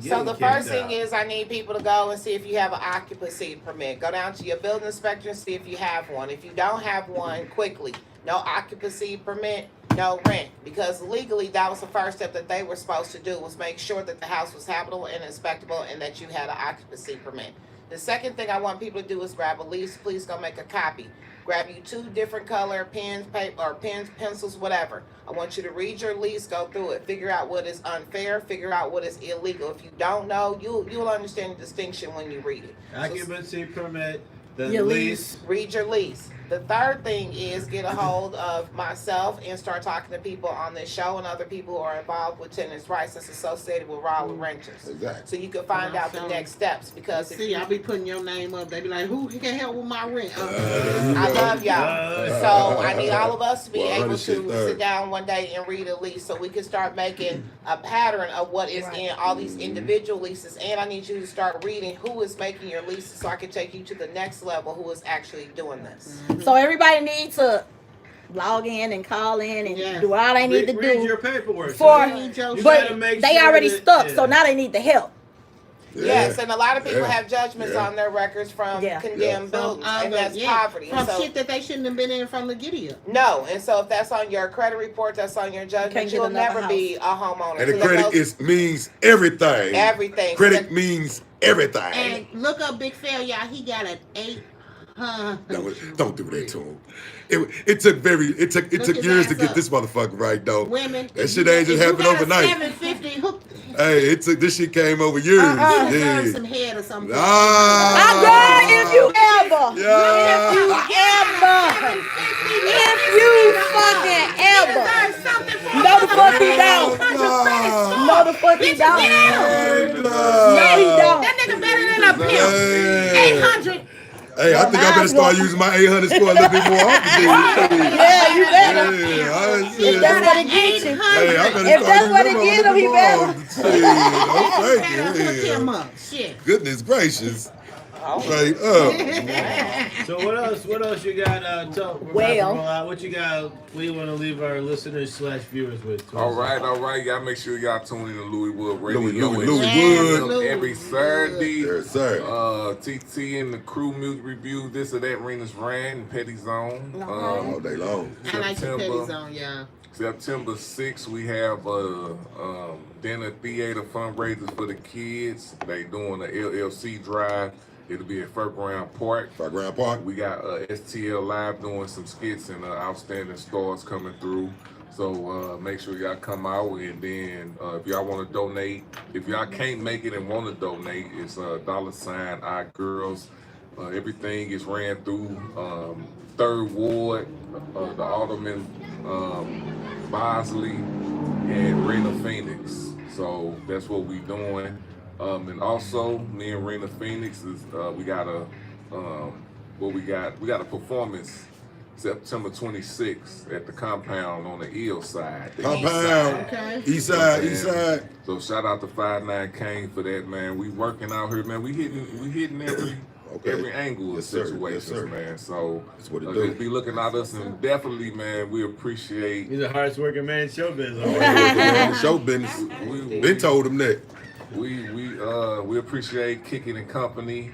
so the first thing is I need people to go and see if you have an occupancy permit. Go down to your building inspector and see if you have one. If you don't have one, quickly. No occupancy permit, no rent. Because legally, that was the first step that they were supposed to do, was make sure that the house was habitable and inspectable and that you had an occupancy permit. The second thing I want people to do is grab a lease. Please go make a copy. Grab you 2 different color pens, paper, or pens, pencils, whatever. I want you to read your lease, go through it, figure out what is unfair, figure out what is illegal. If you don't know, you'll understand the distinction when you read it. Occupancy permit, The lease. Read your lease. The third thing is get a hold of myself and start talking to people on this show and other people who are involved with tenants' rights that's associated with Raleigh renters. Exactly. So you can find out the next steps because I'll be putting your name up. They be like, who can help with my rent? I love y'all. So I need all of us to be able to sit down one day and read a lease so we can start making a pattern of what is in all these individual leases. And I need you to start reading who is making your leases so I can take you to the next level who is actually doing this. So everybody needs to log in and call in and do all they need to do. Read your paperwork. But they already stuck, so now they need the help. Yes, and a lot of people have judgments on their records from condemned buildings, and that's poverty. From shit that they shouldn't have been in from the giddy up. No, and so if that's on your credit report, that's on your judgment, you'll never be a homeowner. And the credit means everything. Everything. Credit means everything. And look up Big Fail, y'all. He got an 8. No, don't do that to him. It took years to get this motherfucker right though. Women, that shit ain't just happened overnight. 750 hook. Hey, this shit came over years. Deserve some head or something. If you ever, no the fuck he don't. No the fuck he don't. No he don't. That nigga better than a pimp. 800. Hey, I think I better start using my 800 score a little bit more often. Yeah, you better. If that's what it gets you. If that's what it gets him, he better. Shit. Goodness gracious. Straight up. So what else you got? What you got? We want to leave our listeners / viewers with. All right. Y'all make sure y'all tune in to Louis Wood Radio. Louis Wood. Every Saturday. Yes, sir. TT and the crew music review. This or that. Rena's Rand and Petty Zone. All day long. I like the Petty Zone, yeah. September 6th, we have dinner theater fundraisers for the kids. They doing the LLC drive. It'll be at Fairground Park. We got STL Live doing some skits and outstanding stars coming through. So make sure y'all come out. And then if y'all want to donate, if y'all can't make it and want to donate, it's $ Our Girls. Everything is ran through 3rd Ward, the Alderman Bosley, and Rena Phoenix. So that's what we doing. And also, me and Rena Phoenix is we got a performance September 26th at the compound on the Eel side. East side. So shout out to 59 Kane for that, man. We working out here, man. We hitting every angle of situations, man. So just be looking at us, and definitely, man, we appreciate. He's the hardest working man in show business. Show business. Been told him that. We appreciate Kickett and Kompany,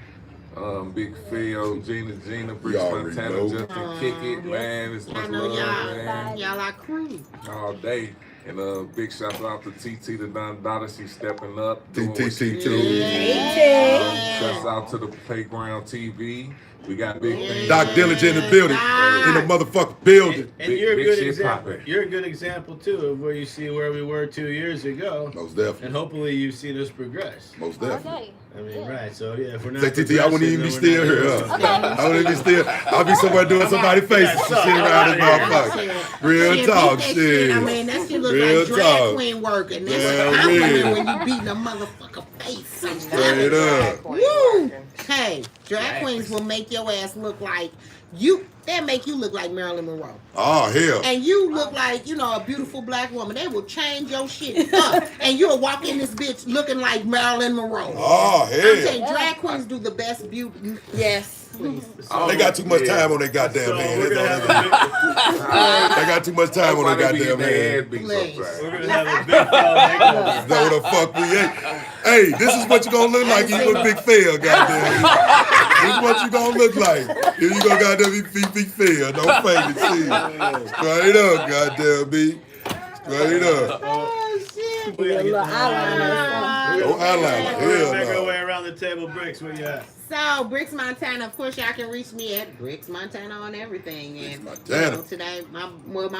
Big Phil, Gina, Briggs Montana, Justin Kickett, man. It's much love, man. Y'all like cream all day. And big shout out to TT the Don Dada. She's stepping up. TT. Shouts out to the Playground TV. We got big things. Doc Diligent in the building. In the motherfucking building. And you're a good example. You're a good example too of where you see where we were 2 years ago. Most definitely. And hopefully you've seen us progress. Most definitely. Okay. I mean, right. So yeah, if we're not. Say TT, I wouldn't even be still here. I wouldn't be still. I'll be somewhere doing somebody's faces. Shit around this motherfucker. Real talk, shit. I mean, that shit look like drag queen work, and that's what I'm doing when you beating a motherfucker face. Straight up. Woo! Hey, drag queens will make your ass look like you. They'll make you look like Marilyn Monroe. Oh, hell. And you look like, a beautiful black woman. They will change your shit up. And you'll walk in this bitch looking like Marilyn Monroe. Oh, hell. I'm saying drag queens do the best beauty. Yes. Please. They got too much time on their goddamn hands. They got too much time on their goddamn hands. We're going to have a big fail. Know the fuck we ain't. Hey, this is what you going to look like. You a big fail, goddamn. This is what you going to look like. You going to goddamn be big fail. Don't fake it, see. Straight up, goddamn, B. Straight up. Oh, shit. No eyeliner. Hell Make our no. way around the table. Bricks, where you at? So, Bricks Montana, of course, y'all can reach me at Bricks Montana on everything. And today, my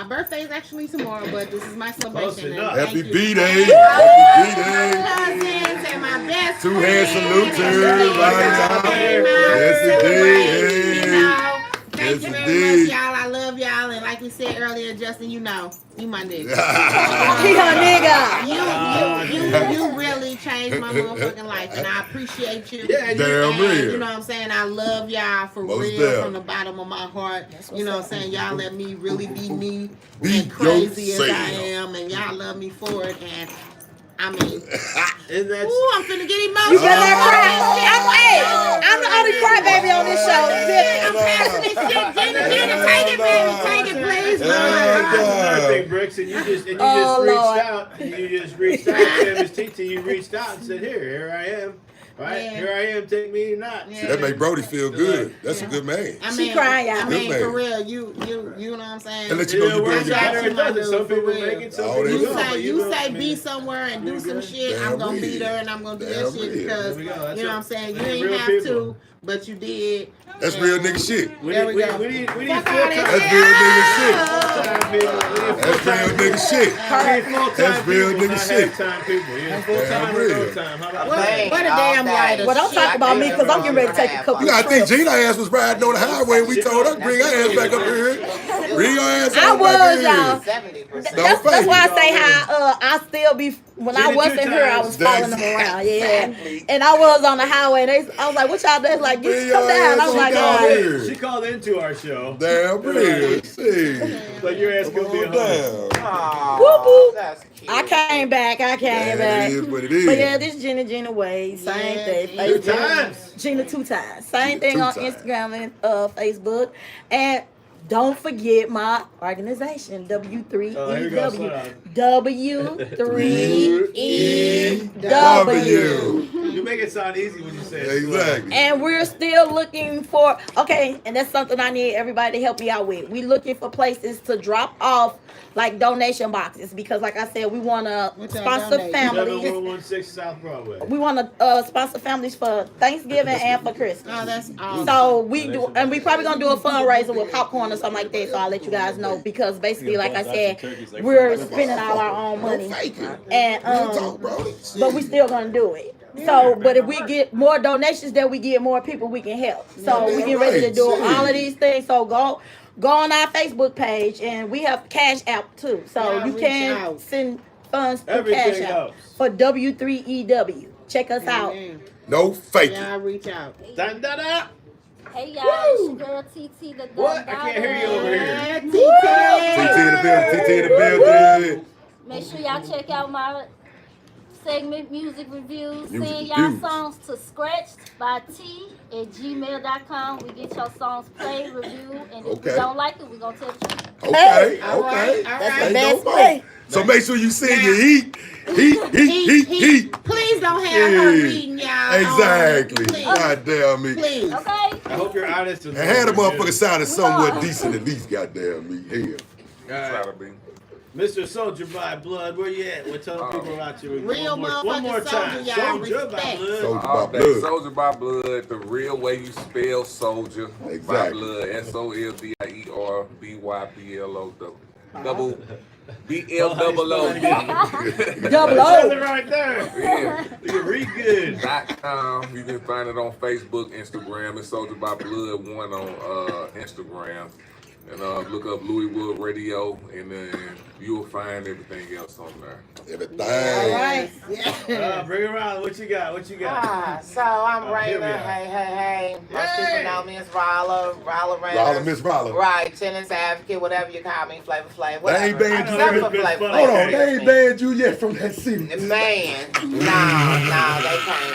birthday is actually tomorrow, but this is my celebration. Happy B-Day. Happy B-Day. Cousins and my best Two-hand salute to everybody. Yes, indeed. You my nigga. He her nigga. You really changed my motherfucking life, and I appreciate you. Yeah, damn real. You know what I'm saying? I love y'all for Most real damn. from the bottom of my heart. You know what I'm saying? Y'all let me really be me Be and crazy as I yourself. am, and y'all love me for it. And I mean, And that's ooh, I'm finna get You emotional. better not cry. I'm the only crybaby on this show. I'm passing this shit. Gina, take it, baby. Take it, please. that's another thing, Bricks. And you just reached out. And you just reached out to Miss TT. You reached out and said, here I am. Right? Yeah. Here I am, take me or not. Yeah. That make Brody feel good. That's a good man. I She mean, crying, y'all. I mean, Good for man. real, you know what I'm saying? And let you know you doing your I Or it doesn't. Some people make it, some Oh, people they You do. don't. say But you know, say I mean, be somewhere and do some shit. Damn I'm gonna be real. there and I'm gonna do Damn that shit real. because There we go. That's you know what I'm it. saying. You They're ain't real have people. to, but you did. That's And real nigga shit. We There need we go. full-time Fuck all people. that That's real nigga shit. Full-time people. We need That's full-time real nigga shit. We need full-time That's real people, nigga not shit. half-time people. You know, full-time Damn or real. no time. How about What that? a damn lighter. Well, don't talk about me because I'm getting ready to take a couple You gotta think trips. Gina ass was riding on the highway and we told her bring her ass back up here. Bring her ass I on was, back y'all. here. 70%. That's why I say how I still be when I wasn't here I was following them around, Exactly. and I was on the highway. I was like, "What y'all doing?" Like, Bring "Get your come down." I ass was on like, down "Oh." here. She called into our show. Damn real. See. But your ass Come gonna be a on home. down. Whoop, whoop. That's cute. I came back. That back. is what it is. But yeah, this Gina Wade, same Yeah, thing. Gina. 2 Facebook. times. Gina 2 times. Same thing Gina on 2 times. Instagram and Facebook. And don't forget my organization, W3EW. Oh, here we go. Slow down. W3EW. You make it sound easy when you say it. Exactly. And we're still looking for, okay, and that's something I need everybody to help me out with. We're looking for places to drop off like donation boxes because, like I said, we want to What's that sponsor donation? families. 7116 South Broadway. We want to sponsor families for Thanksgiving and for Christmas. Oh, that's awesome. So we do, and we probably gonna do a fundraiser with popcorn or something like that. So I'll let you guys know because basically, like I said, we're spending all our own money, and but we still gonna do it. So, but if we get more donations, then we get more people we can help. So we get ready to do all of these things. So go on our Facebook page, and we have Cash App too. So Yeah, you reach can out. send funds through Everything Cash App helps. for W3EW. Check us out. No faking. Yeah, reach out. Dun, dun, dun. Hey y'all, it's your girl TT the What? I can't hear you over here. TT in the building. TT in the building. Make sure y'all check out my segment music reviews. Music Send y'all reviews. songs to scratchedbyt@gmail.com. We get your songs played, reviewed, and if we Okay. don't like it, we gonna tell the truth. Okay. All right, Okay. all That's right. the Ain't best no way. more. So make sure you send your heat. Heat. Please don't have her reading y'all. Exactly. Please. God damn me. Please. Okay? I hope you're honest. And had a motherfucker sounded somewhat decent at least, goddamn me. Hell. Try to be. Mr. Soldier by Blood, where you at? We're telling people about you. Real one more motherfucking time. soldier, y'all. Soldier by Respect. Blood. Soldier All by day, blood. soldier by blood, the real way you spell soldier by Exactly. blood, SOLDIERBYBLO, double BLOO. Double Says it O. right there. Yeah. You read good. .com. You can find it on Facebook, Instagram. It's Soldier by Blood 1 on Instagram. And look up Louis Wood Radio, and then you'll find everything else on there. Everything. All right. Bring it around. What you got? What you got? So I'm here we Raina. are. Hey. Most Hey. people know me as Rolla Raina. Rolla, Miss Rolla. Right, tennis advocate, whatever you call me, Flavor Flav, whatever. They ain't banned you. Except for Been Flavor funny. Hold Flav. on, they ain't banned you yet from that city. Man, no, they can't.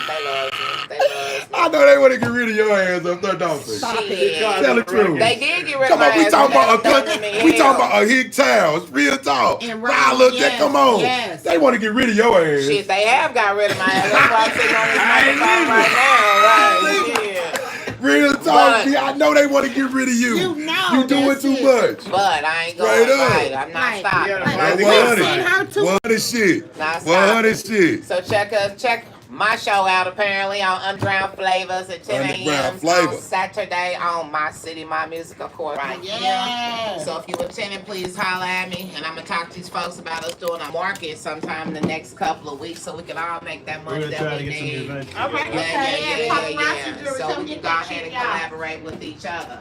They love me. They love I me. know they want to get rid of your ass up there, don't they? Shit. Tell the truth. They did get rid of Come my on, we ass, talking but about a they country. don't let me We hell. talking about a hick town. It's real talk. And Rolla, yes, come on. yes. They want to get rid of your ass. Shit, they have got rid of my ass. That's why I'm sitting on this microphone right now. Right, yeah. Real talk. But- See, I know they want to get rid of you. You know You doing that's too it. much. But I ain't going Straight up. right. I'm not Right. stopping. Yeah, Like, right. we 100. seen her too. 100 shit. Not 100 shit. So check my show out apparently on Underground Flavors at 10 Underground a.m. Flavor. on Saturday on My City, My Music, of course. Right. Yeah. So if you attending, please holler at me, and I'm gonna talk to these folks about us doing a market sometime in the next couple of weeks, so we can all make that We're money gonna try that to we get some need. events. Okay. Yeah. Paparazzi jewelry, So come we get can go that ahead shit, and y'all. collaborate with each other.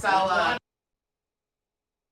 So